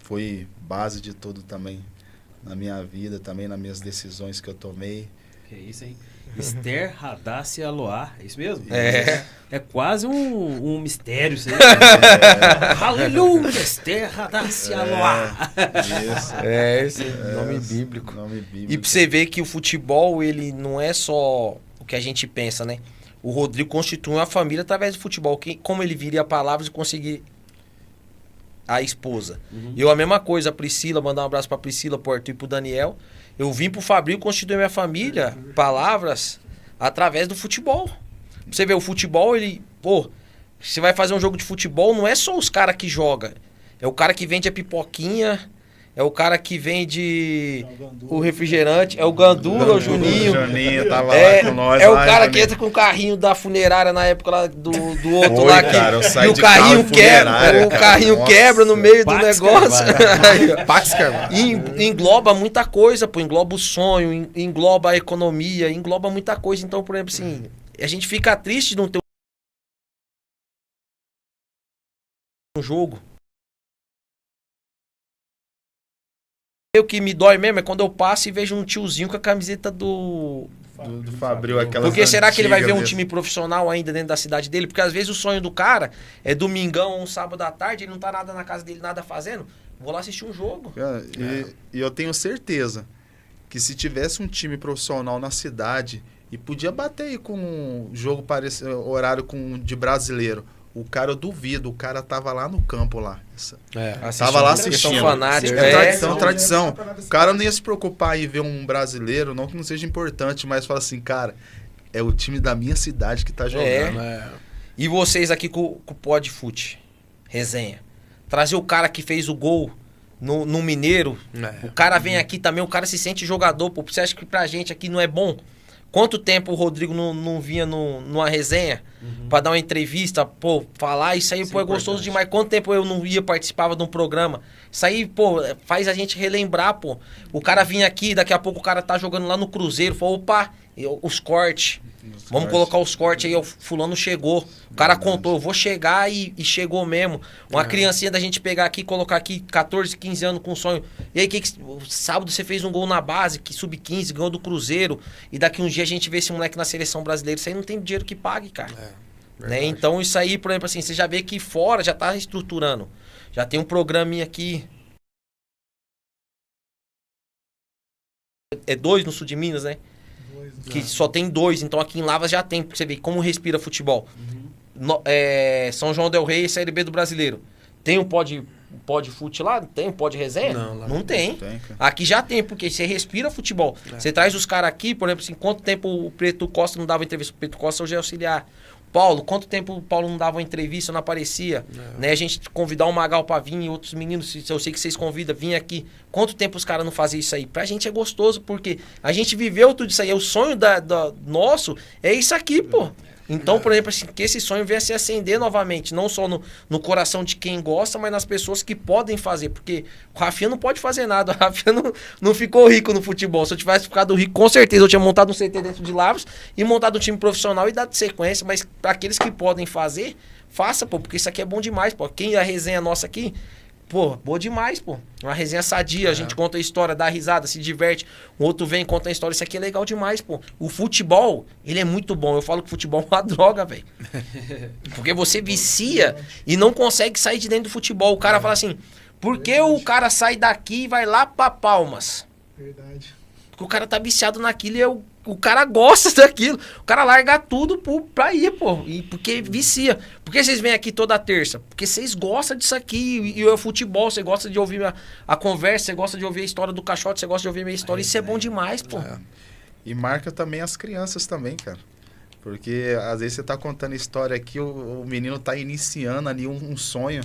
foi base de tudo também na minha vida, também nas minhas decisões que eu tomei. Que isso, hein? Esther, Radassa e Aloá, é isso mesmo? É. É quase um mistério isso aí. Aleluia, Esther, Radassa e Aloá. Isso. Esse nome bíblico. Nome bíblico. E pra você ver que o futebol, ele não é só o que a gente pensa, né? O Rodrigo constitui uma família através do futebol. Como ele viria palavras e conseguir a esposa. Eu a mesma coisa, a Priscila, mandar um abraço pra Priscila, pro Arthur e pro Daniel. Eu vim pro Fabrício constituir minha família, palavras, através do futebol. Pra você ver, o futebol, ele... Pô, você vai fazer um jogo de futebol, não é só os caras que jogam. É o cara que vende a pipoquinha, é o cara que vende o refrigerante, é o Gandula, o Juninho. O Juninho tava lá com nós. É o cara que entra com o carrinho da funerária na época lá do outro Foi, lá. Cara, eu saí e o de carrinho carro quebra, o carrinho Nossa. quebra no meio do Pax negócio. Pax Carvalho. E engloba muita coisa, pô. Engloba o sonho, engloba a economia, engloba muita coisa. Então, por exemplo, assim, a gente fica triste de não ter um jogo. O que me dói mesmo é quando eu passo e vejo um tiozinho com a camiseta do Fabril, aquela. Porque será que ele vai ver um time profissional ainda dentro da cidade dele? Porque às vezes o sonho do cara é domingão ou um sábado à tarde, ele não tá nada na casa dele, nada fazendo. Vou lá assistir um jogo. Cara, e eu tenho certeza que se tivesse um time profissional na cidade e podia bater aí com um jogo horário de brasileiro, o cara, eu duvido, o cara tava lá no campo lá. Tava lá assistindo. São fanáticos. Tradição. O cara não ia se preocupar em ver um brasileiro, não que não seja importante, mas fala assim, cara, é o time da minha cidade que tá jogando. E vocês aqui com o Pod Fute, resenha. Trazer o cara que fez o gol no Mineiro. O cara vem aqui também, o cara se sente jogador. Pô, você acha que pra gente aqui não é bom? Quanto tempo o Rodrigo não vinha numa resenha pra dar uma entrevista, pô, falar, isso aí, pô, é gostoso demais. Quanto tempo eu não ia, participava de um programa? Isso aí, pô, faz a gente relembrar, pô. O cara vinha aqui, daqui a pouco o cara tá jogando lá no Cruzeiro, falou, opa, os cortes. Vamos colocar os cortes aí, o fulano chegou. O cara contou, eu vou chegar e chegou mesmo. Uma criancinha da gente pegar aqui, colocar aqui 14, 15 anos com sonho. E aí, sábado você fez um gol na base, que sub-15, ganhou do Cruzeiro. E daqui uns dias a gente vê esse moleque na seleção brasileira. Isso aí não tem dinheiro que pague, cara. Né? Então isso aí, por exemplo, assim, você já vê que fora já tá estruturando. Já tem um programinha aqui. É 2 no sul de Minas, né? Que só tem 2, então aqui em Lavras já tem, pra você ver como respira futebol. São João del Rei, Série B do Brasileiro. Tem o Pod Pode fute lá? Tem pode resenha? Não tem. Tem. Aqui já tem, porque você respira futebol. Você traz os caras aqui, por exemplo, assim, quanto tempo o Preto Costa não dava entrevista? O Preto Costa hoje é auxiliar. Paulo, quanto tempo o Paulo não dava uma entrevista, não aparecia? Né? A gente convidar o Magal pra vir e outros meninos, eu sei que vocês convidam, vir aqui. Quanto tempo os caras não faziam isso aí? Pra gente é gostoso, porque a gente viveu tudo isso aí. O sonho nosso é isso aqui, pô. Então, por exemplo, assim, que esse sonho venha se acender novamente, não só no coração de quem gosta, mas nas pessoas que podem fazer. Porque o Rafinha não pode fazer nada, o Rafinha não ficou rico no futebol. Se eu tivesse ficado rico, com certeza eu tinha montado um CT dentro de Lavras e montado um time profissional e dado sequência. Mas para aqueles que podem fazer, faça, pô, porque isso aqui é bom demais, pô. Quem a resenha nossa aqui, pô, boa demais, pô. Uma resenha sadia, a gente conta a história, dá risada, se diverte. O outro vem e conta a história. Isso aqui é legal demais, pô. O futebol, ele é muito bom. Eu falo que o futebol é uma droga, velho. Porque você vicia e não consegue sair de dentro do futebol. O cara fala assim, por que o cara sai daqui e vai lá pra Palmas? Verdade. Porque o cara tá viciado naquilo e o cara gosta daquilo. O cara larga tudo pra ir, pô. E porque vicia. Por que vocês vêm aqui toda terça? Porque vocês gostam disso aqui. E o futebol, você gosta de ouvir a conversa, você gosta de ouvir a história do caixote, você gosta de ouvir a minha história. Isso é bom demais, pô. E marca também as crianças também, cara. Porque às vezes você tá contando história aqui, o menino tá iniciando ali um sonho.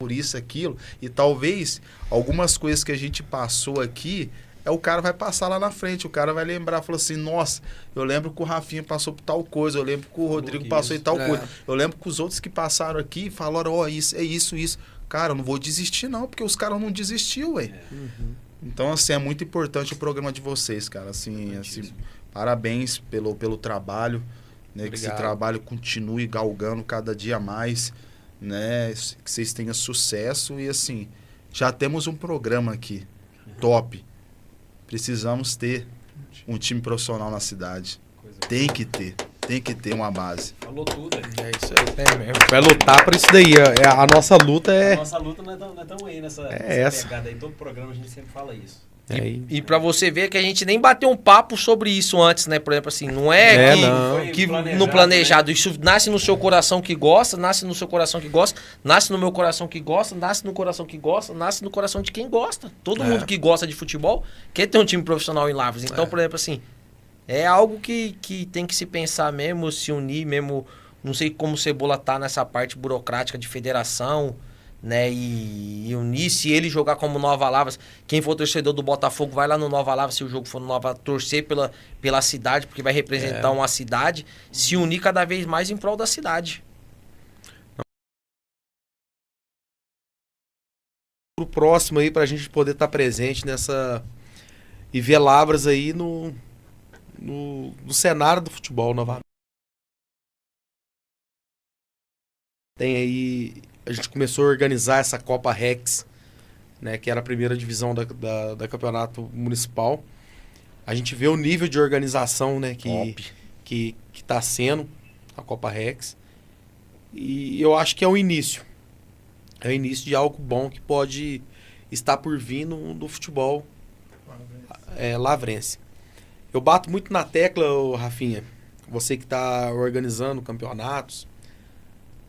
Por isso, aquilo, e talvez algumas coisas que a gente passou aqui, o cara vai passar lá na frente, o cara vai lembrar, falou assim, nossa, eu lembro que o Rafinha passou por tal coisa, eu lembro que o Rodrigo passou por tal coisa, eu lembro que os outros que passaram aqui falaram, isso, é isso, cara, eu não vou desistir não, porque os caras não desistiu, ué. Então, assim, é muito importante o programa de vocês, cara, assim parabéns pelo trabalho, né, que esse trabalho continue galgando cada dia mais, né, que vocês tenham sucesso e assim, já temos um programa aqui, top. Precisamos ter um time profissional na cidade. Tem que ter uma base. Falou tudo, é isso aí. Mesmo. Vai lutar por isso daí. A nossa luta é... A nossa luta não é tão aí nessa pegada aí. Todo programa a gente sempre fala isso. E pra você ver que a gente nem bateu um papo sobre isso antes, né? Por exemplo, assim, não é que no planejado. Né? Isso nasce no seu coração que gosta, nasce no seu coração que gosta, nasce no meu coração que gosta, nasce no coração que gosta, nasce no coração de quem gosta. Todo mundo que gosta de futebol quer ter um time profissional em Lavras. Então, por exemplo, assim, é algo que tem que se pensar mesmo, se unir mesmo. Não sei como o Cebola tá nessa parte burocrática de federação, né, e unir, se ele jogar como Nova Lavras, quem for torcedor do Botafogo vai lá no Nova Lavras, se o jogo for no Nova, torcer pela cidade, porque vai representar uma cidade, se unir cada vez mais em prol da cidade. Pro próximo aí, pra gente poder estar presente nessa e ver Lavras aí no cenário do futebol novamente. Tem aí, a gente começou a organizar essa Copa Rex, né, que era a primeira divisão da campeonato municipal. A gente vê o nível de organização, né, que tá sendo a Copa Rex. E eu acho que é o início. É o início de algo bom que pode estar por vir no futebol lavrense. Eu bato muito na tecla, Rafinha, você que está organizando campeonatos,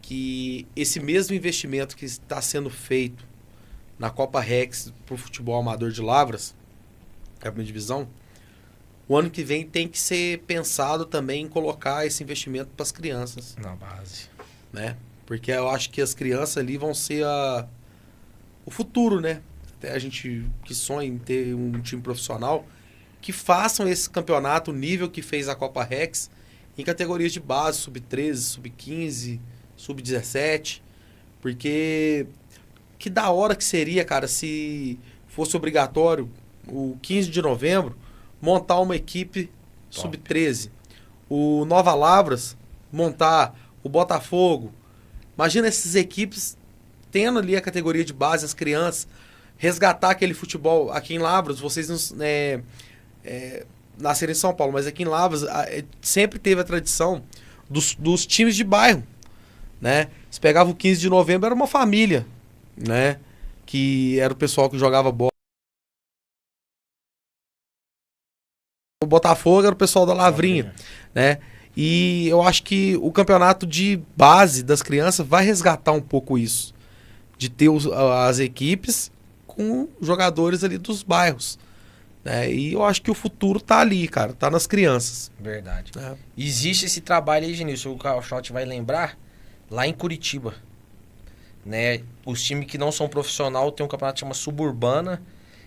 que esse mesmo investimento que está sendo feito na Copa Rex para o futebol amador de Lavras, que é a primeira divisão, o ano que vem tem que ser pensado também em colocar esse investimento para as crianças. Na base. Né? Porque eu acho que as crianças ali vão ser o futuro, né? Até a gente que sonha em ter um time profissional, que façam esse campeonato, o nível que fez a Copa Rex, em categorias de base, sub-13, sub-15, sub-17, porque que da hora que seria, cara, se fosse obrigatório o 15 de novembro montar uma equipe sub-13, o Nova Lavras montar o Botafogo. Imagina essas equipes tendo ali a categoria de base, as crianças, resgatar aquele futebol. Aqui em Lavras, vocês nasceram em São Paulo, mas aqui em Lavras sempre teve a tradição dos times de bairro, né? Se pegava o 15 de novembro, era uma família, né? Que era o pessoal que jogava bola. O Botafogo era o pessoal da Lavrinha, né? E eu acho que o campeonato de base das crianças vai resgatar um pouco isso. De ter as equipes com jogadores ali dos bairros. Né? E eu acho que o futuro tá ali, cara. Tá nas crianças. Verdade. Existe esse trabalho aí, Genilson, o Caixote vai lembrar, lá em Curitiba. Né? Os times que não são profissional tem um campeonato que chama Suburbana.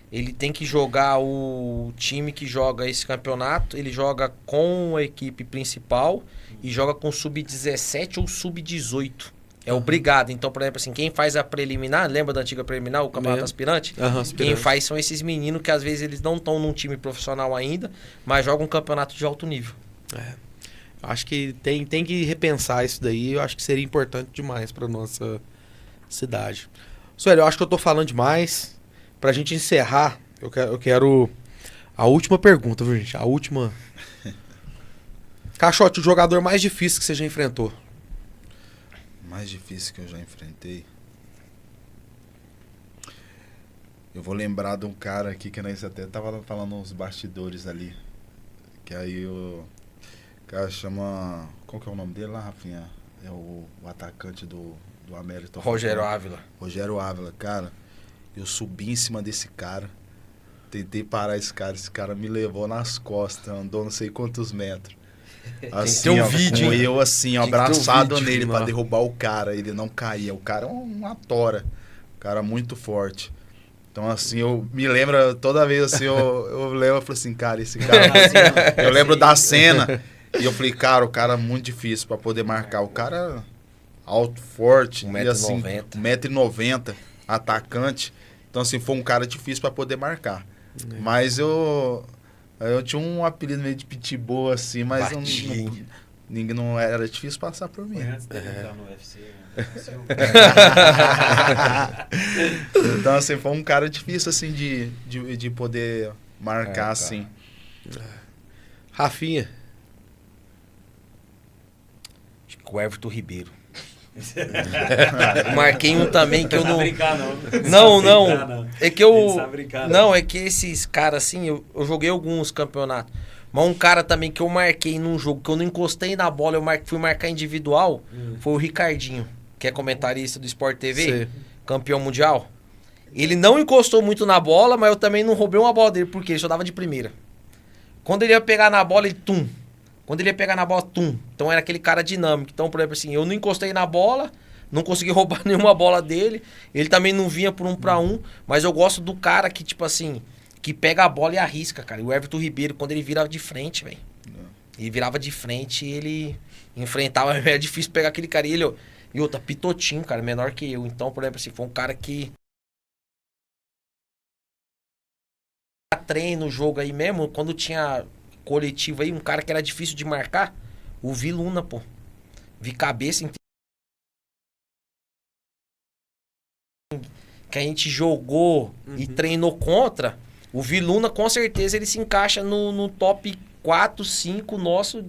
Ele tem que jogar o time que joga esse campeonato, ele joga com a equipe principal e joga com sub-17 ou sub-18. É obrigado. Então, por exemplo, assim, quem faz a preliminar, lembra da antiga preliminar, o campeonato aspirante? Quem faz são esses meninos que às vezes eles não estão num time profissional ainda, mas jogam um campeonato de alto nível. Acho que tem que repensar isso daí. Eu acho que seria importante demais para nossa cidade. Sueli, eu acho que eu tô falando demais. Pra gente encerrar, eu quero a última pergunta, viu, gente? A última. Caixote, o jogador mais difícil que você já enfrentou? Mais difícil que eu já enfrentei. Eu vou lembrar de um cara aqui que nós até tava falando nos bastidores ali. Que aí o cara chama... Qual que é o nome dele lá, Rafinha? É o atacante do América. Rogério Ávila. Rogério Ávila, cara. Eu subi em cima desse cara. Tentei parar esse cara me levou nas costas, andou não sei quantos metros. Assim, tem um vídeo, hein? Eu assim, abraçado nele pra derrubar o cara. Ele não caía. O cara é uma tora. Um cara muito forte. Então, assim, eu me lembro, toda vez assim, eu lembro, eu falei assim, cara, esse cara... eu lembro da cena. E eu falei, cara, o cara é muito difícil pra poder marcar. O cara alto, forte. 1,90 m. E assim, 1,90 m, atacante. Então, assim, foi um cara difícil pra poder marcar. Mas eu tinha um apelido meio de pitbull, assim, mas ninguém não era difícil passar por mim. Antes de entrar no UFC, Então, assim, foi um cara difícil, assim, de poder marcar, assim. Rafinha. Acho que o Everton Ribeiro. Marquei um também que eu não... Não. É que eu... Não, é que esses caras, assim, eu joguei alguns campeonatos. Mas um cara também que eu marquei num jogo, que eu não encostei na bola, fui marcar individual, foi o Ricardinho, que é comentarista do Sport TV, campeão mundial. Ele não encostou muito na bola, mas eu também não roubei uma bola dele, porque ele só dava de primeira. Quando ele ia pegar na bola, ele tum. Quando ele ia pegar na bola, tum. Então era aquele cara dinâmico. Então, por exemplo, assim, eu não encostei na bola, não consegui roubar nenhuma bola dele. Ele também não vinha por 1 para 1. Mas eu gosto do cara que, tipo assim, que pega a bola e arrisca, cara. E o Everton Ribeiro, quando ele virava de frente, velho. Ele virava de frente e ele enfrentava. Era difícil pegar aquele cara. E outra, pitotinho, cara, menor que eu. Então, por exemplo, assim, foi um cara que... treino, jogo aí mesmo, quando tinha... coletivo aí, um cara que era difícil de marcar, o Viluna, pô. Vi cabeça inteira. Que a gente jogou e treinou contra, o Viluna com certeza ele se encaixa no top 4, 5 nosso,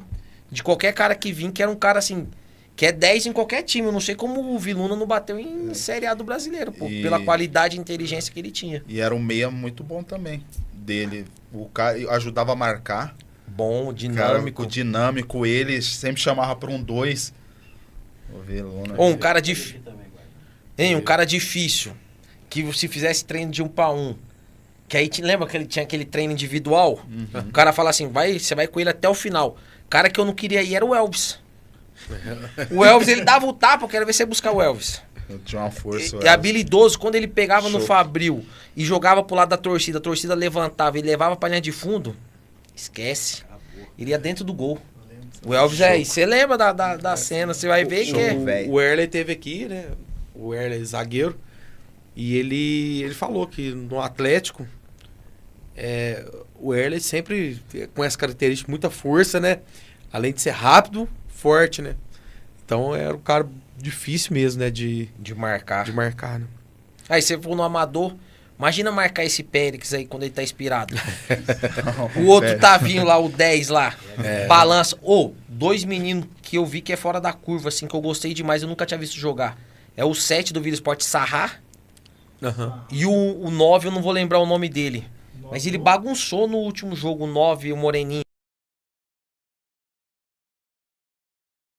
de qualquer cara que vir, que era um cara assim, que é 10 em qualquer time. Eu não sei como o Viluna não bateu em Série A do brasileiro, pô, pela qualidade e inteligência que ele tinha. E era um meia muito bom também, dele. O cara ajudava a marcar. Bom, dinâmico. Cara, dinâmico, ele sempre chamava para um 2. Ou um cara difícil. Um cara difícil. Que se fizesse treino de 1 para 1. Que aí lembra que ele tinha aquele treino individual? O cara fala assim, você vai com ele até o final. Cara que eu não queria ir era o Elvis. O Elvis, ele dava o tapa, eu quero ver você buscar o Elvis. Eu tinha uma força. É habilidoso. Quando ele pegava no Fabril e jogava pro lado da torcida, a torcida levantava e levava pra linha de fundo, esquece. Ele ia dentro do gol. O Elvis você lembra da cena, você vai ver que o Erley teve aqui, né? O Erley zagueiro. E ele falou que no Atlético, o Erley sempre com essa característica, muita força, né? Além de ser rápido, forte, né? Então era um cara difícil mesmo, né? De marcar. De marcar, né? Aí você for no amador, imagina marcar esse Périx aí quando ele tá inspirado. O outro Tavinho lá, o 10 lá, balança. Dois meninos que eu vi que é fora da curva, assim, que eu gostei demais, eu nunca tinha visto jogar. É o 7 do Vila Esporte, Sarrá. E o 9, eu não vou lembrar o nome dele. Mas ele bagunçou no último jogo, o 9, o Moreninho.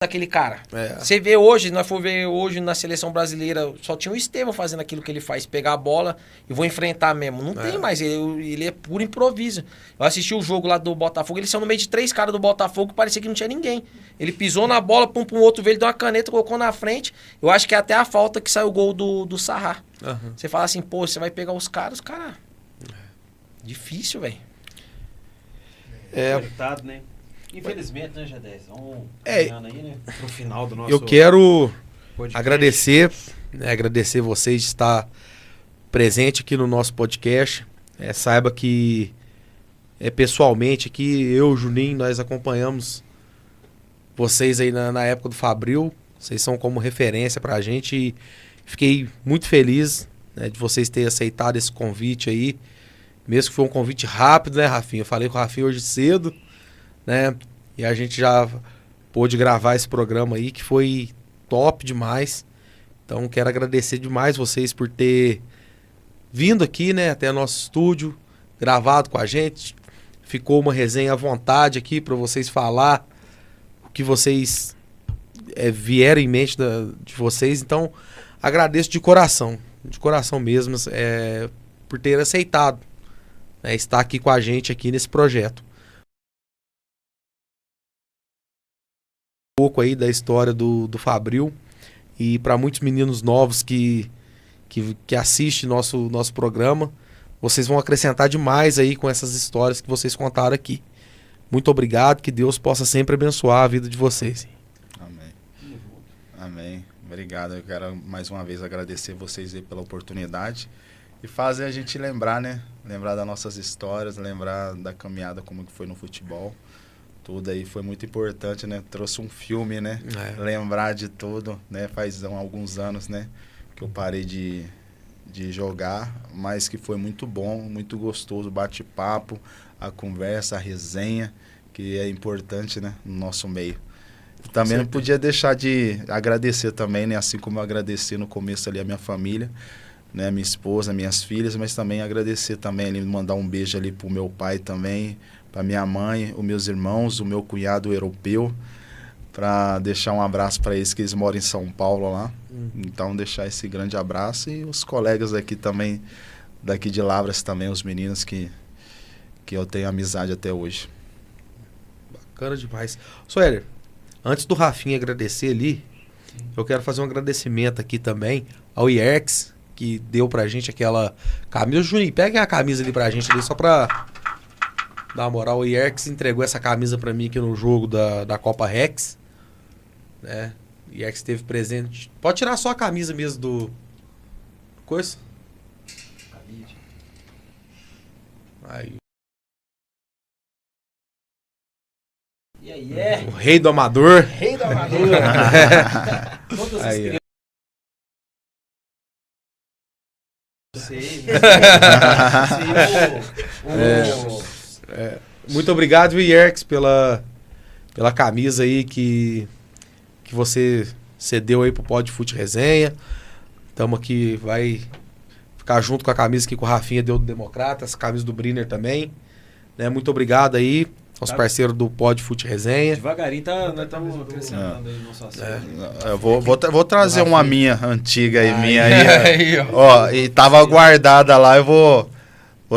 daquele cara. É. Você vê hoje, nós for ver hoje na seleção brasileira, só tinha o Estevão fazendo aquilo que ele faz, pegar a bola e vou enfrentar mesmo. Não tem mais, ele é puro improviso. Eu assisti o jogo lá do Botafogo, eles são no meio de 3 caras do Botafogo, parecia que não tinha ninguém. Ele pisou na bola, pum, um outro veio, ele deu uma caneta, colocou na frente. Eu acho que é até a falta que saiu o gol do Sarrá. Uhum. Você fala assim, pô, você vai pegar os caras. Difícil, velho. Coitado, né? Infelizmente, né, G10? Vamos caminhando aí, né? Pro final do nosso... Eu quero podcast. agradecer vocês de estar presente aqui no nosso podcast. Saiba que pessoalmente aqui, eu, Juninho, nós acompanhamos vocês aí na época do Fabril. Vocês são como referência pra gente e fiquei muito feliz, né, de vocês terem aceitado esse convite aí. Mesmo que foi um convite rápido, né, Rafinha? Eu falei com o Rafinha hoje cedo, né? E a gente já pôde gravar esse programa aí, que foi top demais. Então, quero agradecer demais vocês por ter vindo aqui, né, até nosso estúdio, gravado com a gente. Ficou uma resenha à vontade aqui para vocês falar o que vocês vieram em mente de vocês. Então, agradeço de coração mesmo, por ter aceitado, né, estar aqui com a gente aqui nesse projeto. Um pouco aí da história do Fabril, e para muitos meninos novos que assistem nosso programa, vocês vão acrescentar demais aí com essas histórias que vocês contaram aqui. Muito obrigado, que Deus possa sempre abençoar a vida de vocês. Amém. Amém. Obrigado. Eu quero mais uma vez agradecer vocês aí pela oportunidade e fazer a gente lembrar, né? Lembrar das nossas histórias, lembrar da caminhada como que foi no futebol. Tudo aí foi muito importante, né? Trouxe um filme, né? Lembrar de tudo, né? Faz alguns anos, né? Que eu parei de jogar, mas que foi muito bom, muito gostoso, bate-papo, a conversa, a resenha, que é importante, né? No nosso meio. Também não podia deixar de agradecer também, né? Assim como eu agradeci no começo ali a minha família, né? Minha esposa, minhas filhas, mas também agradecer também ali, mandar um beijo ali pro meu pai também, para minha mãe, os meus irmãos, o meu cunhado europeu, para deixar um abraço para eles, que eles moram em São Paulo lá. Então, deixar esse grande abraço, e os colegas aqui também, daqui de Lavras também, os meninos que eu tenho amizade até hoje. Bacana demais. Suéler, antes do Rafinha agradecer ali, eu quero fazer um agradecimento aqui também ao IERX, que deu pra gente aquela camisa. Juninho, pega a camisa ali pra gente ali, só pra dar uma moral. O IERX entregou essa camisa pra mim aqui no jogo da Copa Rex, né? O IERX esteve presente. Pode tirar só a camisa mesmo do coisa. Aí. E aí, o rei do amador. Rei do amador. Todas as crianças. Muito obrigado, IERX, pela camisa aí que você cedeu aí pro Pod Fute Resenha. Tamo aqui, vai ficar junto com a camisa que o Rafinha deu do Democrata, essa camisa do Brenner também, né? Muito obrigado aí aos parceiros do Pod Fute Resenha. Devagarinho nós estamos acrescentando aí nosso acerto. Eu vou trazer uma minha antiga aí, minha aí. Ó, e tava guardada lá, eu vou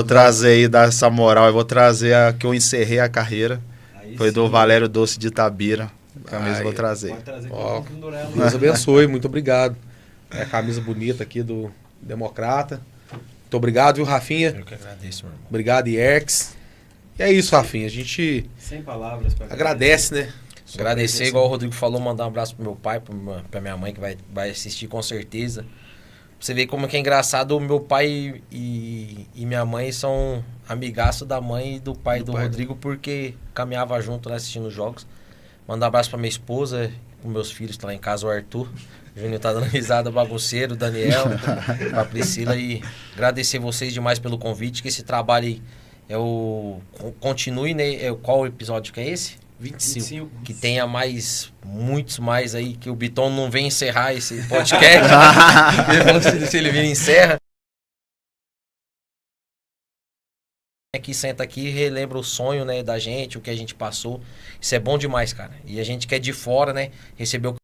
trazer aí, dar essa moral, eu vou trazer a que eu encerrei a carreira. Aí foi sim. Do Valério Doce de Itabira. A camisa eu vou trazer. Pode trazer. Deus abençoe, muito obrigado. É a camisa bonita aqui do Democrata. Muito obrigado, viu, Rafinha? Eu que agradeço, meu irmão. Obrigado, IERX. E é isso, Rafinha. A gente sem palavras pra agradece, né? Agradecer, igual o Rodrigo falou, mandar um abraço pro meu pai, pra minha mãe, que vai assistir com certeza. Você vê como que é engraçado, o meu pai e minha mãe são amigaços da mãe e do pai do Rodrigo, porque caminhava junto lá assistindo os jogos. Mandar um abraço pra minha esposa, com meus filhos que estão lá em casa, o Arthur. O Júnior tá dando risada, bagunceiro, o Daniel, a Priscila. E agradecer vocês demais pelo convite, que esse trabalho aí continue, né? Qual episódio que é esse? 25. Que tenha muitos mais aí, que o Biton não vem encerrar esse podcast. Se ele vir, encerra. Aqui, senta aqui, relembra o sonho, né, da gente, o que a gente passou. Isso é bom demais, cara. E a gente que é de fora, né, recebeu o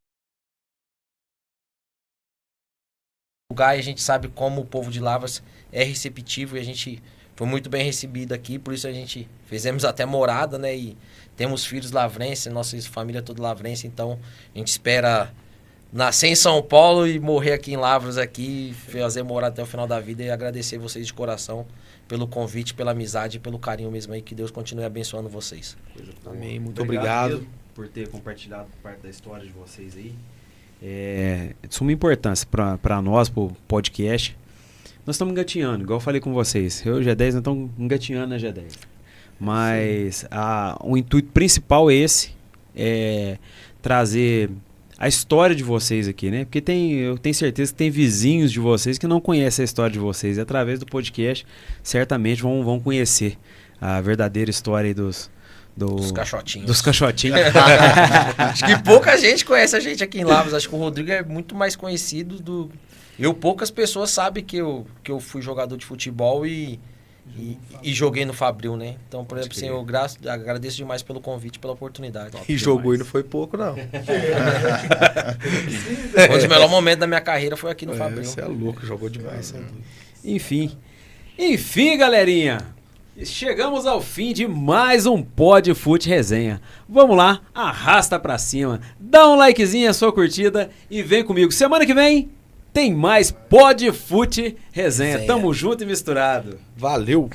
lugar e a gente sabe como o povo de Lavras é receptivo e a gente foi muito bem recebido aqui, por isso a gente fizemos até morada, né, e temos filhos lavrenses, nossa família é toda lavrense, então a gente espera nascer em São Paulo e morrer aqui em Lavras, aqui, fazer morada até o final da vida e agradecer vocês de coração pelo convite, pela amizade, pelo carinho mesmo aí, que Deus continue abençoando vocês. Amém, muito obrigado por ter compartilhado parte da história de vocês aí. É de suma importância para nós, pro podcast. Nós estamos engatinhando, igual eu falei com vocês. Eu e o G10, nós estamos engatinhando na G10. Mas o intuito principal é esse, é trazer a história de vocês aqui, né? Porque eu tenho certeza que tem vizinhos de vocês que não conhecem a história de vocês. E através do podcast, certamente vão conhecer a verdadeira história aí dos caixotinhos. Dos caixotinhos. Acho que pouca gente conhece a gente aqui em Lavras. Acho que o Rodrigo é muito mais conhecido do... poucas pessoas sabem que eu fui jogador de futebol e joguei no Fabril, né? Então, por exemplo, assim, eu agradeço demais pelo convite, pela oportunidade. E jogou e não foi pouco, não. Um dos melhores momentos da minha carreira foi aqui no Fabril. Você é louco, jogou demais. Enfim, galerinha. Chegamos ao fim de mais um Pod Fute Resenha. Vamos lá, arrasta pra cima, dá um likezinho, a sua curtida e vem comigo. Semana que vem tem mais Pod Fute Resenha. Tamo junto e misturado. Valeu!